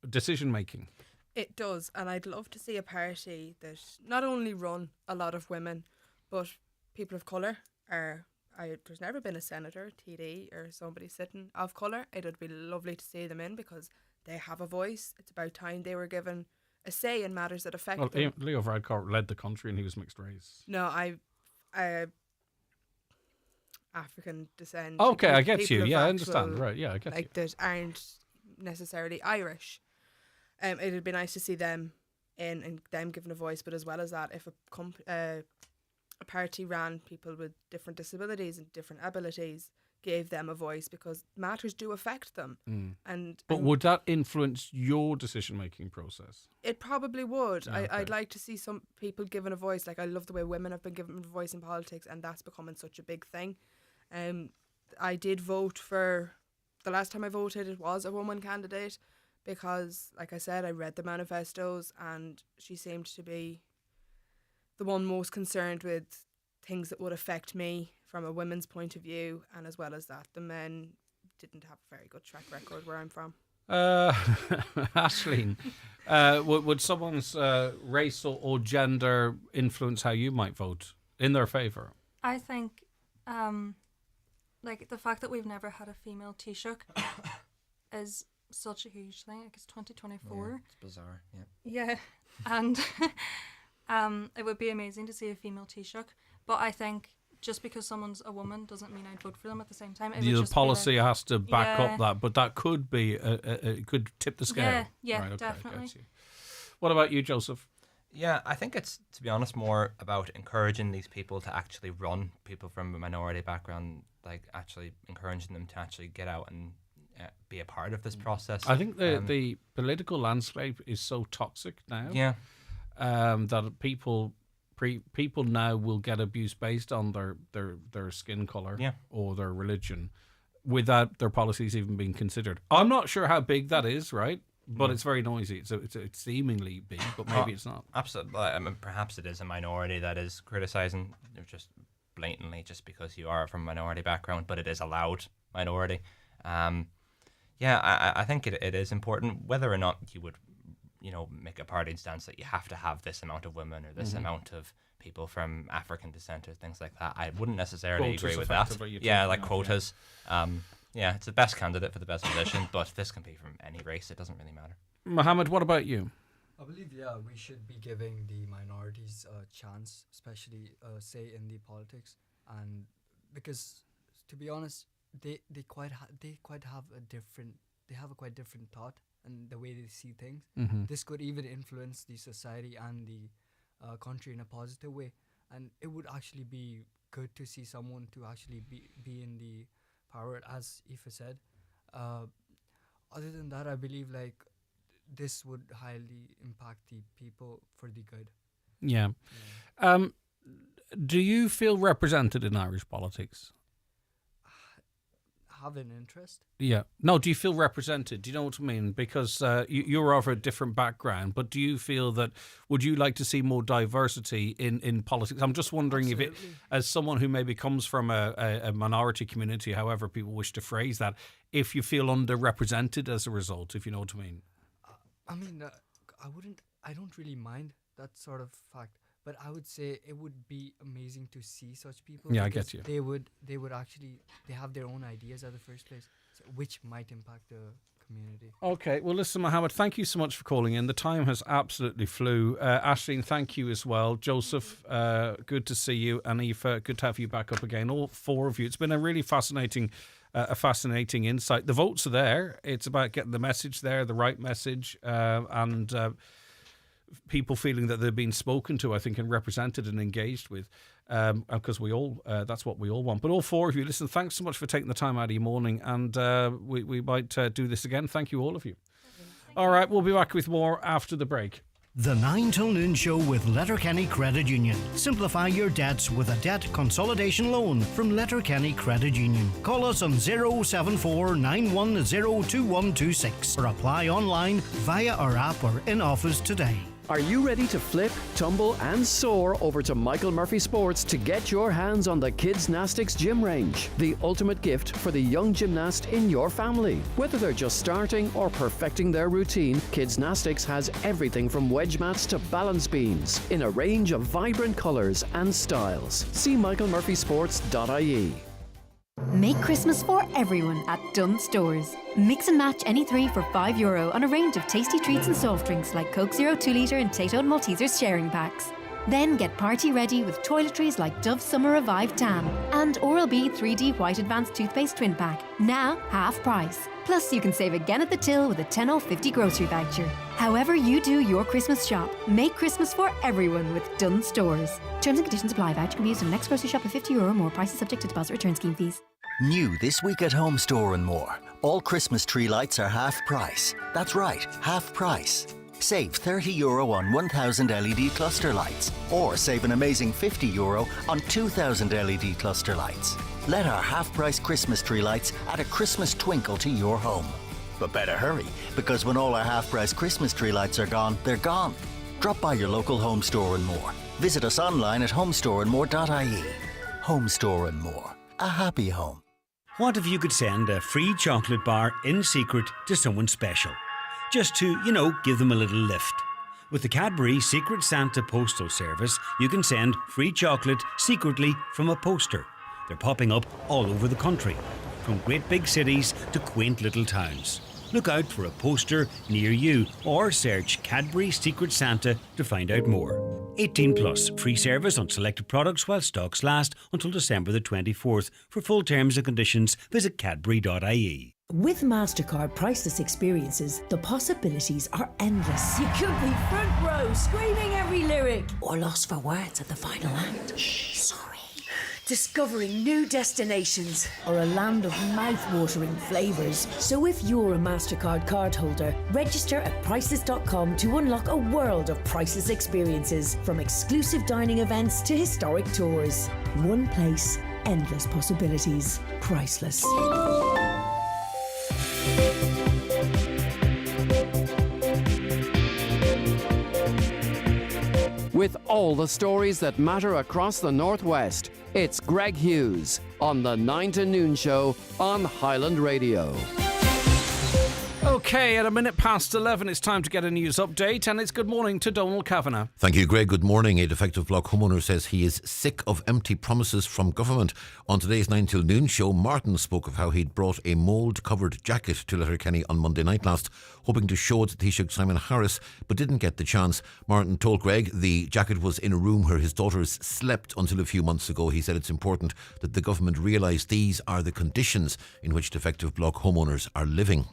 decision-making? It does, and I'd love to see a party that not only run a lot of women, but people of colour are... there's never been a senator, TD, or somebody sitting of colour. It would be lovely to see them in because they have a voice. It's about time they were given a say in matters that affect them. Leo Varadkar led the country and he was mixed race. No, I African descent. Okay, I get you. People Yeah, of I understand. Right, yeah, I get you. That aren't necessarily Irish. It would be nice to see them in and them given a voice, but as well as that, if a party ran people with different disabilities and different abilities, gave them a voice, because matters do affect them. But would that influence your decision-making process? It probably would. Okay. I'd like to see some people given a voice. Like, I love the way women have been given a voice in politics, and that's becoming such a big thing. I did vote for... The last time I voted, it was a woman candidate, because, like I said, I read the manifestos, and she seemed to be the one most concerned with things that would affect me from a women's point of view, and as well as that, the men didn't have a very good track record where I'm from. Aisling, would someone's race or gender influence how you might vote in their favour? I think, like, the fact that we've never had a female Taoiseach is such a huge thing. Like, it's 2024. Yeah, it's bizarre, yeah. Yeah, and it would be amazing to see a female Taoiseach, but I think just because someone's a woman doesn't mean I'd vote for them at the same time. The policy has to back up that, but that could be it could tip the scale. Yeah, right, okay, definitely. What about you, Joseph? Yeah, I think it's, to be honest, more about encouraging these people to actually run, people from a minority background, like actually encouraging them to actually get out and be a part of this process. I think the political landscape is so toxic now. Yeah. That people now will get abuse based on their skin color or their religion without their policies even being considered. I'm not sure how big that is, right? But it's very noisy. It's seemingly big, but maybe it's not. Absolutely. I mean, perhaps it is a minority that is criticising just blatantly just because you are from a minority background, but it is a loud minority. I think it is important, whether or not you would, make a party stance that you have to have this amount of women or this amount of people from African descent or things like that. I wouldn't necessarily agree with that. Yeah, like quotas. It's the best candidate for the best position, but this can be from any race. It doesn't really matter. Mohammed, what about you? I believe, we should be giving the minorities a chance, especially say in the politics, and because, to be honest, they have a quite different thought and the way they see things. Mm-hmm. This could even influence the society and the country in a positive way, and it would actually be good to see someone to actually be in the power, as Aoife said. Other than that, I believe this would highly impact the people for the good. Yeah. Do you feel represented in Irish politics? Have an interest? Yeah. No, do you feel represented? Do you know what I mean? Because you're of a different background, but do you feel that, would you like to see more diversity in politics? I'm just wondering Absolutely. if it, as someone who maybe comes from a minority community, however people wish to phrase that, if you feel underrepresented as a result, if you know what I mean. I don't really mind that sort of fact, but I would say it would be amazing to see such people. Yeah, I get you. They would actually, they have their own ideas at the first place, which might impact the community. Okay, well, listen, Mohammed, thank you so much for calling in. The time has absolutely flew. Aisling, thank you as well. Joseph, good to see you. And Aoife, good to have you back up again. All four of you. It's been a really fascinating insight. The votes are there. It's about getting the message there, the right message, and people feeling that they're being spoken to, I think, and represented and engaged with. because we all that's what we all want. But all four of you, listen, thanks so much for taking the time out of your morning, and we might do this again. Thank you, all of you. All right, we'll be back with more after the break. The 9 till noon show with Letterkenny Credit Union. Simplify your debts with a debt consolidation loan from Letterkenny Credit Union. Call us on 074 910 2126 or apply online via our app or in office today. Are you ready to flip, tumble and soar over to Michael Murphy Sports to get your hands on the Kids Gymnastics Gym Range? The ultimate gift for the young gymnast in your family. Whether they're just starting or perfecting their routine, Kids Gymnastics has everything from wedge mats to balance beams in a range of vibrant colours and styles. See michaelmurphysports.ie. Make Christmas for everyone at Dunnes Stores. Mix and match any three for €5 on a range of tasty treats and soft drinks like Coke Zero 2 litre and Tayto Maltesers sharing packs. Then get party ready with toiletries like Dove Summer Revive Tan and Oral-B 3D White Advanced Toothpaste Twin Pack, now half price. Plus you can save again at the till with a 10 off 50 grocery voucher. However you do your Christmas shop, make Christmas for everyone with Dunnes Stores. Terms and conditions apply. Voucher can be used on the next grocery shop of €50 or more. Prices subject to deposit return scheme fees. New this week at Home Store and More. All Christmas tree lights are half price. That's right, half price. Save €30 on 1,000 LED cluster lights, or save an amazing €50 on 2,000 LED cluster lights. Let our half-price Christmas tree lights add a Christmas twinkle to your home. But better hurry, because when all our half-price Christmas tree lights are gone, they're gone. Drop by your local Home Store and More. Visit us online at homestoreandmore.ie. Home Store and More. A happy home. What if you could send a free chocolate bar in secret to someone special? Just to, give them a little lift. With the Cadbury Secret Santa Postal Service, you can send free chocolate secretly from a poster. They're popping up all over the country, from great big cities to quaint little towns. Look out for a poster near you or search Cadbury Secret Santa to find out more. 18 plus, free service on selected products while stocks last until December the 24th. For full terms and conditions, visit cadbury.ie. With MasterCard Priceless Experiences, the possibilities are endless. You could be front row, screaming every lyric. Or lost for words at the final act. Shh, sorry. Discovering new destinations. Or a land of mouth-watering flavours. So if you're a MasterCard cardholder, register at priceless.com to unlock a world of priceless experiences. From exclusive dining events to historic tours. One place, endless possibilities. Priceless. With all the stories that matter across the Northwest, it's Greg Hughes on the 9 to Noon Show on Highland Radio. Okay, at 11:11, it's time to get a news update, and it's good morning to Donald Kavanagh. Thank you, Greg. Good morning. A Defective block homeowner says he is sick of empty promises from government. On today's 9 till noon show, Martin spoke of how he'd brought a mould-covered jacket to Letterkenny on Monday night last, hoping to show it to Taoiseach Simon Harris, but didn't get the chance. Martin told Greg the jacket was in a room where his daughters slept until a few months ago. He said it's important that the government realise these are the conditions in which Defective block homeowners are living.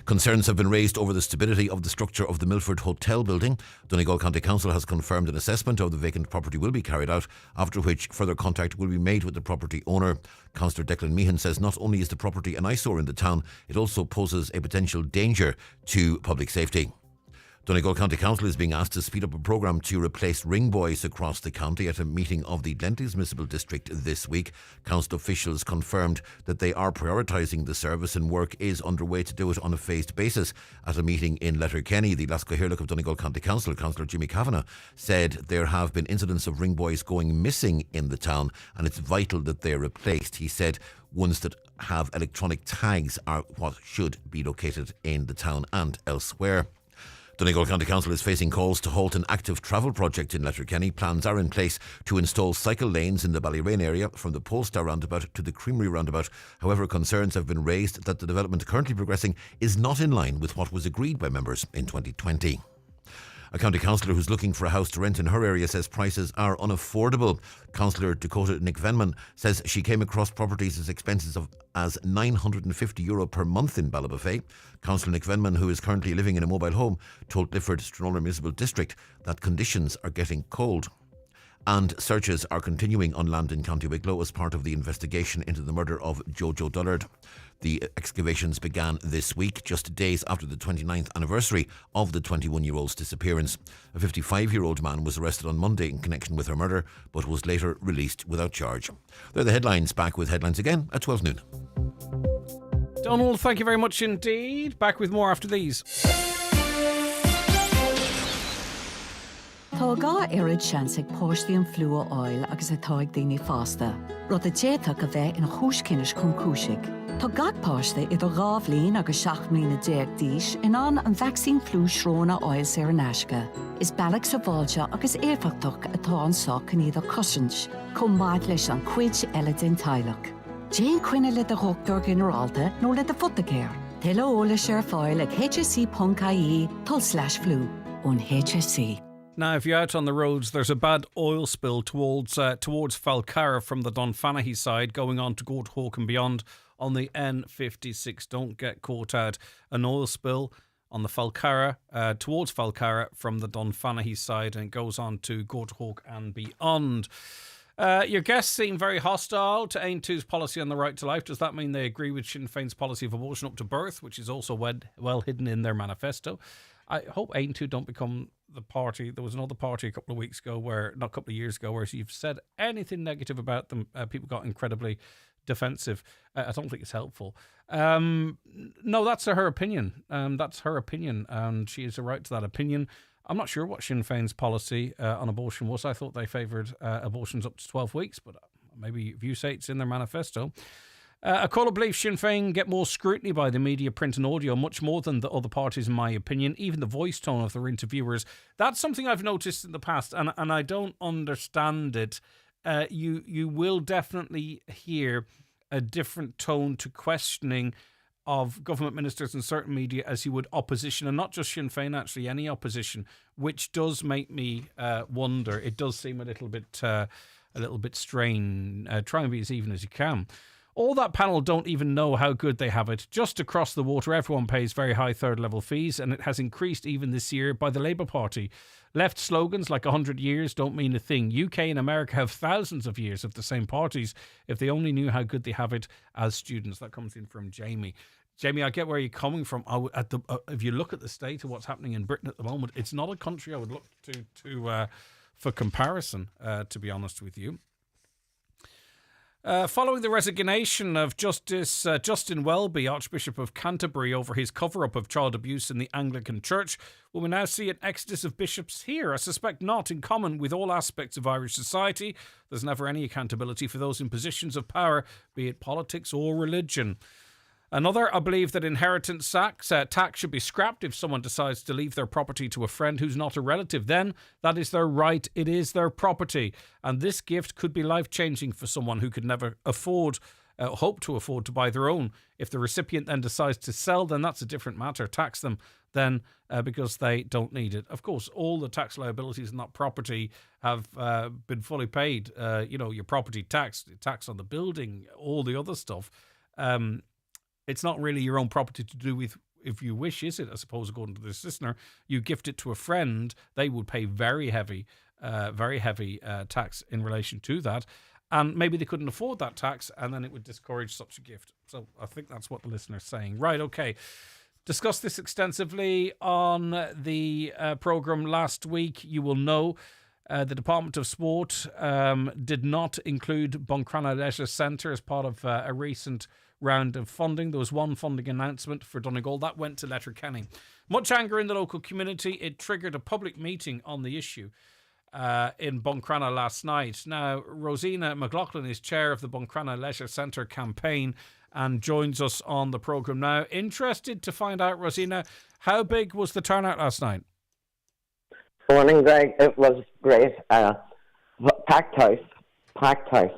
Concerns have been raised over the stability of the structure of the Milford Hotel building. Donegal County Council has confirmed an assessment of the vacant property will be carried out, after which further contact will be made with the property owner. Councillor Declan Meehan says not only is the property an eyesore in the town, it also poses a potential danger to public safety. Donegal County Council is being asked to speed up a programme to replace ring boys across the county at a meeting of the Glenties Municipal District this week. Council officials confirmed that they are prioritising the service and work is underway to do it on a phased basis. At a meeting in Letterkenny, the Lascahirlock of Donegal County Council, Councillor Jimmy Kavanagh, said there have been incidents of ring boys going missing in the town and it's vital that they're replaced. He said ones that have electronic tags are what should be located in the town and elsewhere. Donegal County Council is facing calls to halt an active travel project in Letterkenny. Plans are in place to install cycle lanes in the Ballyrain area from the Polestar roundabout to the Creamery roundabout. However, concerns have been raised that the development currently progressing is not in line with what was agreed by members in 2020. A county councillor who's looking for a house to rent in her area says prices are unaffordable. Councillor Dakota Nick Venman says she came across properties as expensive as €950 per month in Ballabafay. Councillor Nick Venman, who is currently living in a mobile home, told Lifford Stranorlar Municipal District that conditions are getting cold. And searches are continuing on land in County Wicklow as part of the investigation into the murder of Jojo Dullard. The excavations began this week, just days after the 29th anniversary of the 21-year-old's disappearance. A 55-year-old man was arrested on Monday in connection with her murder, but was later released without charge. They're the headlines. Back with headlines again at 12 noon. Donald, thank you very much indeed. Back with more after these. Tá gá irid seansaigh páistí an flua áil agus atáig daoine fásta. Rud a déach a bheith ina chúiscinis chun cúisigh. Tá gach páiste idir gábhlín agus 7 mlína déag díis in an vaccine flu sróna áil sé ar náisce. Is bealach sa bháilte agus éfachtach atá an soc in iad a cosint, chun maid leis an cuid eile den teilech. Jane cuine le a Doctor Generalta nó le a Fotagéir. Tile óla sé ar fáil ag hsc.ie/flu ón HSC. Now, if you're out on the roads, there's a bad oil spill towards Falcarra from the Dunfanaghy side, going on to Gorthawk and beyond on the N56. Don't get caught out. An oil spill on the Falcarra, towards Falcarra from the Dunfanaghy side, and it goes on to Gorthawk and beyond. Your guests seem very hostile to Ain 2's policy on the right to life. Does that mean they agree with Sinn Féin's policy of abortion up to birth, which is also well hidden in their manifesto? I hope Ain 2 don't become the party. There was another party a couple of years ago where if you've said anything negative about them, people got incredibly defensive. I don't think it's helpful. No, that's her opinion. That's her opinion, and she has a right to that opinion. I'm not sure what Sinn Féin's policy on abortion was. I thought they favoured abortions up to 12 weeks, but maybe if you say it's in their manifesto. A caller believes Sinn Féin get more scrutiny by the media, print and audio, much more than the other parties, in my opinion, even the voice tone of their interviewers. That's something I've noticed in the past, and I don't understand it. You will definitely hear a different tone to questioning of government ministers and certain media as you would opposition, and not just Sinn Féin, actually, any opposition, which does make me wonder. It does seem a little bit strange. Try and be as even as you can. All that panel don't even know how good they have it. Just across the water, everyone pays very high third-level fees, and it has increased even this year by the Labour Party. Left slogans like 100 years don't mean a thing. UK and America have thousands of years of the same parties. If they only knew how good they have it as students. That comes in from Jamie. Jamie, I get where you're coming from. If you look at the state of what's happening in Britain at the moment, it's not a country I would look to for comparison, to be honest with you. Following the resignation of Justice Justin Welby, Archbishop of Canterbury, over his cover-up of child abuse in the Anglican Church, will we now see an exodus of bishops here? I suspect not. In common with all aspects of Irish society, there's never any accountability for those in positions of power, be it politics or religion. Another, I believe that inheritance tax should be scrapped if someone decides to leave their property to a friend who's not a relative. Then that is their right. It is their property. And this gift could be life-changing for someone who could never hope to afford to buy their own. If the recipient then decides to sell, then that's a different matter. Tax them then because they don't need it. Of course, all the tax liabilities on that property have been fully paid. Your property tax on the building, all the other stuff. It's not really your own property to do with if you wish, is it? I suppose, according to this listener, you gift it to a friend, they would pay very heavy tax in relation to that. And maybe they couldn't afford that tax, and then it would discourage such a gift. So I think that's what the listener's saying. Right, okay. Discussed this extensively on the programme last week. You will know the Department of Sport did not include Buncrana Leisure Centre as part of a recent round of funding. There was one funding announcement for Donegal. That went to Letterkenny. Much anger in the local community. It triggered a public meeting on the issue in Buncrana last night. Now, Rosina McLaughlin is chair of the Buncrana Leisure Centre campaign and joins us on the programme now. Interested to find out, Rosina, how big was the turnout last night? Morning, Greg. It was great. Packed house.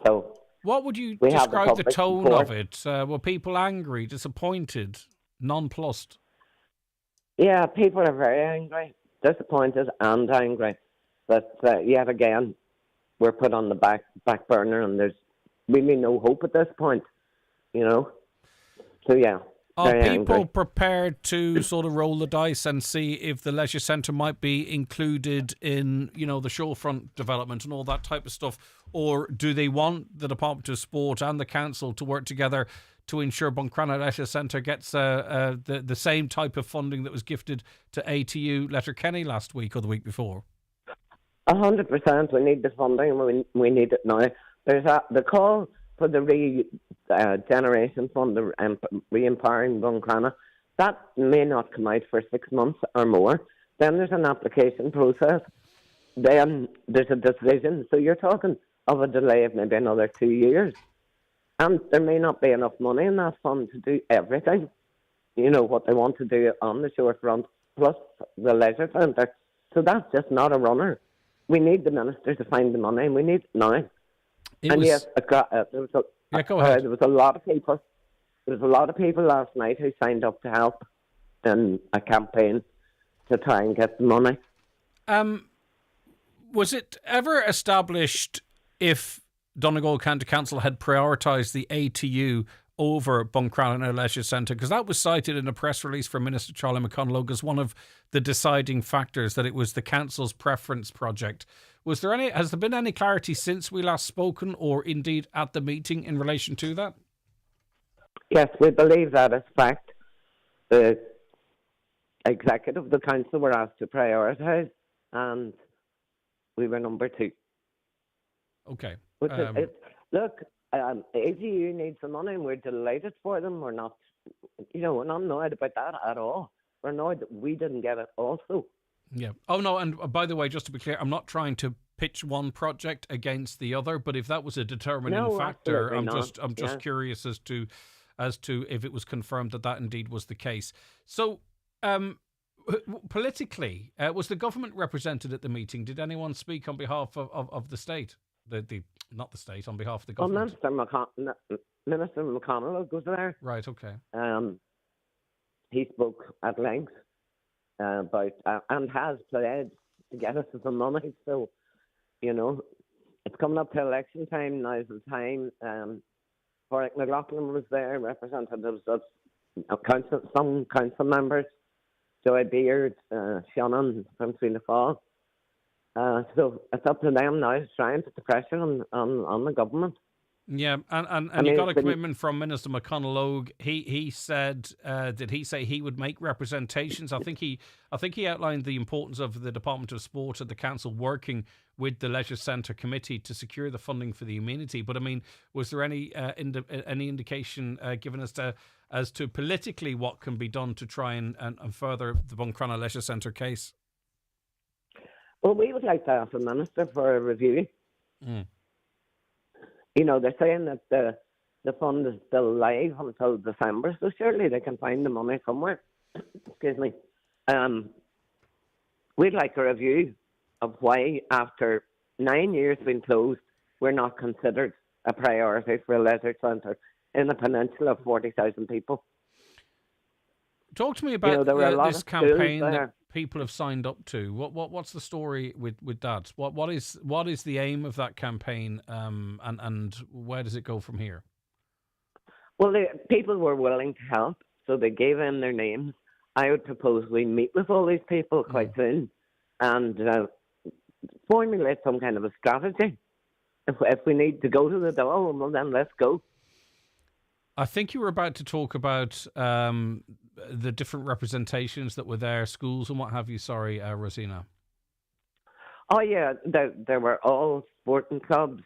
So, what would you describe the tone of it? Were people angry, disappointed, nonplussed? Yeah, people are very angry, disappointed and angry. But yet again, we're put on the back burner and there's really no hope at this point, So, yeah, Are very people angry. prepared to sort of roll the dice and see if the leisure centre might be included in, the shorefront development and all that type of stuff? Or do they want the Department of Sport and the council to work together to ensure Buncrana Leisure Centre gets the same type of funding that was gifted to ATU Letterkenny last week or the week before? 100%. We need the funding, and we need it now. There's the call for the regeneration fund, the re-empowering Buncrana. That may not come out for 6 months or more. Then there's an application process. Then there's a decision. So you're talking of a delay of maybe another 2 years. And there may not be enough money in that fund to do everything. What they want to do on the shorefront, plus the leisure centre. So that's just not a runner. We need the minister to find the money, and we need it now. Yes, go ahead. There was a lot of people. There was a lot of people last night who signed up to help in a campaign to try and get the money. Was it ever established if Donegal County Council had prioritised the ATU over Buncrana Leisure Centre? Because that was cited in a press release from Minister Charlie McConalogue as one of the deciding factors, that it was the council's preference project. Has there been any clarity since we last spoken, or indeed at the meeting, in relation to that? Yes, we believe that is fact. The executive of the council were asked to prioritise, and we were number 2. Okay. Look, AGU needs the money, and we're delighted for them. We're not annoyed about that at all. We're annoyed that we didn't get it also. Yeah. Oh, no, and by the way, just to be clear, I'm not trying to pitch one project against the other, but if that was a determining factor, I'm just curious as to if it was confirmed that indeed was the case. So, politically, was the government represented at the meeting? Did anyone speak on behalf of the state? Not the state, on behalf of the government? Minister McConnell was there. Right, okay. He spoke at length about and has pledged to get us some money. So, it's coming up to election time. Now's the time. Warwick McLaughlin was there, representatives of some council members, Joy Beard, Shannon from Fianna Fáil. So it's up to them now to try and put the pressure on the government. Yeah, and you got a commitment from Minister McConalogue. He said, did he say he would make representations? I think he outlined the importance of the Department of Sport and the council working with the Leisure Centre Committee to secure the funding for the amenity. But I mean, was there any indication given as to politically what can be done to try and further the Buncrana Leisure Centre case? Well, we would like to ask the minister for a review. They're saying that the fund is still live until December, so surely they can find the money somewhere. Excuse me. We'd like a review of why, after 9 years being closed, we're not considered a priority for a leisure centre in a peninsula of 40,000 people. Talk to me about this campaign that people have signed up to. What's the story with that? What is the aim of that campaign, and where does it go from here? Well, people were willing to help, so they gave in their names. I would propose we meet with all these people quite soon and formulate some kind of a strategy. If we need to go to the door, well, then let's go. I think you were about to talk about the different representations that were there, schools and what have you. Sorry, Rosina. Oh, yeah. There were all sporting clubs,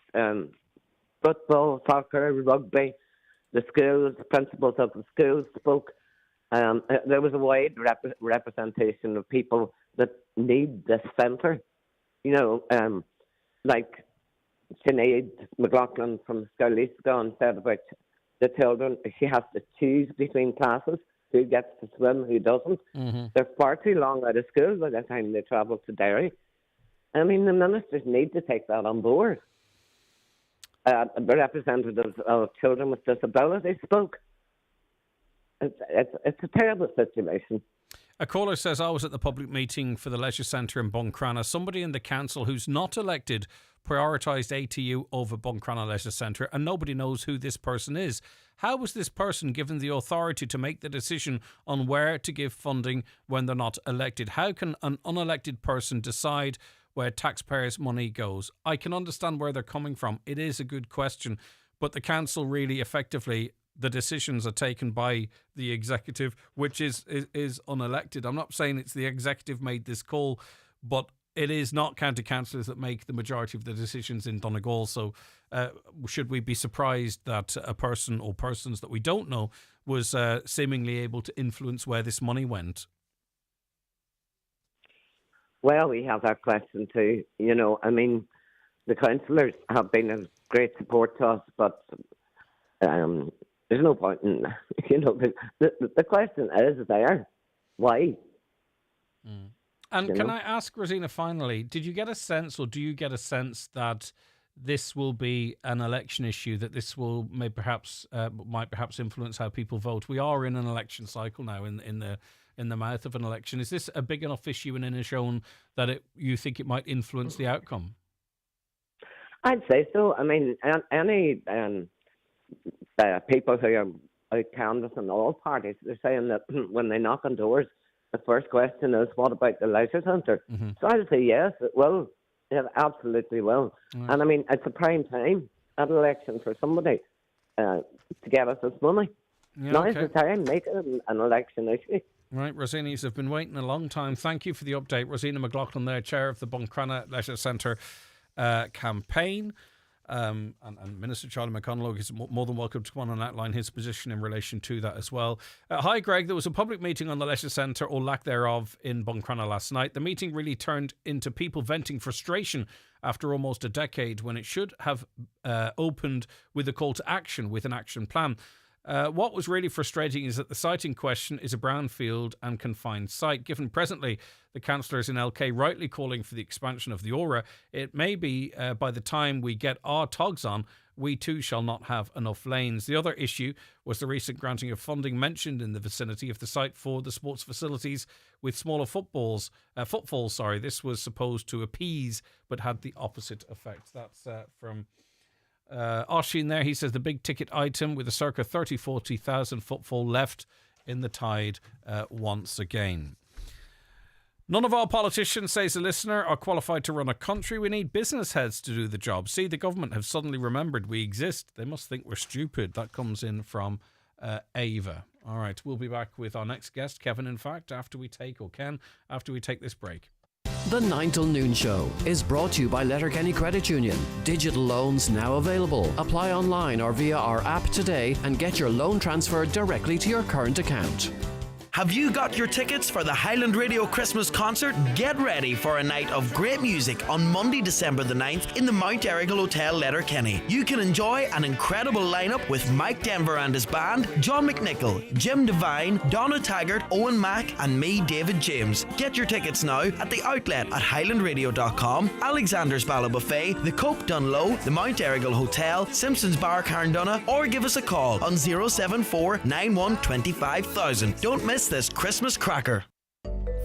football, soccer, rugby. The schools, the principals of the schools spoke. There was a wide representation of people that need this centre. Like Sinead McLaughlin from Scarlisco said about the children, she has to choose between classes, who gets to swim, who doesn't. Mm-hmm. They're far too long out of school by the time they travel to Derry. I mean, the ministers need to take that on board. The representatives of children with disabilities spoke. It's a terrible situation. A caller says, I was at the public meeting for the leisure centre in Buncrana. Somebody in the council who's not elected prioritised ATU over Buncrana Leisure Centre, and nobody knows who this person is. How was this person given the authority to make the decision on where to give funding when they're not elected? How can an unelected person decide where taxpayers' money goes? I can understand where they're coming from. It is a good question, but the council really effectively, the decisions are taken by the executive, which is unelected. I'm not saying it's the executive made this call, but it is not county councillors that make the majority of the decisions in Donegal. So should we be surprised that a person or persons that we don't know was seemingly able to influence where this money went? Well, we have that question too. You know, I mean, the councillors have been of great support to us, but there's no point in, you know, the question is there. Why? And can I ask, Rosina, finally, did you get a sense, or do you get a sense that this will be an election issue, that this will might perhaps influence how people vote? We are in an election cycle now, in the mouth of an election. Is this a big enough issue in Inishowen that you think it might influence the outcome? I'd say so. I mean, any people who are out canvassing all parties, they're saying that when they knock on doors, the first question is, what about the leisure centre? Mm-hmm. So I'd say yes, it will. It absolutely will. Right. And I mean, it's a prime time at election for somebody to get us this money. Yeah, Now's the time, make it an election issue. Right, Rosini's have been waiting a long time. Thank you for the update. Rosina McLaughlin there, chair of the Buncrana Leisure Centre campaign. And Minister Charlie McConalogue is more than welcome to come on and outline his position in relation to that as well. Hi, Greg. There was a public meeting on the Leisure Centre, or lack thereof, in Buncrana last night. The meeting really turned into people venting frustration after almost a decade, when it should have opened with a call to action, with an action plan. What was really frustrating is that the site in question is a brownfield and confined site. Given presently the councillors in LK rightly calling for the expansion of the Aura, it may be by the time we get our togs on, we too shall not have enough lanes. The other issue was the recent granting of funding mentioned in the vicinity of the site for the sports facilities with smaller footfalls. This was supposed to appease, but had the opposite effect. That's from Oshin there. He says the big ticket item with a circa 30,000-40,000 footfall left in the tide once again. None of our politicians, says a listener, are qualified to run a country. We need business heads to do the job. See, the government have suddenly remembered we exist. They must think we're stupid. That comes in from Ava. All right, we'll be back with our next guest, Kevin, in fact, after we take this break. The 9 till noon show is brought to you by Letterkenny Credit Union. Digital loans now available. Apply online or via our app today and get your loan transferred directly to your current account. Have you got your tickets for the Highland Radio Christmas concert? Get ready for a night of great music on Monday, December the 9th in the Mount Errigal Hotel, Letterkenny. You can enjoy an incredible lineup with Mike Denver and his band, John McNichol, Jim Devine, Donna Taggart, Owen Mack and me, David James. Get your tickets now at the outlet at highlandradio.com, Alexander's Bala Buffet, the Cope Dunlow, the Mount Errigal Hotel, Simpsons Bar Carndonagh, or give us a call on 074 91 25,000. Don't miss this Christmas cracker.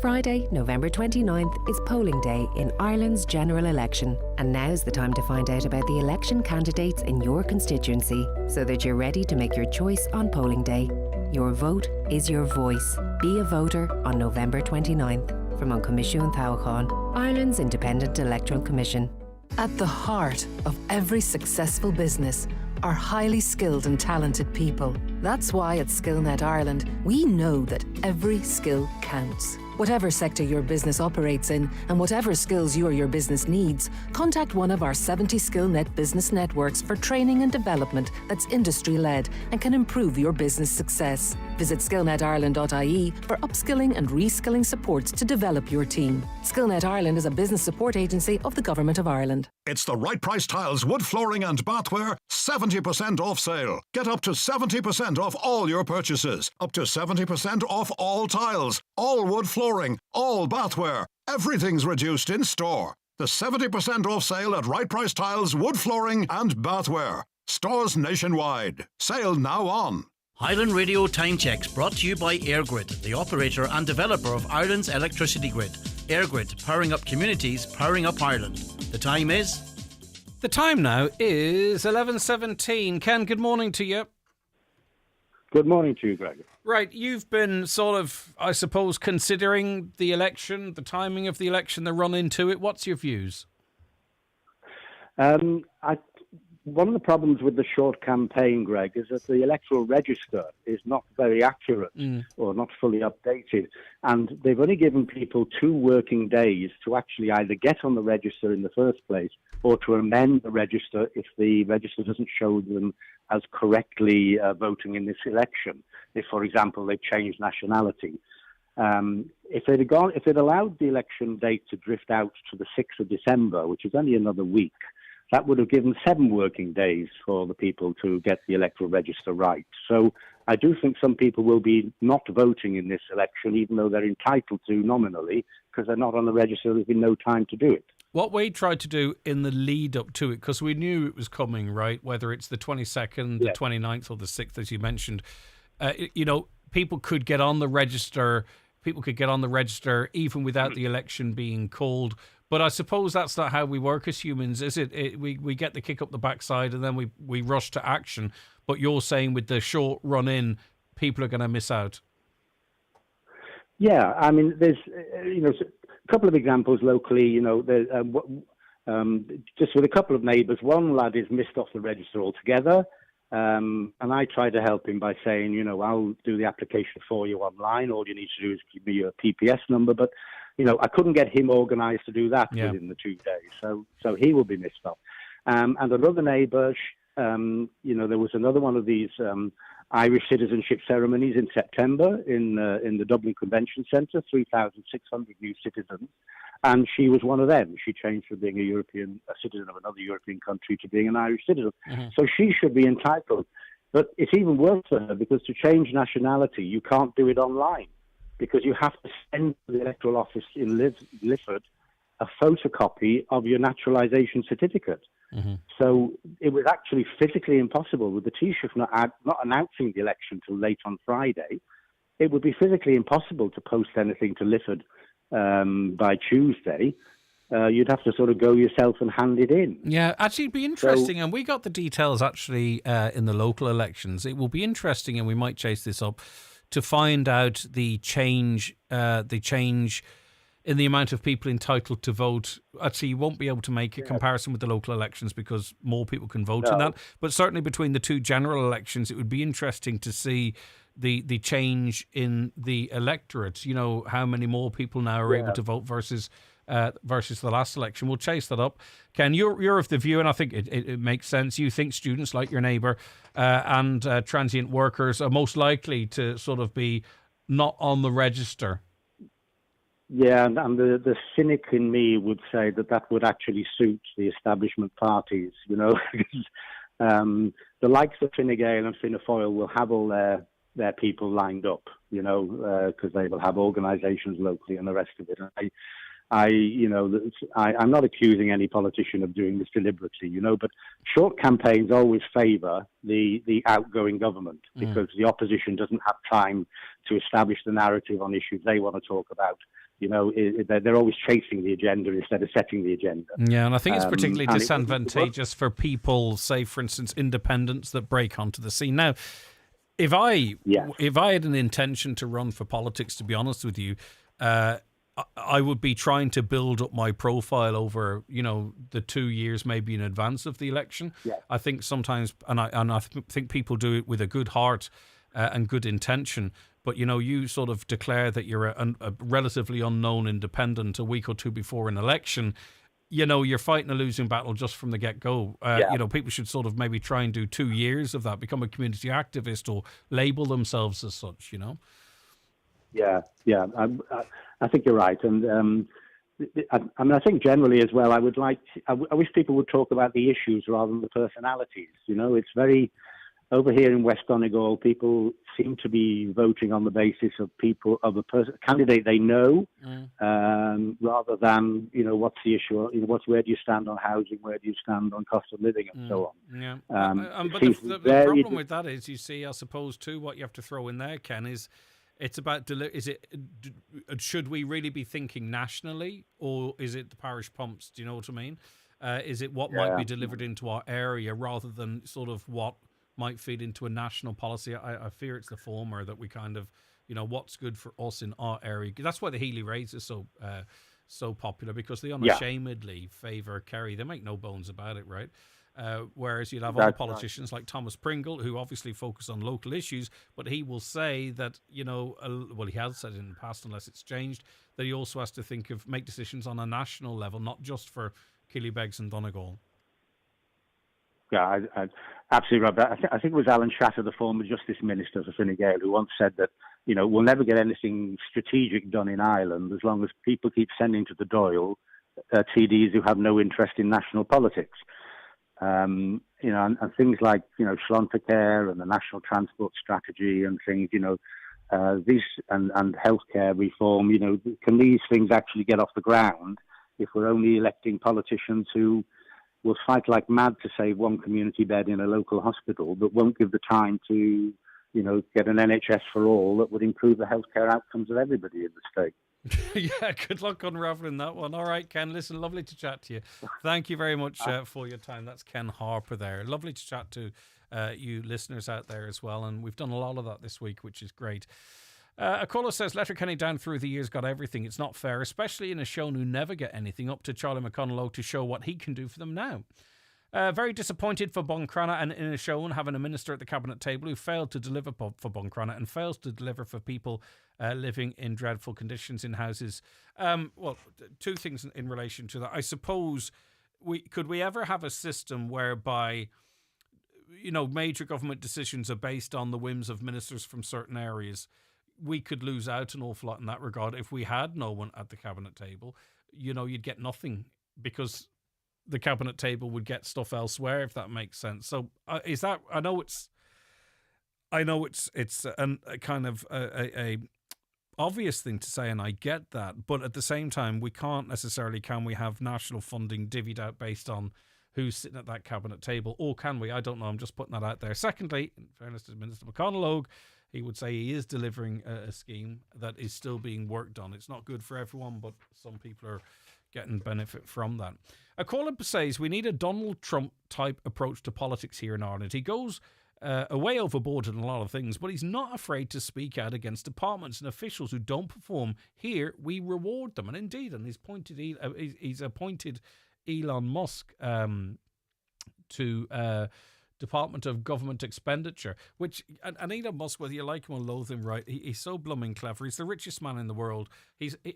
Friday, November 29th is polling day in Ireland's general election, and now's the time to find out about the election candidates in your constituency so that you're ready to make your choice on polling day. Your vote is your voice. Be a voter on November 29th. From An Comisiún Tábhachtán, Ireland's independent electoral commission. At the heart of every successful business are highly skilled and talented people. That's why at SkillNet Ireland, we know that every skill counts. Whatever sector your business operates in and whatever skills you or your business needs, contact one of our 70 SkillNet business networks for training and development that's industry-led and can improve your business success. Visit skillnetireland.ie for upskilling and reskilling supports to develop your team. SkillNet Ireland is a business support agency of the Government of Ireland. It's the Right Price Tiles wood flooring and bathware 70% off sale. Get up to 70% off all your purchases. Up to 70% off all tiles, all wood flooring, all bathware. Everything's reduced in store. The 70% off sale at Right Price Tiles, wood flooring and bathware. Stores nationwide. Sale now on. Highland Radio Time Checks brought to you by EirGrid, the operator and developer of Ireland's electricity grid. EirGrid, powering up communities, powering up Ireland. The time is... The time now is 11:17. Ken, good morning to you. Good morning to you, Greg. Right, you've been sort of, I suppose, considering the election, the timing of the election, the run into it. What's your views? One of the problems with the short campaign, Greg, is that the electoral register is not very accurate or not fully updated. And they've only given people 2 working days to actually either get on the register in the first place or to amend the register if the register doesn't show them as correctly voting in this election. If, for example, they've changed nationality. If they'd allowed the election date to drift out to the 6th of December, which is only another week, that would have given 7 working days for the people to get the electoral register right. So I do think some people will be not voting in this election, even though they're entitled to nominally, because they're not on the register. There's been no time to do it. What we tried to do in the lead up to it, because we knew it was coming, right? Whether it's the 22nd, the 29th or the 6th, as you mentioned, people could get on the register. People could get on the register even without the election being called. But I suppose that's not how we work as humans, is it? We get the kick up the backside and then we rush to action. But you're saying with the short run in, people are going to miss out. Yeah, I mean, there's a couple of examples locally. Just with a couple of neighbours, one lad is missed off the register altogether, and I try to help him by saying, I'll do the application for you online. All you need to do is give me your PPS number, but. I couldn't get him organised to do that within the 2 days, so he will be missed off. And another neighbour, there was another one of these Irish citizenship ceremonies in September in the Dublin Convention Centre, 3,600 new citizens, and she was one of them. She changed from being a citizen of another European country to being an Irish citizen. Mm-hmm. So she should be entitled. But it's even worse for her because to change nationality, you can't do it online, because you have to send to the electoral office in Lifford a photocopy of your naturalisation certificate. Mm-hmm. So it was actually physically impossible with the Taoiseach not announcing the election till late on Friday. It would be physically impossible to post anything to Lifford by Tuesday. You'd have to sort of go yourself and hand it in. Yeah, actually it'd be interesting, and we got the details actually in the local elections. It will be interesting, and we might chase this up, to find out the change in the amount of people entitled to vote. Actually, you won't be able to make a comparison with the local elections because more people can vote in that. But certainly between the 2 general elections, it would be interesting to see the change in the electorate. How many more people now are able to vote versus the last election. We'll chase that up. Ken, you're of the view, and I think it makes sense. You think students like your neighbour and transient workers are most likely to sort of be not on the register. Yeah, and the cynic in me would say that would actually suit the establishment parties, because the likes of Fine Gael and Fianna Fáil will have all their people lined up, because they will have organisations locally and the rest of it. And I'm not accusing any politician of doing this deliberately, but short campaigns always favour the outgoing government because the opposition doesn't have time to establish the narrative on issues they want to talk about. They're always chasing the agenda instead of setting the agenda. Yeah, and I think it's particularly disadvantageous for people, say, for instance, independents that break onto the scene. Now, if I had an intention to run for politics, to be honest with you, I would be trying to build up my profile over, the 2 years maybe in advance of the election. Yeah. I think sometimes, and I think people do it with a good heart and good intention. But, you sort of declare that you're a relatively unknown independent a week or 2 before an election. You're fighting a losing battle just from the get-go. People should sort of maybe try and do 2 years of that, become a community activist or label themselves as such, Yeah. I think you're right. And I think generally as well, I wish people would talk about the issues rather than the personalities. It's very... over here in West Donegal, people seem to be voting on the basis of candidate they know, rather than what's the issue, where do you stand on housing, where do you stand on cost of living, and so on. Yeah, but the problem with that is, you see, I suppose too, what you have to throw in there, Ken, is it's about should we really be thinking nationally, or is it the parish pumps? Do you know what I mean? Is it what might be delivered into our area rather than sort of what might feed into a national policy? I fear it's the former, that we kind of, what's good for us in our area. That's why the Healy Raids is so popular, because they unashamedly favour Kerry. They make no bones about it, right? Whereas you'd have other politicians like Thomas Pringle, who obviously focus on local issues, but he will say that, he has said in the past, unless it's changed, that he also has to make decisions on a national level, not just for Killybegs and Donegal. Yeah, I absolutely right. But I think it was Alan Shatter, the former Justice Minister for Fine Gael, who once said that, we'll never get anything strategic done in Ireland as long as people keep sending to the Dáil TDs who have no interest in national politics. And things like, Shlonta and the National Transport Strategy and things, these and healthcare reform, can these things actually get off the ground if we're only electing politicians who will fight like mad to save one community bed in a local hospital, but won't give the time to, get an NHS for all that would improve the healthcare outcomes of everybody in the state. Yeah, good luck unraveling that one. All right, Ken, listen, lovely to chat to you. Thank you very much for your time. That's Ken Harper there. Lovely to chat to you listeners out there as well, and we've done a lot of that this week, which is great. A caller says, Letterkenny down through the years got everything. It's not fair, especially in a show who never get anything. Up to Charlie McConnell to show what he can do for them now. Very disappointed for Buncrana and in a show and having a minister at the cabinet table who failed to deliver for Buncrana and fails to deliver for people living in dreadful conditions in houses. Well, two things in relation to that. I suppose could we ever have a system whereby major government decisions are based on the whims of ministers from certain areas? We could lose out an awful lot in that regard if we had no one at the cabinet table. You'd get nothing because the cabinet table would get stuff elsewhere, if that makes sense. So is that? I know it's a kind of a obvious thing to say, and I get that. But at the same time, we can't necessarily. Can we have national funding divvied out based on who's sitting at that cabinet table, or can we? I don't know. I'm just putting that out there. Secondly, in fairness to Minister McConnell, he would say he is delivering a scheme that is still being worked on. It's not good for everyone, but some people are getting benefit from that. A caller says we need a Donald Trump type approach to politics here in Ireland. He goes way overboard in a lot of things, but he's not afraid to speak out against departments and officials who don't perform. Here, we reward them. And indeed, and he's appointed Elon Musk to Department of Government Expenditure, which, and Elon Musk, whether you like him or loathe him, right, he's so blooming clever. He's the richest man in the world.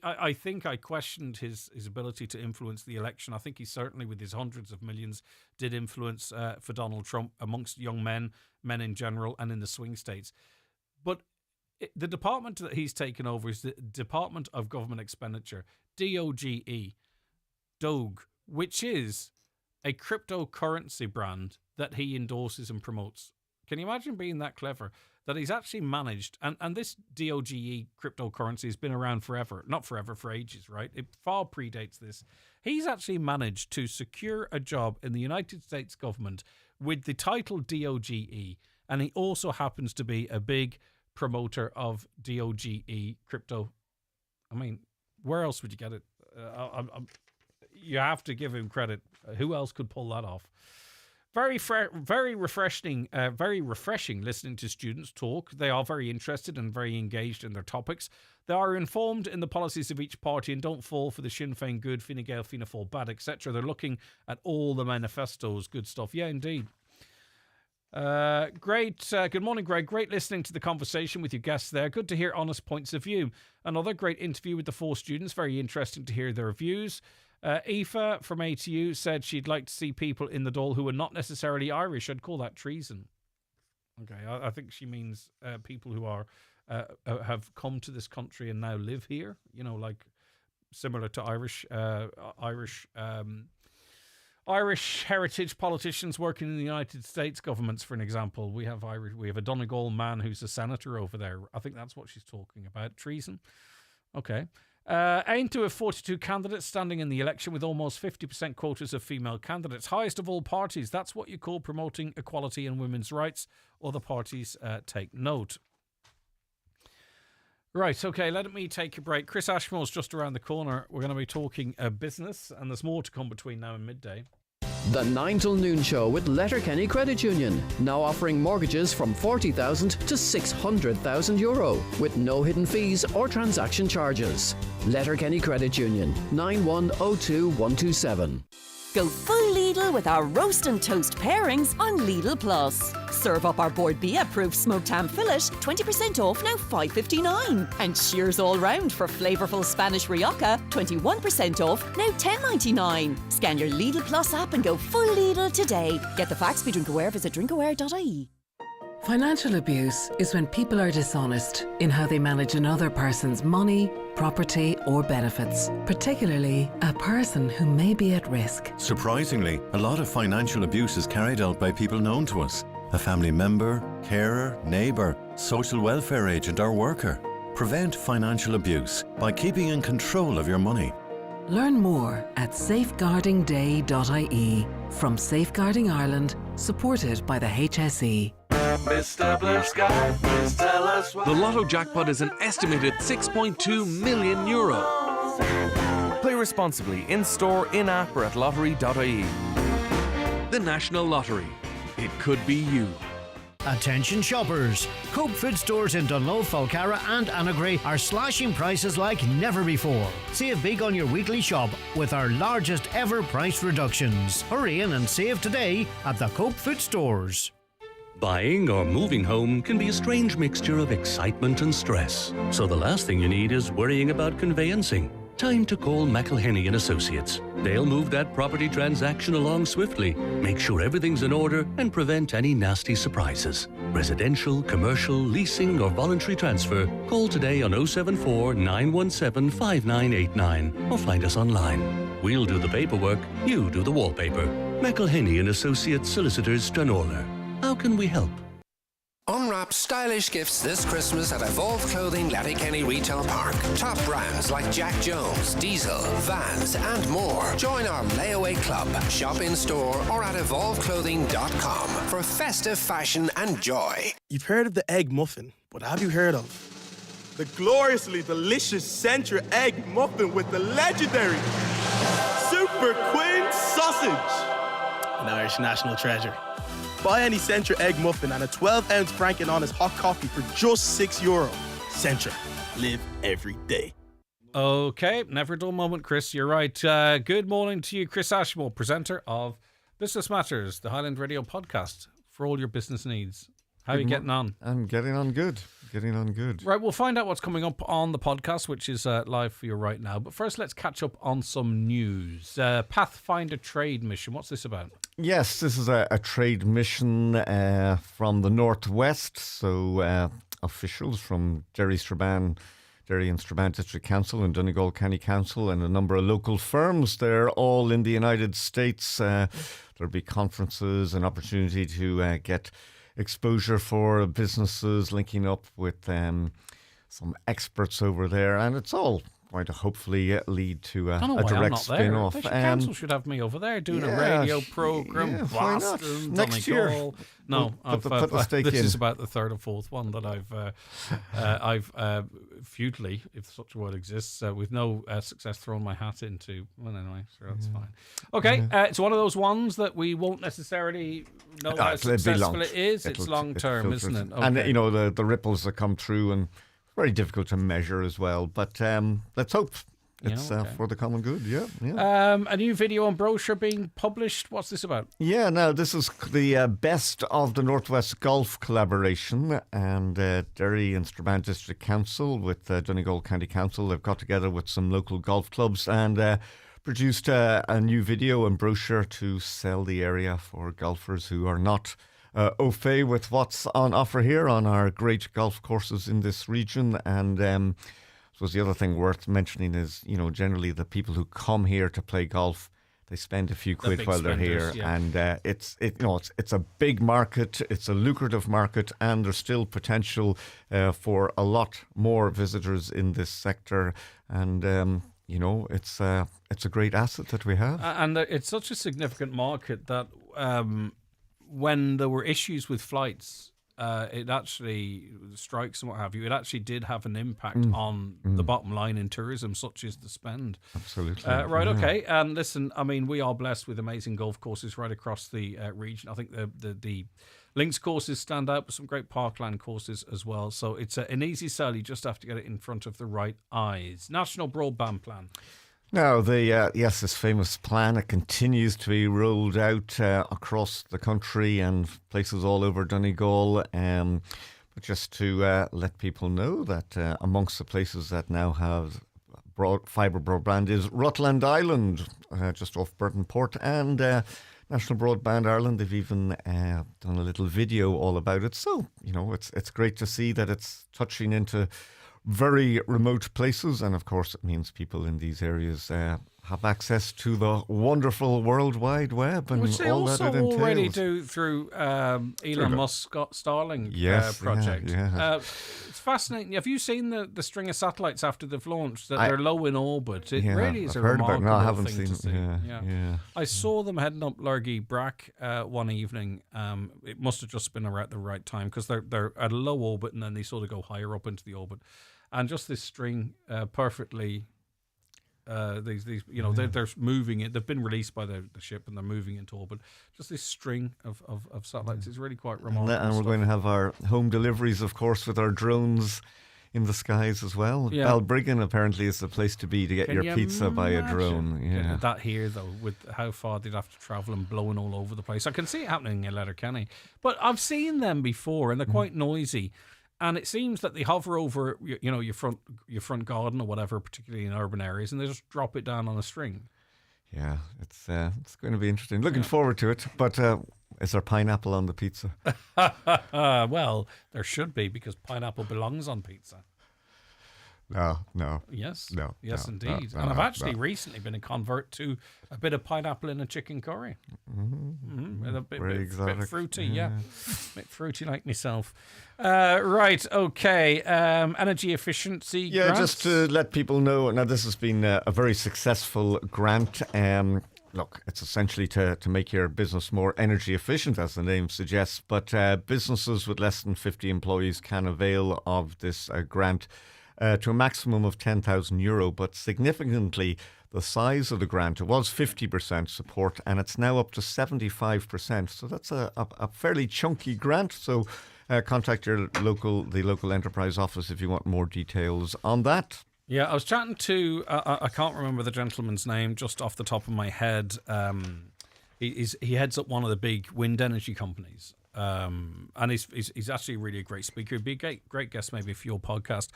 I think I questioned his ability to influence the election. I think he certainly, with his hundreds of millions, did influence for Donald Trump amongst young men in general, and in the swing states. But the department that he's taken over is the Department of Government Expenditure, DOGE, Doge, which is a cryptocurrency brand that he endorses and promotes. Can you imagine being that clever? That he's actually managed, and this DOGE cryptocurrency has been around forever. Not forever, for ages, right? It far predates this. He's actually managed to secure a job in the United States government with the title DOGE, and he also happens to be a big promoter of DOGE crypto. I mean, where else would you get it? You have to give him credit. Who else could pull that off? Very refreshing listening to students talk. They are very interested and very engaged in their topics. They are informed in the policies of each party and don't fall for the Sinn Féin good, Fine Gael, Fianna Fáil bad, etc. They're looking at all the manifestos. Good stuff. Yeah, indeed. Great. Good morning, Greg. Great listening to the conversation with your guests there. Good to hear honest points of view. Another great interview with the 4 students. Very interesting to hear their views. Aoife from ATU said she'd like to see people in the Dáil who are not necessarily Irish. I'd call that treason. Okay, I think she means people who are have come to this country and now live here. Like similar to Irish Irish heritage politicians working in the United States governments, for an example. We have a Donegal man who's a senator over there. I think that's what she's talking about. Treason. Okay. Aim to have 42 candidates standing in the election with almost 50% quotas of female candidates. Highest of all parties. That's what you call promoting equality and women's rights. Other parties take note. Right, okay, let me take a break. Chris Ashmore's just around the corner. We're going to be talking business, and there's more to come between now and midday. The 9 till noon show with Letterkenny Credit Union, now offering mortgages from €40,000 to €600,000 with no hidden fees or transaction charges. Letterkenny Credit Union, 9102127. Go full Lidl with our roast and toast pairings on Lidl Plus. Serve up our Board B approved smoked ham fillet, 20% off now $5.59. And cheers all round for flavourful Spanish rioja, 21% off now $10.99. Scan your Lidl Plus app and go full Lidl today. Get the facts, be drink aware, visit drinkaware.ie. Financial abuse is when people are dishonest in how they manage another person's money, property, or benefits, particularly a person who may be at risk. Surprisingly, a lot of financial abuse is carried out by people known to us. A family member, carer, neighbour, social welfare agent or worker. Prevent financial abuse by keeping in control of your money. Learn more at safeguardingday.ie from Safeguarding Ireland, supported by the HSE. Mr. Blue Sky, please tell us why. The Lotto jackpot is an estimated €6.2 million. Play responsibly in store, in app, or at lottery.ie. The National Lottery. It could be you. Attention shoppers! Cope Food stores in Dunlow, Falcara and Annagray are slashing prices like never before. Save big on your weekly shop with our largest ever price reductions. Hurry in and save today at the Cope Food stores. Buying or moving home can be a strange mixture of excitement and stress. So the last thing you need is worrying about conveyancing. Time to call McElhenney and Associates. They'll move that property transaction along swiftly, make sure everything's in order, and prevent any nasty surprises. Residential, commercial, leasing, or voluntary transfer. Call today on 074 917 5989 or find us online. We'll do the paperwork, you do the wallpaper. McElhenney and Associates, Solicitors, Stranorlar. How can we help? Unwrap stylish gifts this Christmas at Evolve Clothing Letterkenny Retail Park. Top brands like Jack Jones, Diesel, Vans and more. Join our layaway club. Shop in store or at evolveclothing.com for festive fashion and joy. You've heard of the egg muffin, but have you heard of the gloriously delicious Centra egg muffin with the legendary Super Queen sausage? An Irish national treasure. Buy any Centra egg muffin and a 12-ounce Franken Honest hot coffee for just €6. Centra. Live every day. Okay, never a dull moment, Chris. You're right. Good morning to you, Chris Ashmore, presenter of Business Matters, the Highland Radio podcast for all your business needs. How are you getting on? I'm getting on good. Right, we'll find out what's coming up on the podcast, which is live for you right now. But first, let's catch up on some news. Pathfinder Trade Mission. What's this about? Yes, this is a trade mission from the Northwest. So officials from Derry and Strabane District Council and Donegal County Council and a number of local firms. They're all in the United States. There'll be conferences and opportunity to get exposure for businesses linking up with some experts over there, and it's all going to hopefully lead to a direct spin-off. The council should have me over there doing a radio programme. Yeah, why not? Next year. No, put the stake this in. is about the third or fourth one that I've futilely, if such a word exists, with no success, thrown my hat into. Well, anyway, so that's fine. Okay, it's one of those ones that we won't necessarily know how successful it is. It's long term, isn't it? Okay. And you know the ripples that come through, and very difficult to measure as well. But let's hope it's for the common good. Yeah. A new video and brochure being published. What's this about? Yeah, now this is the Best of the Northwest Golf collaboration, and Derry and Strabane District Council with Donegal County Council, they've got together with some local golf clubs and produced a new video and brochure to sell the area for golfers who are not au fait with what's on offer here on our great golf courses in this region. And I suppose the other thing worth mentioning is, you know, generally the people who come here to play golf, they spend a few quid big while they're here, spenders, yeah. and it's a big market, it's a lucrative market, and there's still potential for a lot more visitors in this sector, and it's a great asset that we have. And it's such a significant market that when there were issues with flights, it actually, strikes and what have you, it actually did have an impact on the bottom line in tourism, such as the spend. Absolutely. Right, okay. And listen, I mean, we are blessed with amazing golf courses right across the region. I think the links courses stand out, but some great parkland courses as well. So it's an easy sell. You just have to get it in front of the right eyes. National Broadband Plan. Now, this famous plan, it continues to be rolled out across the country and places all over Donegal. But just to let people know that amongst the places that now have fibre broadband is Rutland Island, just off Burton Port, and National Broadband Ireland. They've even done a little video all about it. So, it's great to see that it's touching into very remote places, and of course it means people in these areas have access to the wonderful World Wide Web and which they all also that it entails. already do through Elon Musk's Starlink project. It's fascinating. Have you seen the string of satellites after they've launched that they're low in orbit? It really is I've a heard about it. remarkable No, I haven't thing seen to see. it. I saw them heading up Lurgy Brack one evening. It must have just been around the right time because they're at a low orbit and then they sort of go higher up into the orbit. And just this string, perfectly, they're moving it. They've been released by the ship and they're moving into orbit. Just this string of satellites is really quite remarkable. And we're going to have our home deliveries, of course, with our drones in the skies as well. Yeah. Balbriggan apparently is the place to be to get Can your pizza by a drone. Yeah. That here, though, with how far they'd have to travel and blowing all over the place. I can see it happening in Letterkenny. But I've seen them before and they're quite noisy. And it seems that they hover over, your front garden or whatever, particularly in urban areas, and they just drop it down on a string. Yeah, it's going to be interesting. Looking forward to it. But is there pineapple on the pizza? Well, there should be because pineapple belongs on pizza. No. Yes. No. Yes, no, indeed. no, and I've no, actually no. recently been a convert to a bit of pineapple in a chicken curry. A bit fruity, yeah. A bit fruity like myself. Right, okay. Energy efficiency Yeah, grants. just to let people know, now this has been a very successful grant. Look, it's essentially to make your business more energy efficient, as the name suggests, but businesses with less than 50 employees can avail of this grant to a maximum of €10,000, but significantly the size of the grant, it was 50% support and it's now up to 75%, so that's a fairly chunky grant. So contact the local enterprise office if you want more details on that. Yeah, I was chatting to, I can't remember the gentleman's name just off the top of my head. He heads up one of the big wind energy companies. And he's actually really a great speaker. He'd be a great guest maybe for your podcast.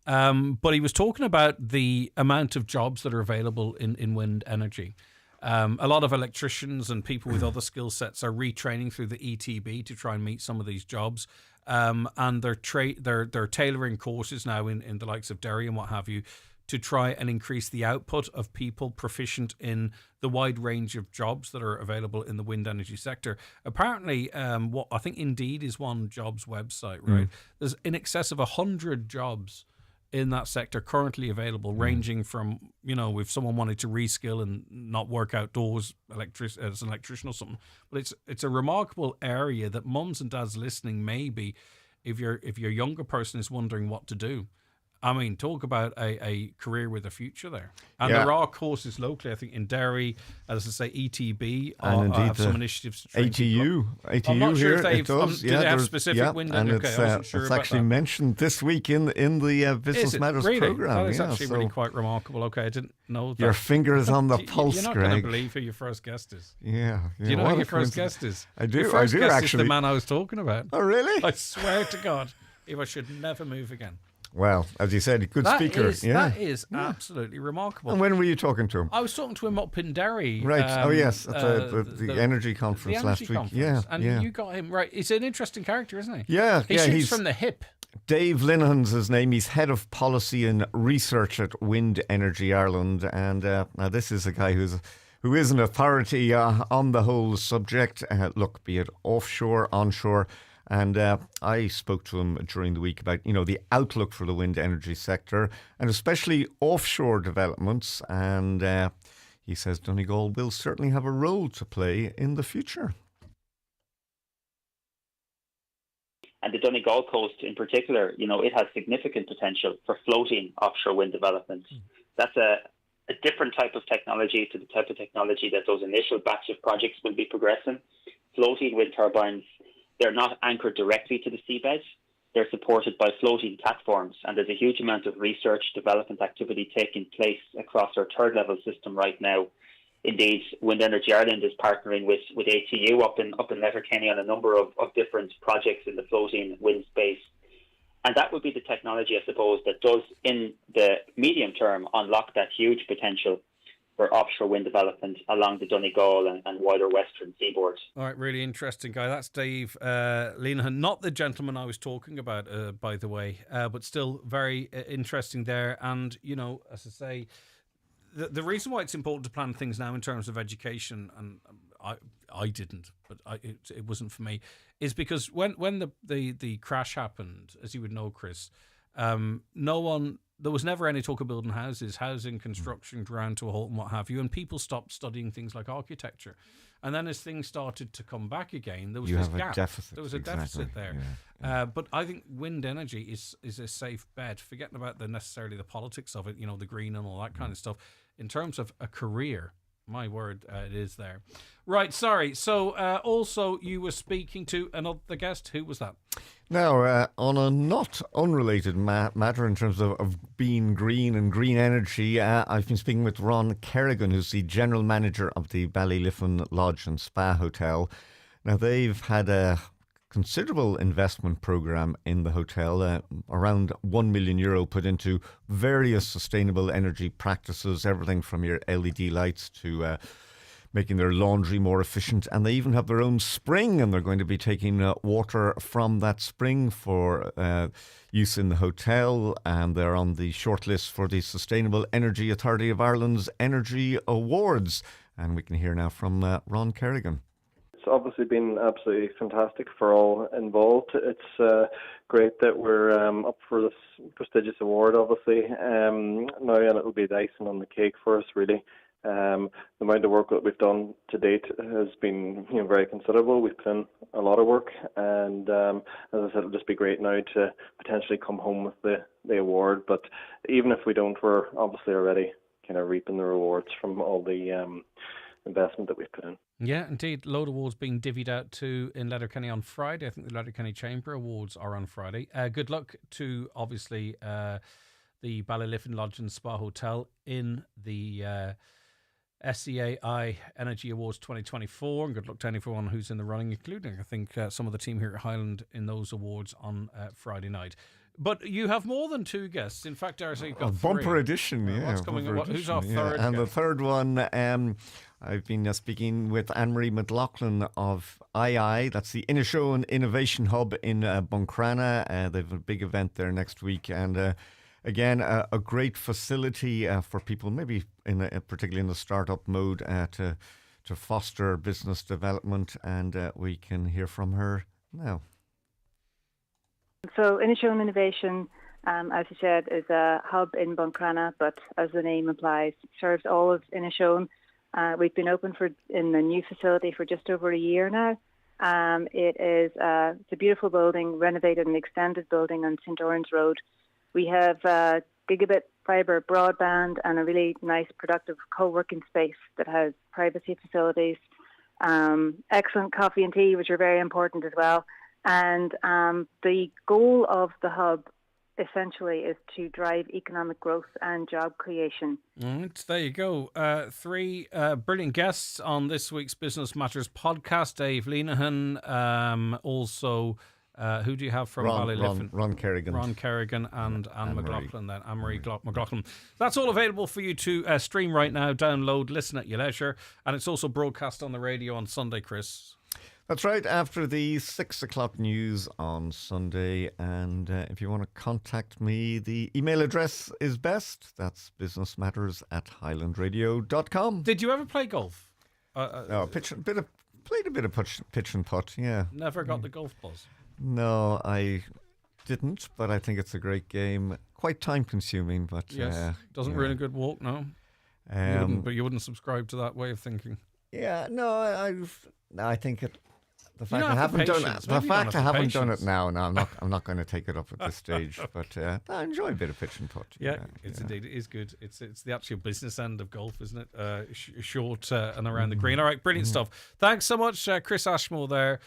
But he was talking about the amount of jobs that are available in wind energy. A lot of electricians and people with other skill sets are retraining through the ETB to try and meet some of these jobs. And they're tailoring courses now in the likes of Derry and what have you to try and increase the output of people proficient in the wide range of jobs that are available in the wind energy sector. Apparently, what I think Indeed is one jobs website, right? There's in excess of 100 jobs in that sector currently available, ranging from, if someone wanted to reskill and not work outdoors as an electrician or something. But it's a remarkable area that mums and dads listening, maybe if your younger person is wondering what to do. I mean, talk about a career with a future there. And there are courses locally, I think, in Derry, as I say, ETB, and have some initiatives to train ATU. ATU I'm not sure here, if it does. do they have specific wind and energy? it's, I wasn't sure it's about actually that. mentioned this week in the Business Matters really? programme. That is actually really quite remarkable. Okay, I didn't know that. Your finger is on the pulse, You're not Greg. going to believe who your first guest is. Yeah. Do you know who your first guest is? I do. Your first I do guest actually. is the man I was talking about. Oh, really? I swear to God, if I should never move again. Well, as you said, good speaker. That is absolutely remarkable. And when were you talking to him? I was talking to him up in Derry. Right. Yes, at the energy conference last week. Conference. Yeah. And you got him right. He's an interesting character, isn't he? Yeah. He shoots from the hip. Dave Linehan's his name. He's head of policy and research at Wind Energy Ireland. And now this is a guy who's who is an authority on the whole subject. Look, be it offshore, onshore. And I spoke to him during the week about, the outlook for the wind energy sector and especially offshore developments. And he says Donegal will certainly have a role to play in the future. And the Donegal coast in particular, it has significant potential for floating offshore wind development. That's a different type of technology to the type of technology that those initial batch of projects will be progressing. Floating wind turbines, they're not anchored directly to the seabed. They're supported by floating platforms, and there's a huge amount of research development activity taking place across our third level system right now. Indeed, Wind Energy Ireland is partnering with ATU up in Letterkenny on a number of different projects in the floating wind space. And that would be the technology, I suppose, that does, in the medium term, unlock that huge potential for offshore wind development along the Donegal and wider western seaboard. All right, really interesting guy. That's Dave Lenihan, not the gentleman I was talking about, by the way, but still very interesting there. And, as I say, the reason why it's important to plan things now in terms of education, and I didn't, but it wasn't for me, is because when the crash happened, as you would know, Chris, there was never any talk of building houses, housing construction ground to a halt and what have you, and people stopped studying things like architecture. And then as things started to come back again, there was this gap. There was a deficit there. Yeah. But I think wind energy is a safe bet, forgetting about necessarily the politics of it, the green and all that kind of stuff. In terms of a career, my word, it is there. Right, sorry. So also you were speaking to another guest. Who was that? Now, on a not unrelated matter in terms of being green and green energy, I've been speaking with Ron Kerrigan, who's the general manager of the Ballyliffin Lodge and Spa Hotel. Now, they've had a considerable investment programme in the hotel, around €1 million put into various sustainable energy practices, everything from your LED lights to making their laundry more efficient. And they even have their own spring, and they're going to be taking water from that spring for use in the hotel. And they're on the shortlist for the Sustainable Energy Authority of Ireland's Energy Awards. And we can hear now from Ron Kerrigan. It's obviously been absolutely fantastic for all involved. It's great that we're up for this prestigious award, obviously. And it'll be the icing on the cake for us, really. The amount of work that we've done to date has been very considerable. We've put in a lot of work, and as I said, it'll just be great now to potentially come home with the award. But even if we don't, we're obviously already kind of reaping the rewards from all the investment that we've put in. Yeah, indeed. Load of awards being divvied out in Letterkenny on Friday. I think the Letterkenny Chamber Awards are on Friday. Good luck to, obviously, the Ballyliffin Lodge and Spa Hotel in the SEAI Energy Awards 2024, and good luck to anyone who's in the running, including, I think, some of the team here at Highland in those awards on Friday night. But you have more than two guests. In fact, Darcy, you've got a bumper three. edition, yeah. What's coming? Who's our third? And guest? the third one, I've been speaking with Anne-Marie McLaughlin of II. That's the Inishowen Innovation Hub in Buncrana. They have a big event there next week, and again, a great facility for people, maybe particularly in the startup mode, to foster business development. And we can hear from her now. So Inishowen Innovation, as you said, is a hub in Buncrana, but as the name implies, serves all of Inishowen. We've been open in the new facility for just over a year now. It's a beautiful building, renovated and extended building on St. Oran's Road. We have gigabit fibre broadband and a really nice, productive co-working space that has privacy facilities, excellent coffee and tea, which are very important as well. And the goal of the hub essentially is to drive economic growth and job creation. There you go. Three brilliant guests on this week's Business Matters podcast. Dave Lenihan, also... who do you have from Ballyliffin? Ron Kerrigan. Ron Kerrigan and Anne McLaughlin then. Anne-Marie McLaughlin. That's all available for you to stream right now, download, listen at your leisure. And it's also broadcast on the radio on Sunday, Chris. That's right, after the 6 o'clock news on Sunday. And if you want to contact me, the email address is best. That's businessmatters@highlandradio.com. Did you ever play golf? No, played a bit of pitch and putt, yeah. Never got the golf balls. No, I didn't, but I think it's a great game. Quite time consuming, but yes, doesn't ruin a good walk. No, but you wouldn't subscribe to that way of thinking. Yeah, no, I think it. The fact I haven't done it. The fact I haven't done it now. No, I'm not going to take it up at this stage. But I enjoy a bit of pitch and putt. Yeah, it's indeed. It is good. It's the actual business end of golf, isn't it? Short and around the green. All right, brilliant stuff. Thanks so much, Chris Ashmore there.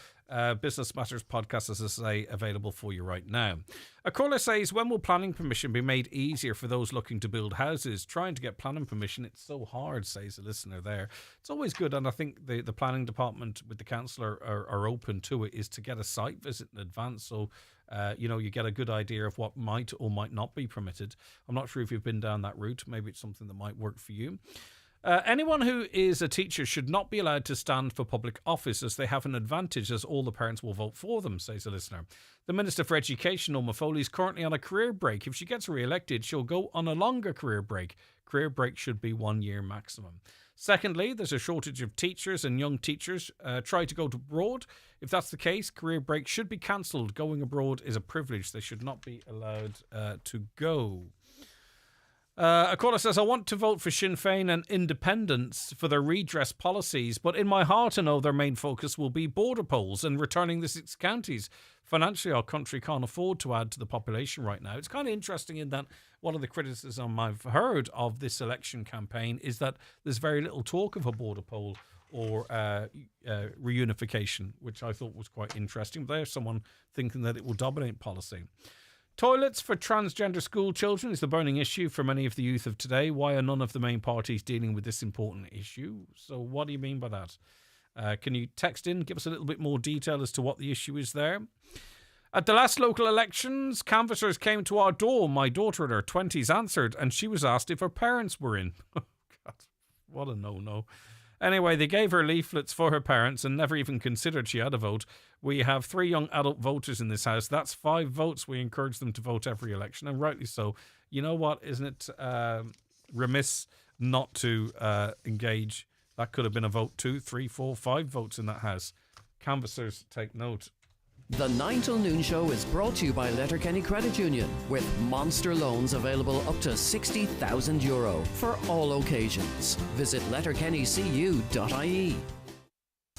Business Matters podcast, as I say, available for you right now. A caller says, when will planning permission be made easier for those looking to build houses? Trying to get planning permission, it's so hard, says a listener there. It's always good, and I think the planning department with the councillor are open to it, is to get a site visit in advance, so you get a good idea of what might or might not be permitted. I'm not sure if you've been down that route. Maybe it's something that might work for you. Anyone who is a teacher should not be allowed to stand for public office, as they have an advantage, as all the parents will vote for them, says a listener. The Minister for Education, Norma Foley, is currently on a career break. If she gets re-elected, she'll go on a longer career break. Career break should be 1 year maximum. Secondly, there's a shortage of teachers, and young teachers try to go abroad. If that's the case, career break should be cancelled. Going abroad is a privilege. They should not be allowed to go. A caller says, I want to vote for Sinn Féin and independents for their redress policies, but in my heart I know their main focus will be border polls and returning the 6 counties. Financially, our country can't afford to add to the population right now. It's kind of interesting in that one of the criticism I've heard of this election campaign is that there's very little talk of a border poll or reunification, which I thought was quite interesting. But there's someone thinking that it will dominate policy. Toilets for transgender school children is the burning issue for many of the youth of today. Why are none of the main parties dealing with this important issue? So what do you mean by that? Can you text in, give us a little bit more detail as to what the issue is there? At the last local elections, canvassers came to our door. My daughter in her 20s answered, and she was asked if her parents were in. Oh, God, what a no-no. Anyway, they gave her leaflets for her parents and never even considered she had a vote. We have 3 young adult voters in this house. That's 5 votes. We encourage them to vote every election, and rightly so. You know what? Isn't it remiss not to engage? That could have been a vote, 2, 3, 4, 5 votes in that house. Canvassers, take note. The 9 till noon show is brought to you by Letterkenny Credit Union, with monster loans available up to €60,000 for all occasions. Visit letterkennycu.ie.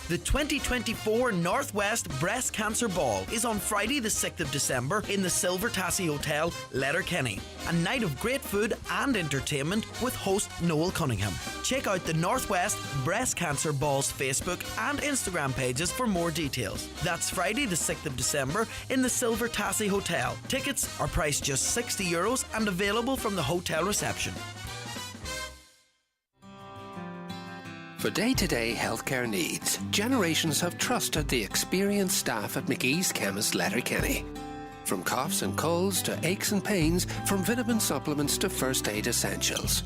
The 2024 Northwest Breast Cancer Ball is on Friday the 6th of December in the Silver Tassie Hotel, Letterkenny. A night of great food and entertainment with host Noel Cunningham. Check out the Northwest Breast Cancer Ball's Facebook and Instagram pages for more details. That's Friday the 6th of December in the Silver Tassie Hotel. Tickets are priced just €60 and available from the hotel reception. For day-to-day healthcare needs, generations have trusted the experienced staff at McGee's Chemist Letterkenny. From coughs and colds to aches and pains, from vitamin supplements to first aid essentials.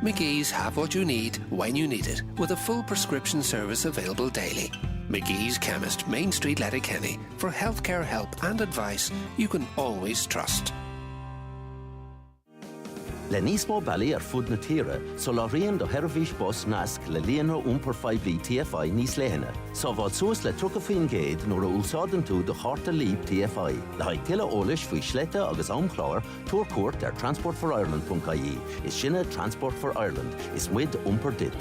McGee's have what you need when you need it, with a full prescription service available daily. McGee's Chemist, Main Street, Letterkenny. For healthcare help and advice you can always trust. Le níosmó bailí fud na tíre, so lá rion do Hervís bus nasc le líonra úmpar faiblí TFI níos léhanna. So bhád suas le trucha faoin géad nuair a úsáidan tú do charta líb TFI. Le haid tuile eolais faoi sléite agus aomchláir, túir cuairt ar transportforireland.ie. Is sinne Transport for Ireland. Is muid úmpar dit.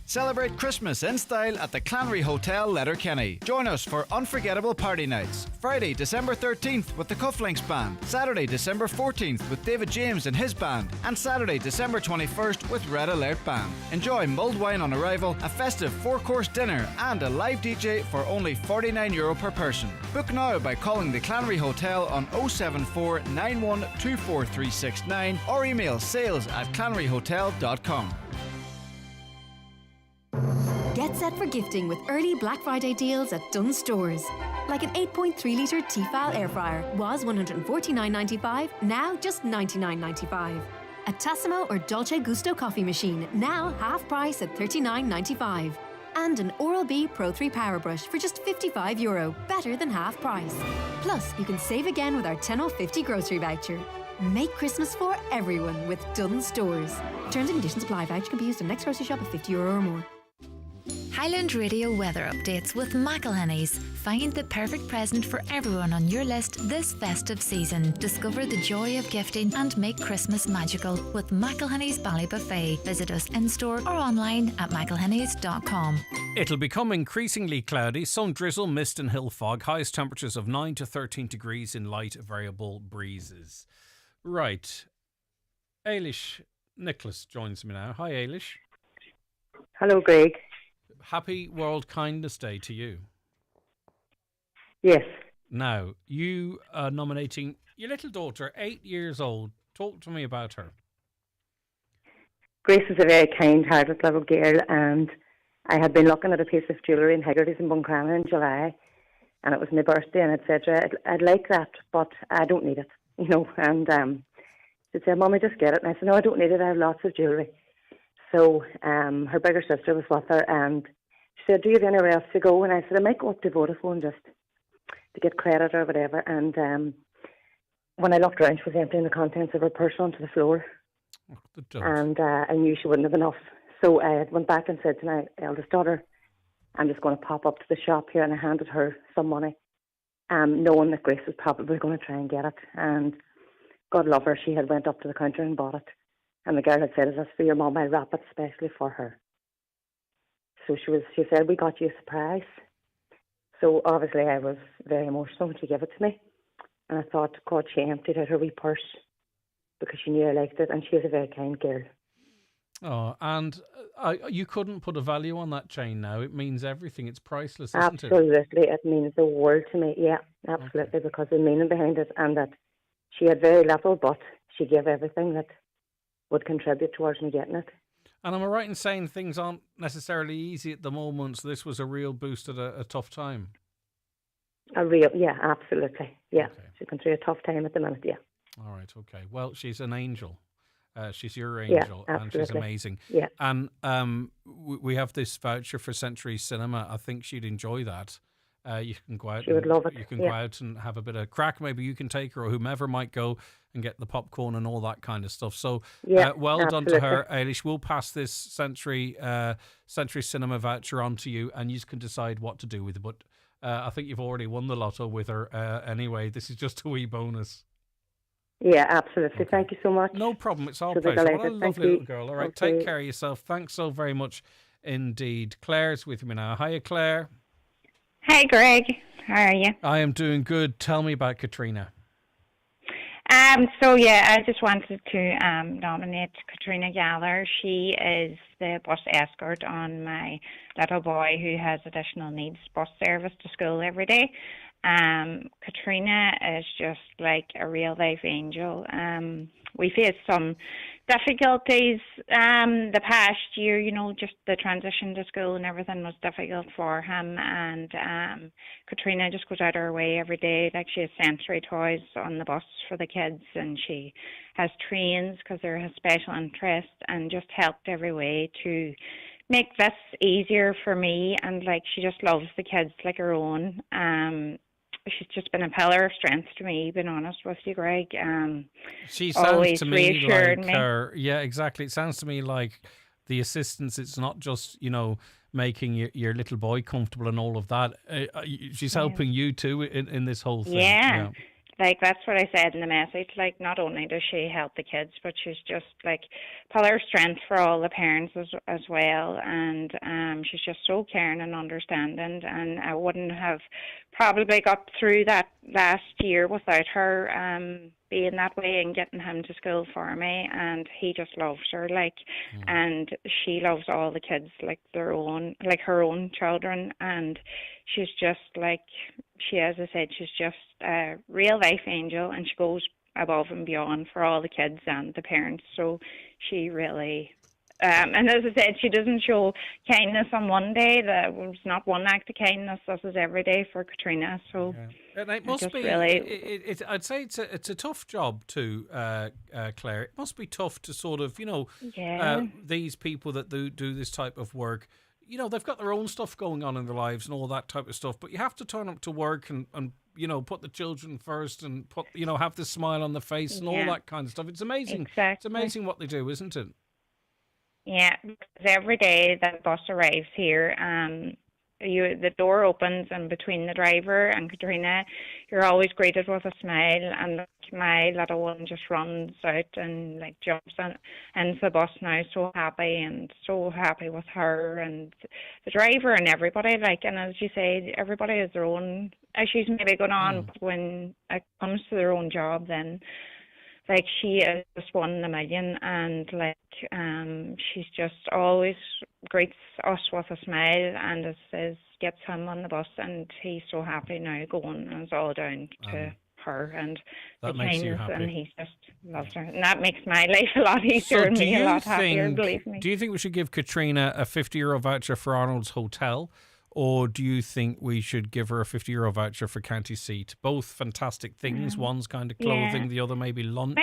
Celebrate Christmas in style at the Clanry Hotel, Letterkenny. Join us for unforgettable party nights. Friday, December 13th with the Cufflinks Band. Saturday, December 14th with David James and his band. And Saturday, December 21st with Red Alert Band. Enjoy mulled wine on arrival, a festive 4-course dinner and a live DJ for only €49 per person. Book now by calling the Clanry Hotel on 074 9124369 or email sales@clanryhotel.com. Get set for gifting with early Black Friday deals at Dunnes Stores. Like an 8.3-litre Tefal air fryer was $149.95, now just $99.95. A Tassimo or Dolce Gusto coffee machine, now half price at $39.95. And an Oral-B Pro 3 Power Brush for just €55, better than half price. Plus, you can save again with our 10 off 50 grocery voucher. Make Christmas for everyone with Dunnes Stores. Terms and conditions apply. Voucher can be used in the next grocery shop of €50 or more. Highland Radio weather updates with McElhenney's. Find the perfect present for everyone on your list this festive season. Discover the joy of gifting and make Christmas magical with McElhenney's Ballybuffet. Visit us in-store or online at mcelhenneys.com. It'll become increasingly cloudy, some drizzle, mist and hill fog, highest temperatures of 9 to 13 degrees in light variable breezes. Right. Ailish Nicholas joins me now. Hi, Ailish. Hello, Greg. Happy World Kindness Day to you. Yes. Now, you are nominating your little daughter, 8 years old. Talk to me about her. Grace is a very kind-hearted little girl, and I had been looking at a piece of jewellery in Higgerty's in Buncrana in July, and it was my birthday, and I'd said, I'd like that, but I don't need it, you know, and she said, Mummy, just get it, and I said, no, I don't need it, I have lots of jewellery. So her bigger sister was with her, and she said, do you have anywhere else to go? And I said, I might go up to Vodafone just to get credit or whatever. And when I looked around, she was emptying the contents of her purse onto the floor. And I knew she wouldn't have enough. So I went back and said to my eldest daughter, I'm just going to pop up to the shop here, and I handed her some money, knowing that Grace was probably going to try and get it. And God love her, she had went up to the counter and bought it. And the girl had said, is this for your mum? I wrap it specially for her. So she said, we got you a surprise. So obviously I was very emotional when she gave it to me. And I thought, God, she emptied out her wee purse because she knew I liked it. And she is a very kind girl. Oh, and you couldn't put a value on that chain now. It means everything. It's priceless, isn't Absolutely. It means the world to me. Yeah, absolutely. Okay. Because the meaning behind it, and that she had very little, but she gave everything that would contribute towards me getting it. And am I right in saying things aren't necessarily easy at the moment, so this was a real boost at a tough time? Yeah, absolutely. Yeah, okay. She's going through a tough time at the minute, yeah. All right, okay. Well, she's an angel. She's your angel, and she's amazing. Yeah. And we have this voucher for Century Cinema. I think she'd enjoy that. You can go out. She would love it. You can go out and have a bit of crack. Maybe you can take her, or whomever might go and get the popcorn and all that kind of stuff. So, well done to her, Ailish. We'll pass this Century Cinema voucher on to you, and you can decide what to do with it. But I think you've already won the lotto with her anyway. This is just a wee bonus. Yeah, absolutely. Okay. Thank you so much. No problem. It's our pleasure. What a lovely little girl. All right, take care of yourself. Thanks so very much indeed. Claire's with me now. Hiya, Claire. Hi, Greg. How are you? I am doing good. Tell me about Katrina. So I just wanted to nominate Katrina Galler. She is the bus escort on my little boy who has additional needs bus service to school every day. Katrina is just like a real life angel. We faced some difficulties the past year, you know, just the transition to school and everything was difficult for him, and Katrina just goes out of her way every day. Like, she has sensory toys on the bus for the kids, and she has trains because they're a special interest, and just helped every way to make this easier for me. And like, she just loves the kids like her own. She's just been a pillar of strength to me, being honest with you, Greg. She sounds to me like me. her. Yeah, exactly. It sounds to me like the assistance. It's not just, you know, making your little boy comfortable and all of that. She's helping you too in this whole thing. Yeah. Like, that's what I said in the message. Like, not only does she help the kids, but she's just like pillar of strength for all the parents as well. And she's just so caring and understanding. And I wouldn't have probably got through that last year without her being that way and getting him to school for me. And he just loves her, like, and she loves all the kids like her own children. And she's just like, as I said, she's just a real life angel, and she goes above and beyond for all the kids and the parents. So she really, and as I said, she doesn't show kindness on one day. That was not one act of kindness. This is every day for Katrina. So and it must be. Really, I'd say it's a tough job too, Claire. It must be tough to sort of, you know, these people that do this type of work. you know, they've got their own stuff going on in their lives and all that type of stuff, but you have to turn up to work and you know, put the children first and put, you know, have this smile on the face and all that kind of stuff. It's amazing. Exactly. It's amazing what they do, isn't it? Yeah, because every day that bus arrives here, the door opens, and between the driver and Katrina, you're always greeted with a smile, and like, my little one just runs out and like jumps into the bus now, so happy with her and the driver and everybody. Like, and as you say, everybody has their own issues maybe going on, but when it comes to their own job, then like she is just one in a million, and like she's just always greets us with a smile, and it says gets him on the bus, and he's so happy now going, and it's all down to her and that the makes you kindness, happy. and he just loves her, and that makes my life a lot easier and me a lot happier. Believe me. Do you think we should give Katrina a €50 voucher for Arnold's Hotel? Or do you think we should give her a €50 voucher for County Seat? Both fantastic things. One's kind of clothing, the other maybe lunch.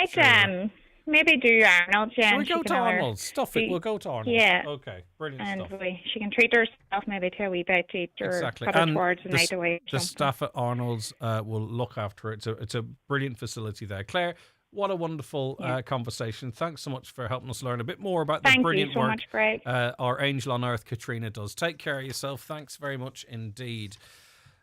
Maybe do Arnold's, yeah. Shall we go to Arnold's? Stuff it. We'll go to Arnold's. Yeah. Okay, brilliant and stuff. She can treat herself maybe to a wee bite to eat, or Exactly. put her And towards a night away. the staff at Arnold's will look after her. It's a brilliant facility there. Claire, what a wonderful conversation. Thanks so much for helping us learn a bit more about the brilliant work much, Greg. our Angel on Earth, Katrina, does. Take care of yourself. Thanks very much indeed.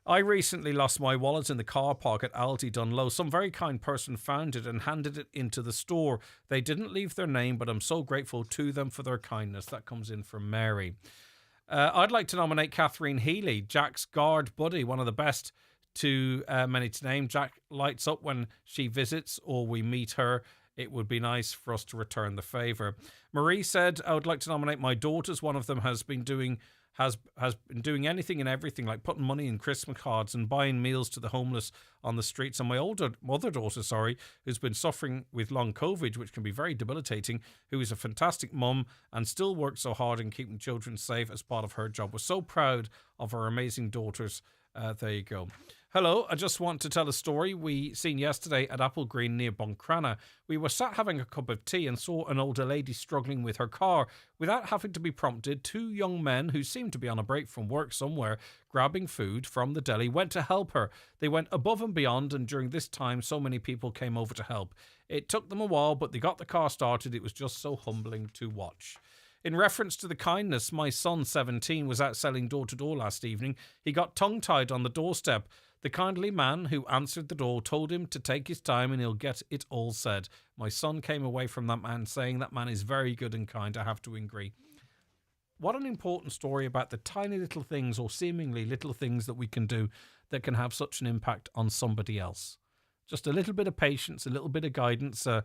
I recently lost my wallet in the car park at Aldi Dunlow. Some very kind person found it and handed it into the store. They didn't leave their name, but I'm so grateful to them for their kindness. That comes in from Mary. I'd like to nominate Catherine Healy, Jack's guard buddy, one of the best. Too many to name. Jack lights up when she visits or we meet her. It would be nice for us to return the favour. Marie said, I would like to nominate my daughters. One of them has been doing anything and everything, like putting money in Christmas cards and buying meals to the homeless on the streets. And my other daughter, who's been suffering with long COVID, which can be very debilitating, who is a fantastic mum and still works so hard in keeping children safe as part of her job. We're so proud of our amazing daughters. There you go. Hello, I just want to tell a story we seen yesterday at Apple Green near Buncrana. We were sat having a cup of tea and saw an older lady struggling with her car. Without having to be prompted, two young men who seemed to be on a break from work somewhere, grabbing food from the deli, went to help her. They went above and beyond, and during this time, so many people came over to help. It took them a while, but they got the car started. It was just so humbling to watch. In reference to the kindness, my son, 17, was out selling door-to-door last evening. He got tongue-tied on the doorstep. The kindly man who answered the door told him to take his time and he'll get it all said. My son came away from that man saying that man is very good and kind, I have to agree. What an important story about the tiny little things or seemingly little things that we can do that can have such an impact on somebody else. Just a little bit of patience, a little bit of guidance, an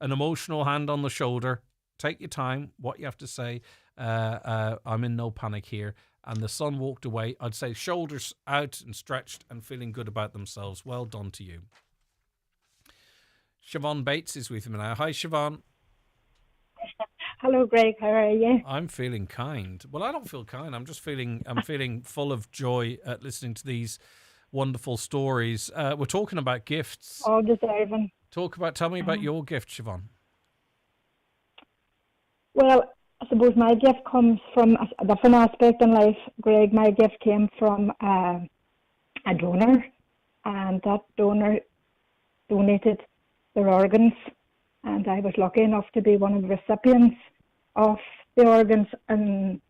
emotional hand on the shoulder. Take your time, what you have to say. I'm in no panic here. And the son walked away, I'd say shoulders out and stretched and feeling good about themselves. Well done to you. Siobhan Bates is with me now. Hi, Siobhan. Hello, Greg. How are you? I'm feeling kind. Well, I don't feel kind. I'm feeling full of joy at listening to these wonderful stories. We're talking about gifts. All deserving. Tell me about your gift, Siobhan. Well, I suppose my gift comes from a different aspect in life, Greg. My gift came from a donor, and that donor donated their organs, and I was lucky enough to be one of the recipients of the organs in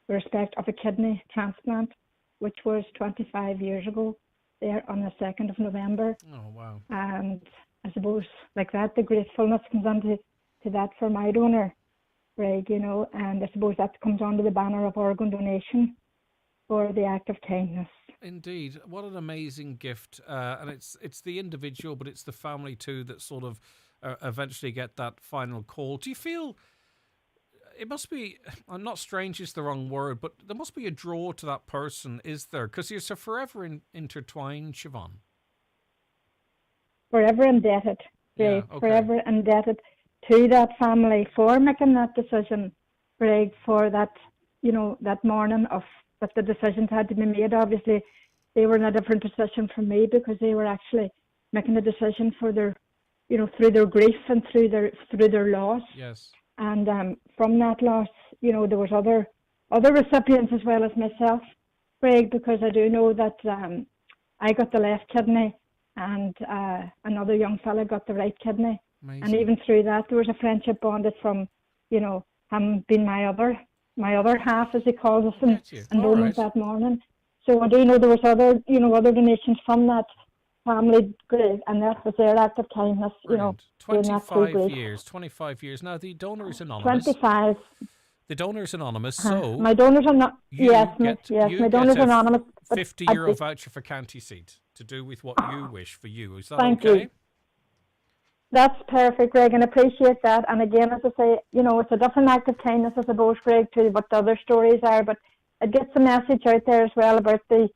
respect of a kidney transplant, which was 25 years ago, there on the 2nd of November. Oh, wow. And I suppose like that, the gratefulness comes onto that for my donor. Right, and I suppose that comes under the banner of organ donation for the act of kindness. Indeed, what an amazing gift, and it's the individual, but it's the family too that sort of eventually get that final call. Do you feel it must be? Not strange is the wrong word, but there must be a draw to that person, is there? Because you're so forever intertwined, Siobhan. Forever indebted, right? Okay. Forever indebted to that family for making that decision, Greg, for that, that morning that the decisions had to be made. Obviously, they were in a different position from me because they were actually making the decision for their, through their grief and through their loss. Yes. And from that loss, there was other other recipients as well as myself, Greg, because I do know that I got the left kidney and another young fella got the right kidney. Amazing. And even through that, there was a friendship bonded from, him being my other half, as he calls us, and enrollment that morning. So I do know there was other donations from that family, Greg, and that was their act of kindness. Brilliant. Doing that through Greg. 25 years. Now the donor is anonymous. 25. The donor is anonymous, so my donors are not. My donors are anonymous. But €50 voucher for county seat to do with what you wish for you. Is that Thank okay? you. That's perfect, Greg, and appreciate that. And again, as I say, it's a different act of kindness, I suppose, Greg, to what the other stories are, but it gets the message out there as well about the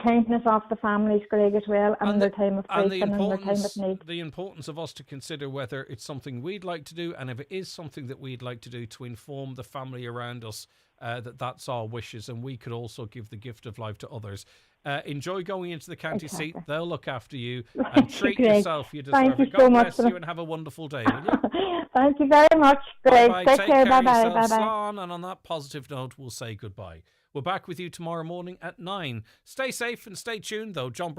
kindness of the families, Greg, as well, and their time of grief and their time of need. The importance of us to consider whether it's something we'd like to do, and if it is something that we'd like to do, to inform the family around us that's our wishes, and we could also give the gift of life to others. Enjoy going into the county seat. They'll look after you. And treat yourself. You deserve Thank it. you God so bless much. you and have a wonderful day, will you? Thank you very much, Greg. Bye-bye. Take care. of Bye-bye. yourself, Bye-bye. Slán. And on that positive note, we'll say goodbye. We're back with you tomorrow morning at 9. Stay safe and stay tuned, though. John